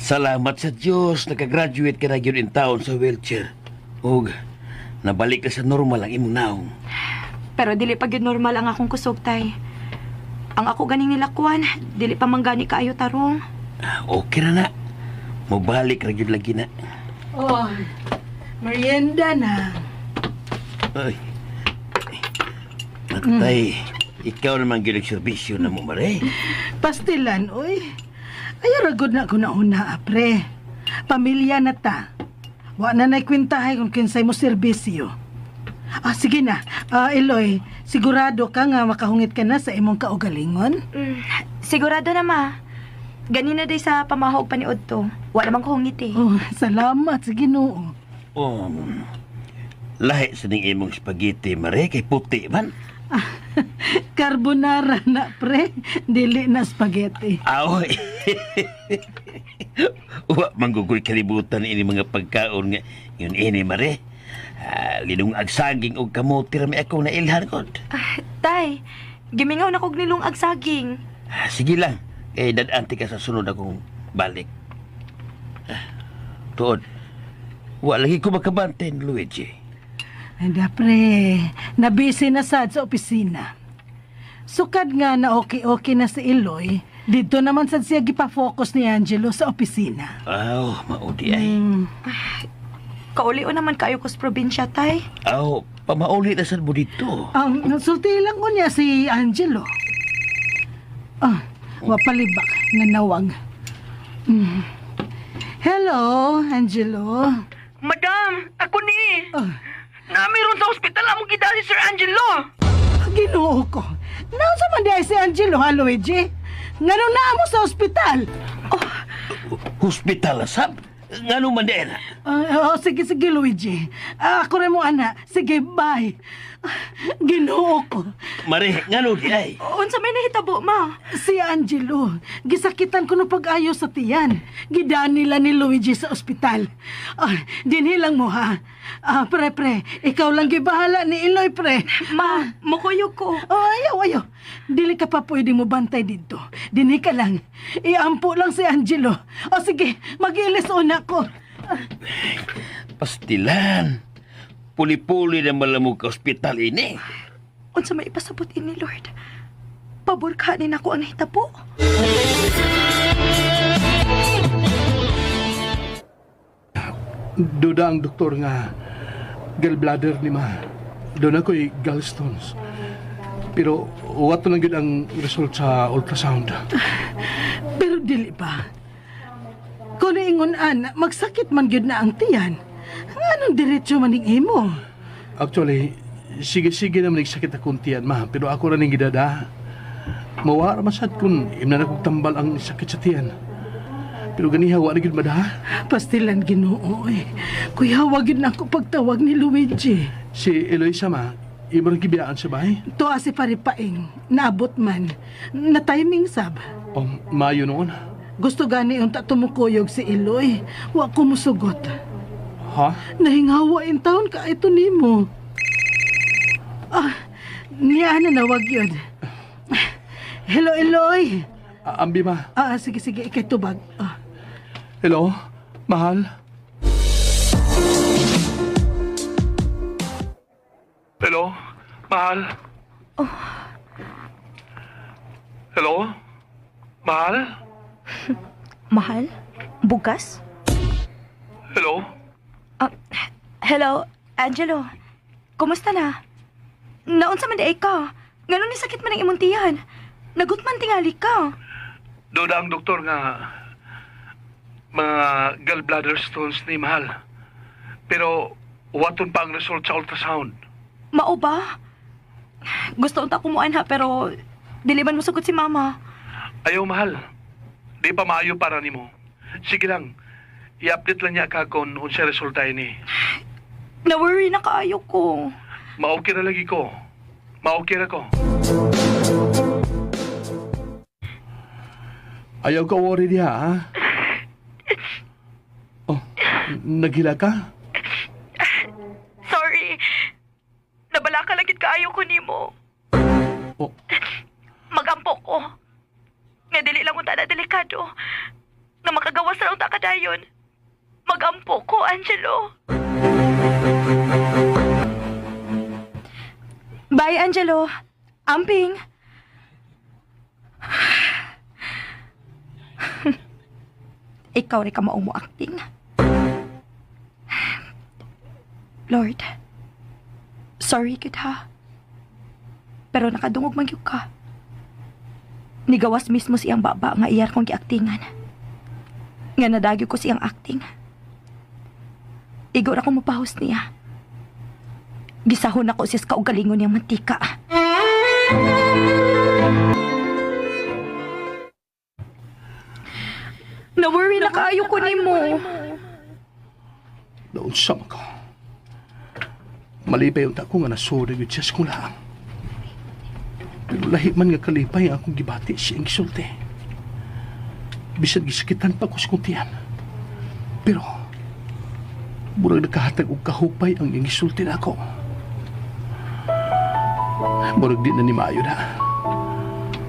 Salamat sa Diyos, nakagraduate ka na yun in town sa wheelchair. Ug, nabalik ka sa normal ang imong naong.
Pero dili pa gyud normal ang akong kusog tay. Ang ako ganing nilakwan, dili pa manggani kaayo tarong.
Okay na na. Mabalik ra gyud lagi na.
Oh, merienda na.
Ay. Natay, ikaw naman gyud ang serbisyo na mo, mare.
Pastilan, uy. Ay, ragod na ko na una, apre. Pamilya na ta. Wa na na'y kwintahay kung kinsay mo serbisyo. Sige na. Eloy, sigurado ka nga makahungit ka na sa imong kaugalingon?
Sigurado na ma. Ganina day sa pamahog paniod to. Wala namang kuhungit eh.
Oh, salamat sa Ginoo.
Lahi sa ning imong spaghetti, mare, kay puti man.
Carbonara na, pre. Dili na spaghetti.
Aoy. Wa manggugoy kalibutan ini mga pagkaon nga yun ini, mare. Linong agsaging og kamote ra may ako na ilhan ko.
Tay, gimingaw na kog nilong agsaging.
Sige lang. Dadanti ka sa sunod akong balik. Tuod, wa lagi ko makabantin, Luigi.
Anda, pre. Nabisi na sad sa opisina. Sukad nga na okay na si Eloy, dito naman sad siya gipa-focus ni Angelo sa opisina.
Maudi ay.
Kaulio naman kayo ko sa probinsya, tay.
Pamauli na sad mo dito.
Ang sulti lang ko niya si Angelo. Wapalibak nga nawag. Hello, Angelo.
Madam, ako ni. Namiron sa ospital among gidali Sir Angelo.
Ginoo ko. Nausa man di ay si Angelo, ha, Luigi? Ngano na mo sa ospital?
Hospital sab? Ngano man din?
Sige, Luigi. Ako rin mo, ana. Sige, bye. Ginoo ko.
Mare, ngano di ay?
Unsa may nahitabo, ma?
Si Angelo, gisakitan ko no pag-ayo sa tiyan. Gidaan nila ni Luigi sa ospital. Dinhilang mo, ha? Pre, ikaw lang gibahala ni Eloy, pre.
Ma, mukuyog ko.
Ayaw. Dili ka pa pwede mo bantay dito. Dini ka lang. Iampo lang si Angelo. Sige, mag-ilis una ko.
Pastilan. Puli-puli na malamog ka ospital ini.
Unsa may ipasabot ini, Lord? Paborkanin ako ang hitabo.
Duda ang doktor nga gallbladder ni ma. Doon ako'y gallstones. Pero wato lang yun ang result sa ultrasound.
Pero dili pa. Kung ingon ana, magsakit man gyud na ang tiyan. Anong diretsyo maning imo?
Actually, sige naman nagsakit akong tiyan, ma. Pero ako rin ang gidada. Mawara masad kung imna nagtambal ang sakit sa tiyan. Pero ganiha, wala gid mada.
Pastilan, Ginoo eh. Kuya, wag yun na ako pagtawag ni Luigi.
Si Eloisa, ma, imo rin gibiyaan sa bahay.
Tuwa si Paripaing, naabot man. Na timing sab.
Mayo noon.
Gusto gani yung tatumukuyog si Eloy. Wa ko musugot.
Ha?
Nahingawa in taon ka ito nimo. Niya na wag yun. Hello, Eloy.
Ambi, ma.
Sige, ikay tubag.
Hello? Mahal? Hello? Mahal? Hello? Mahal?
Mahal? Bukas?
Hello?
Hello, Angelo. Kumusta na? Naunsa man di ka? Ngano ni sakit man ang imong tiyan? Nagut man tingali ka.
Doon ang doktor nga mga gallbladder stones ni Mahal. Pero waton pa ang result sa ultrasound.
Mao ba? Gusto unta kumuan ha, pero dili man musugot si mama.
Ayaw, Mahal. Di pa maayo para nimo. Sige lang. I-update lang niya ka kung unsa resulta ini.
Na-worry na kaayo ko.
Ma-okay na lagi ko. Ma-okay na ko. Ayaw ka worry diha, ha? Oh, nagila ka?
Sorry. Nabala ka lagit kaayo ko nimo.
Oh,
Magampo ko. Nga dili lang unta na delikado. Nga makagawas na unta kadayon. Magampo ko, Angelo. Bye, Angelo. Amping. Ikaw rin ka maong mo acting. Lord, sorry gid ha. Pero nakadungog man gyud ka. Nigawas mismo siyang baba nga iyar kong giaktingan. Nga nadagyo ko siyang acting. Igo na ko mapahos niya. Gisahon ako siya sa kaugalingon niyang mantika. Na-worry na kaayo ko ni mo.
doon sa ko. Malipay yung tako nga nasoda yun siya sa kulang. Pero lahi man nga kalipay akong gibati siyang gisulti. Bisag gisakitan pa ko sa kuntiyan. Pero, murag nakahatag og kahupay ang iyang gisulti na ako. Murag di na ni maayo na.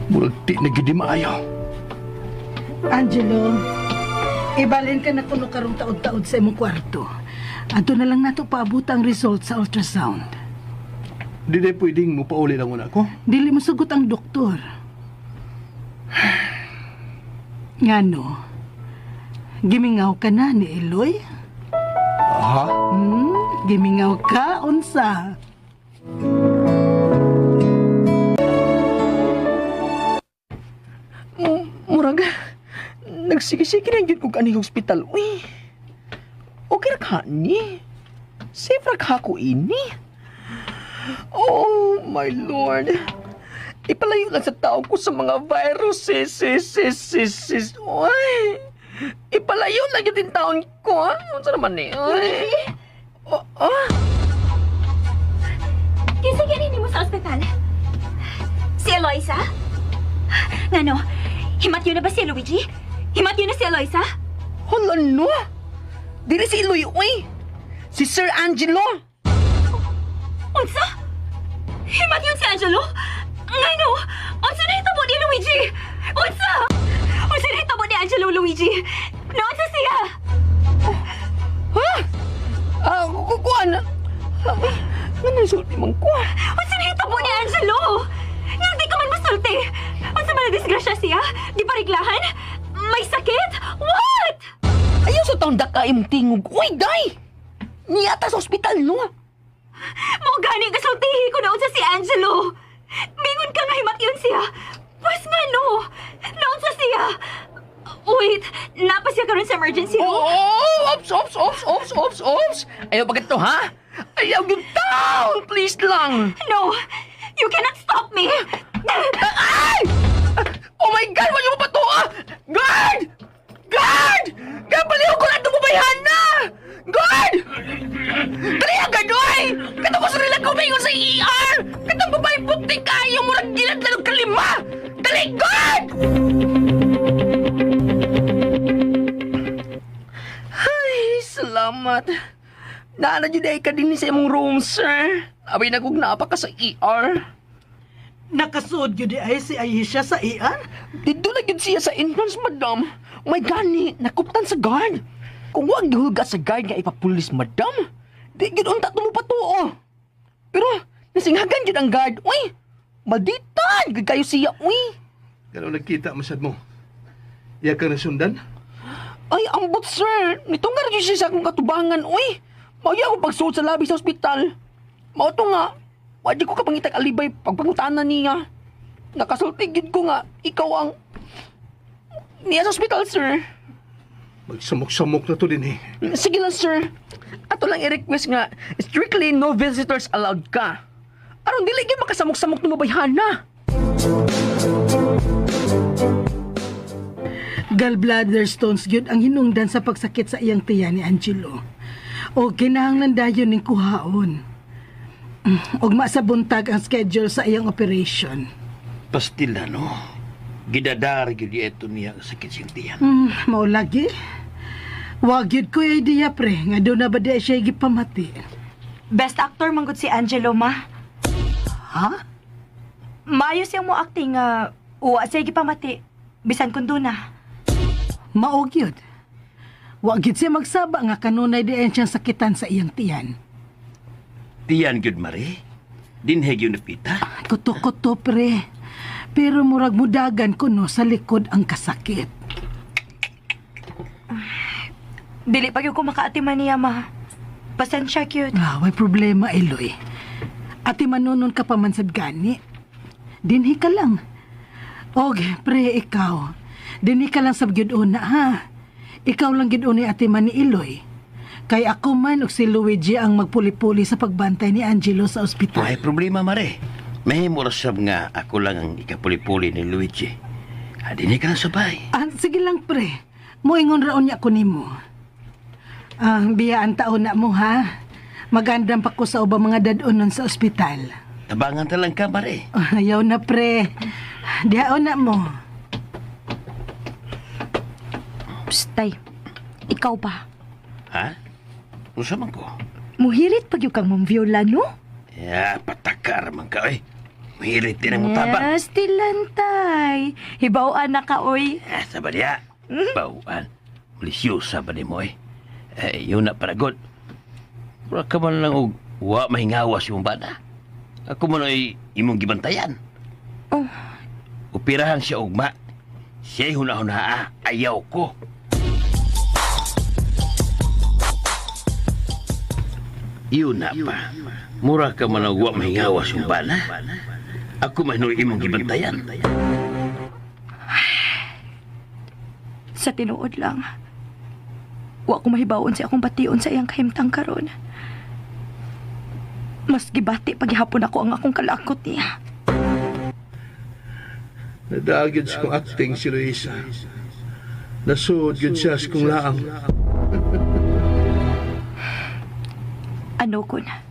Murag di na gid maayo.
Angelo, ibalin ka na kuno karong taod-taod sa imong kwarto. Ato na lang nato paabot ang result sa ultrasound.
Di na pwedeng mo pauli lang muna ako.
Dili mo sugot ang doktor. Ngano? Gimingaw ka na ni Eloy?
Ha?
Gimingaw ka? Unsa?
Murag, nagsige-sige na yun kung kaning hospital. Uy, okay ra ka ni? Safe ra ka ko ini? Oh, my Lord. Ipalayo lang sa tao ko sa mga viruses. Uy, ipalayo lang yun din taon ko. Ano naman eh? Uy.
Kinsa ganini mo sa ospital? Si Eloisa? Ngano, himatyo na ba si Luigi? Himatyo na si Eloisa?
Hala no? Dili si Iloy, uy. Si Sir Angelo.
Unsa? Himatyo si Angelo? Ngano, unsa na hitabo ni Luigi? Unsa? Unsa na hitabo ni Angelo Luigi? Naunsa siya?
Ha? Kukuan. Ano sulti man ko?
Unsa na hitabo ni Angelo? Nga di ka man masulti. Unsa man na disgrasya siya? Di pa reglahan? May sakit? What?
Ayaw sa taong daka imong tingog. Uy, day! Niyata sa ospital, no?
Mo gani ka sultihi ko na unsa si Angelo. Mingon ka nga himatyon siya. Pues nga no. Naunsa siya. Wait, napa siya karon sa emergency room?
Oh, ops! Ayaw ba ganito, ha? Ayaw yung down! Please lang!
No, you cannot stop me.
Ay! Oh my God! Wala mo pa to, ah! Guard! Guard! Baliw ko lang tumubayhan na! Guard! Dali agad, oy! Katong ko sa nila kumingon sa ER! Katong babae puti kayo murag gilad na ng kalima! Dali, guard! Ay, salamat. Naana dyan ay ka din sa imong room, sir. Abay nagugna pa ka sa ER.
Nakasuod yun di ay si Aisha sa iyan?
Dito na yun siya sa entrance, madam. May gani, nakuptan sa guard. Kung wag gihuga sa guard nga ipapulis, madam, di yun unta mo pa to, oh. Pero, nasinghagan yun ang guard. Uy, malditan, gid kayo siya, uy.
Gano'n nagkita masad mo? Iya ka nasundan?
Ay, ambot, sir. Nitong nga rin siya sa akong katubangan, uy. Mauya ako pagsuot sa labi sa ospital. Mao to nga, wadi ko kapangitag alibay pagpangutanan niya. Nakasultigid ko nga, ikaw ang niya sa ospital, sir.
Magsamok-samok na to din eh.
Sige lang, sir. Ato lang i-request nga, strictly no visitors allowed ka. Aron dili gyud makasamok-samok na mabayhan na.
Gallbladder stones yun ang hinungdan sa pagsakit sa iyang tiya ni Angelo. O kinahanglan dayon ning kuhaon. Og masabuntag ang schedule sa iyang operation.
Pastila, no? Gidadari gyud ito niya ang sakit siyang tiyan.
Mao lagi. Wag yun ko idea, pre. Nga doon na ba di siya gipamati?
Best actor manggod si Angelo, ma.
Ha?
Maayo siyang mo acting nga uwa siya gipamati. Bisan kun doon na.
Maog yun. Wag yun siya magsaba nga kanunay di siyang sakitan sa iyang tiyan.
Tiyan gyud mare. Dinheg yun napita.
Kuto-kuto, pre. Pero murag mudagan ko no sa likod ang kasakit.
Dili pa gyud ko makaatiman niya, ma. Pasensya cute.
May problema, Eloy. Ati manunon ka pa man sad gani. Dinhi ka lang. Og, pre, ikaw. Dinhi ka lang sab gyud una, ha? Ikaw lang gyud una ati man ni Eloy. Kay ako man og si Luigi ang magpuli-puli sa pagbantay ni Angelo sa ospital.
May problema mare. Mahimo ra sab nga ako lang ang ikapuli-puli ni Luigi. Dinhi ka na sabay.
Sige lang, pre. Moingon raon niya ko nimo. Biyaan taon na mo, ha? Magandam pa ko sa ubang mga dadonon sa ospital.
Tabangan ta lang ka mare.
Ayaw na, pre. Dihaon na mo.
Tay, ikaw ba?
Ha? Unsa man ko?
Muhirit pag yung kang mamviola, no?
Patakar man ka, oy. Mahilit din ang mutabang.
Yes, tilantay. Hibawaan na ka, oy.
Sabi niya. Bawaan. Malisyosa ba ni mo, eh? Yun na paragot. Wala ka man lang og wa mahingawas yung bana. Ako man ay imong gibantayan.
Oh.
Upirahan siya ugma. Siya'y hunahuna, ayaw ko. Yun na pa. Mura ka man og wa mahingawas yung bana. Ako man imong gibantayan.
Sa tinuod lang, wa ko mahibawon sa akong bation sa iyang kahimtang karon. Mas gibati paghihapon ako ang akong kalakot niya.
Nadagid sa kong acting si Luisa. Nasuod yun siya sa kong laang.
Ano ko na?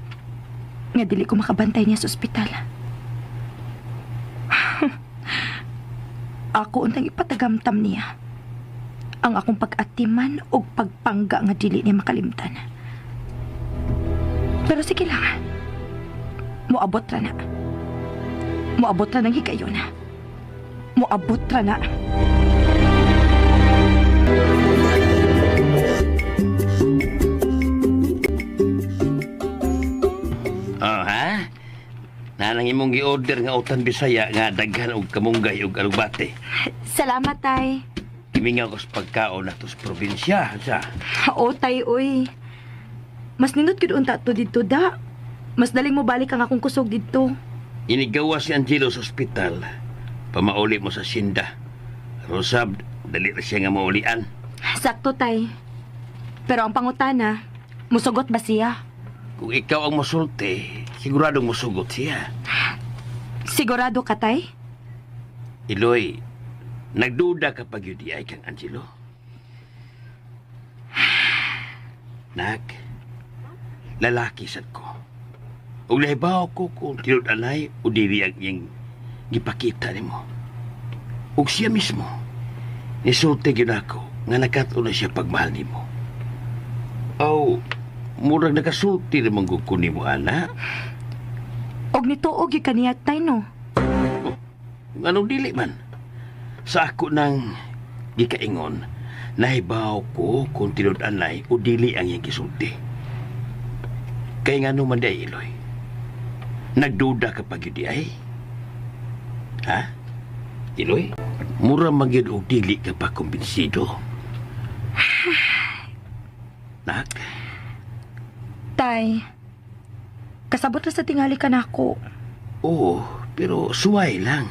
Nga dili ko makabantay niya sa ospital. Ako untang ipatagamtam niya ang akong pag-atiman o pagpangga nga dili niya makalimtan. Pero sige lang. Moabot ra na. Moabot ra ng higayon. Moabot ra na.
Oh, ha? Nanang imong gi-order nga utan Bisaya nga daghan og kamunggay ug alugbate.
Salamat, tay.
Imingaw ko sa pagkaon na to sa probinsya, sa.
O, tay, uy. Mas nindot gid unta to dito, da. Mas daling mo balik ang akong kusog dito.
Inigawa si Angelo sa ospital. Pamauli mo sa Sinda. Rosab, dali na siya nga maulian.
Sakto, tay. Pero ang pangutana, musugot ba siya?
Kung ikaw ang musulti, siguradong musugot siya.
Sigurado ka, tay?
Iloy, nagduda ka pag yun ay kang Angelo. Nak, lalaki sad ko. Ug lahibaw ko kung tinud-anay o dili ang iyang gipakita nimo. Ug siya mismo, nisulti gyud ako nga nakato na siya pagmahal nimo. Oh, murag nakasulti naman ko nimo, ana.
Og nituog yung kaniyat, tay, no?
Anong dili man? Sa ako nang gikaingon, nahibaw ko kung tinud-anay o dili ang iyang gisulti. Kaya nga naman day, Iloy. Nagduda ka pag yun ay? Ha? Iloy? Mura magyud og dili ka pa kumbinsido. Nak?
Tay, kasabot na sa tingali ka na ako.
Oo, pero suway lang.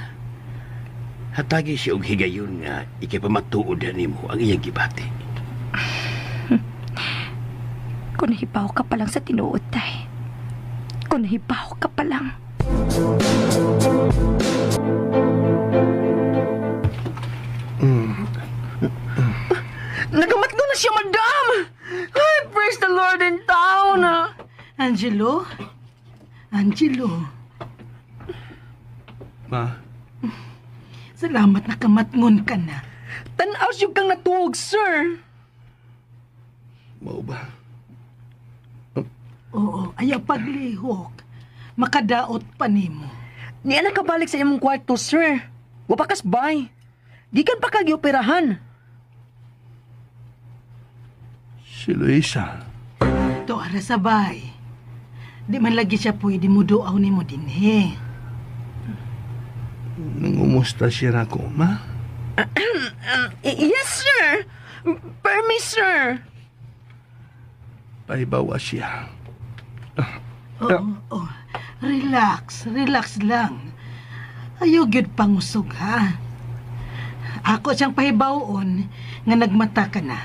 Hatagi siya og higayon nga ikipamatuod nimo ang iyang gibati.
Kung nahibaw ka pa lang sa tinuod, tay. Kung nahibaw ka pa lang.
Nagamat ko na siya, madam! Ay, praise the Lord in town, ha?
Angelo? Angelo?
Ma,
Salamat na kamatngon ka na.
Tanaw siya kang natuog, sir.
Mao ba?
Oo, ayaw paglihok. Makadaot pa nimo.
Niya na kabalik sa imong kwarto, sir. Wapakas bay. Gikan pa kagioperahan.
Si Luisa.
Ito ara sa bay. Di man lagi siya pwede mo doaw nimo dinhi.
Nangumusta siya ako, ma?
Yes, sir. Permis, sir.
Pahibawa siya.
Oo. Relax lang. Ayaw gyud pangusog ha. Ako siyang pahibawon nga nagmata ka na.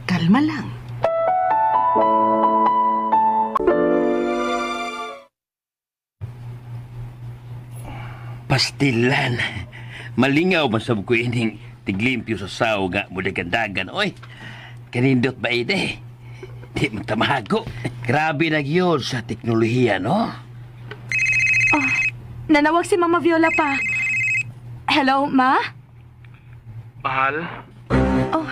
Kalma lang.
Pastilan. Malingaw man sa ko ining tiglimpyo sa sao nga mudagandagan. Oy, kanindot ba ide? Di mo tamahago. Grabe na yun sa teknolohiya, no?
Nanawag si Mama Viola pa. Hello, Ma?
Mahal?
Oh,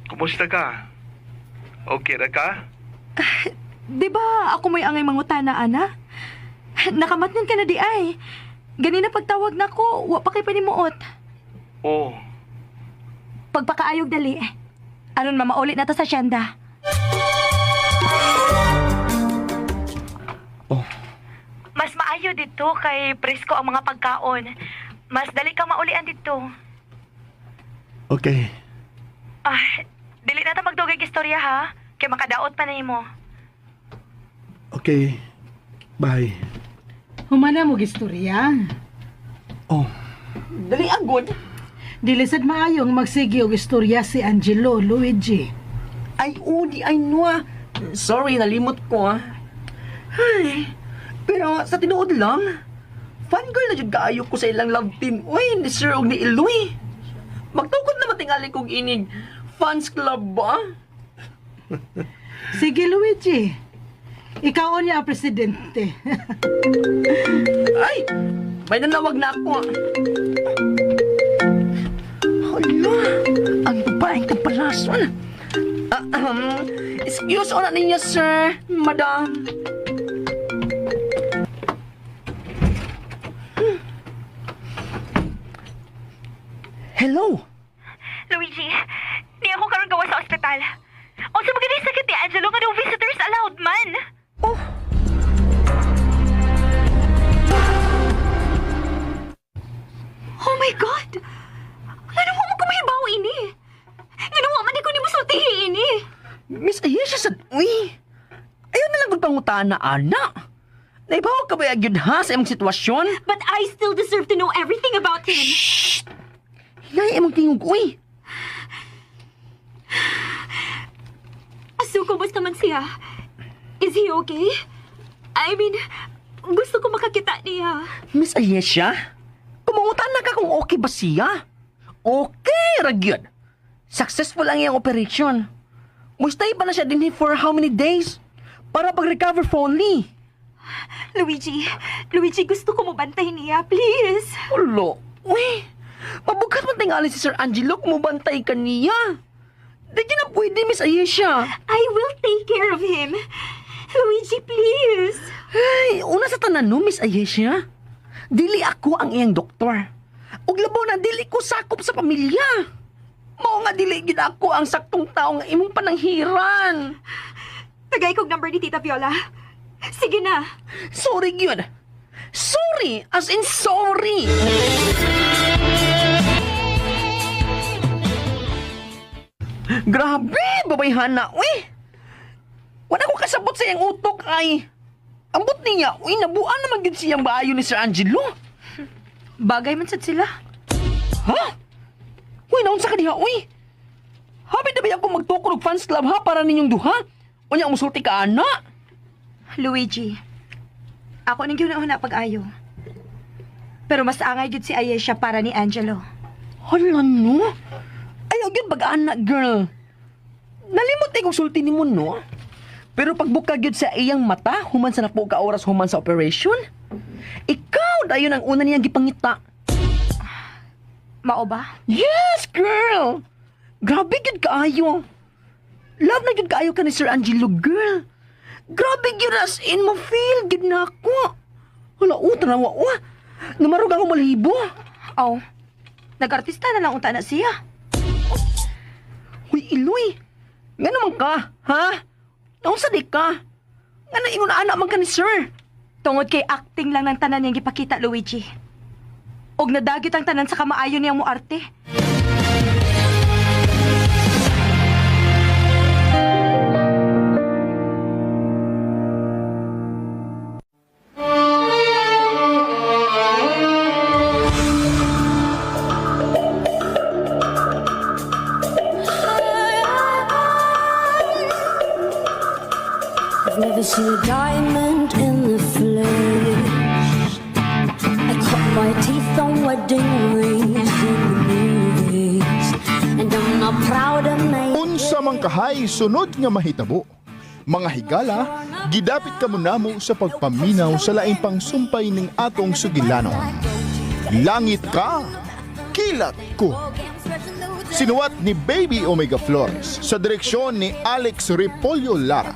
Kumusta ka? Okay na ka?
di ba ako may angay mangutana, ana? Nakamatnon ka na di ay. Ganina pagtawag na ko, wa pa kay panimuot.
Oo.
Pagpakaayog dali. Aron mamaulit na ta sa syenda. Mas maayo dito kay presko ang mga pagkaon. Mas dali kang maulian dito.
Okay.
Dili na ta magdugay istorya ha. Kay makadaot pa na imo.
Okay. Bye.
Humana mo gistorya.
Oh,
Dali agod.
Dilisad maayong magsigi og istorya si Angelo Luigi.
Ay, udi, ay no. Sorry, nalimot ko, ah. Ay, pero sa tinuod lang, fangirl na dyan kaayo ko sa ilang love team. Uy, ni Sir og ni Iloy. Magtukod na matingali kong inig. Fans club ba?
Sige Luigi. Ikaw o niya ang presidente.
Ay, may nanawag na ako. Hala, ang babaeng kapalason. Excuse ona ninyo, sir, madam. Hello?
Luigi, di ako karon gawa sa ospital. O sa mga sakit ni Angelo nga no visitors allowed man.
Oh.
Oh my God! Ano mo kumahibaw ini? Ginawa man ko ni mo sultihi ini.
Miss Ayesha sad, uy. Ayaw na lang kung pangutana, anak. Naibawa ka ba agad ha sa imong sitwasyon?
But I still deserve to know everything about him.
Hinay imong tingog, uy.
Asuko basta man siya. Is he okay? I mean, gusto ko makakita niya.
Miss Ayesha, kumangutana ka kung okay ba siya? Okay, ragyod. Successful ang iyang operation. Mustay pa na siya din for how many days? Para pag-recover fully.
Luigi, gusto ko mo bantay niya, please.
Ulo, uy. Mabukat man tingali si Sir Angelo kung mabantay ka niya. Di na pwede, Miss Ayesha.
I will take care of him. Luigi, please.
Ay, una sa tanan no, Miss Ayesha. Dili ako ang iyang doktor. Ug labaw na dili ko sakop sa pamilya. Mao nga dili gid ako ang saktong tao nga imong pananghiran.
Tagay kog number ni Tita Viola. Sige na.
Sorry gyud. Sorry, as in sorry. Grabe, babayhana, uy. Wala ko kasabot sa iyang utok ay. Ambot niya, uy, nabuan naman gid siyang baayo ni Sir Angelo.
Bagay man sad sila.
Ha? Uy, naunsa ka diha, uy. Habit na ba ako magtukod og fans club ha para ninyong duha? O niya musulti ka, ana?
Luigi, ako nang na pag-ayo. Pero mas angay gid si Ayesha para ni Angelo.
Hala no? Ayaw yun bag-anak, girl. Nalimot na kong sulti ni mo, no? Pero pagbukag yun sa iyang mata, human sa napo ka oras human sa operation, ikaw dayon ang una niyang gipangita.
Mao ba?
Yes, girl! Grabe gid kaayo. Love na gid kaayo ka ni Sir Angelo, girl. Grabe gid as in ma-feel gid na ako. Wala tanawa wa. Namarog ako malibo.
Oh, nag-artista na lang unta na siya.
Uy, Iloy. Nga naman ka, ha? Naunsa di ka? Nga na ingon anak man ka ni Sir.
Tungod kay acting lang ng tanan niyang gipakita, Luigi. Og nadagyot ang tanan sa kamaayon niyang moarte.
I've never seen a diamond in the flesh. I cut my teeth on wedding rings in the movies, and I'm not proud of my.
Unsa man kahay sunod nga mahitabo. Mga higala, gidapit ka muna mo sa pagpaminaw sa laing pangsumpay ning atong sugilanon. Langit ka, kilat ko. Sinuwat ni Baby Omega Flores sa direksyon ni Alex Repolyo Lara.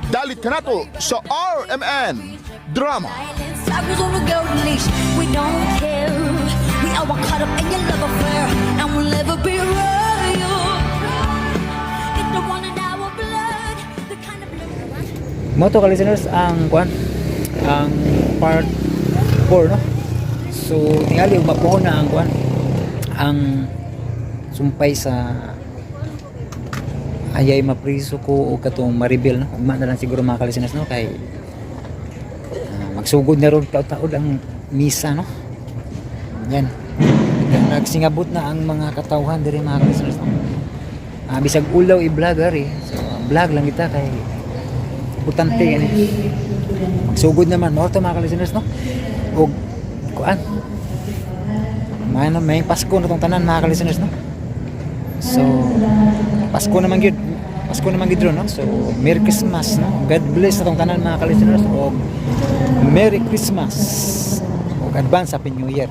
Dalit ka nato sa RMN Drama.
Cycles on a golden leash. We don't care. We are all caught up in your love affair, and we'll never be royal. It's the one in our blood, the kind of blood.
Mo to ka listeners ang ang part 4 no. So tingali mapuhon na ang sumpay sa ayay mapriso ko o katong ma-reveal no. Ugma na lang siguro mga ka-listeners no kay magsugod na ron taod-taod ang misa no. Yan. Nagsingabot na ang mga katawhan diri mga ka-listeners no. Bisag ulaw i-vlog ari. So vlog lang kita kay importante ani. Magsugod naman mo to mga ka-listeners no. Og kuan. May Pasko na tong tanan mga ka-listeners no. So Pasko naman gid ron no. So Merry Christmas no. God bless atong tanan mga ka-listeners o Merry Christmas o advance Happy New Year.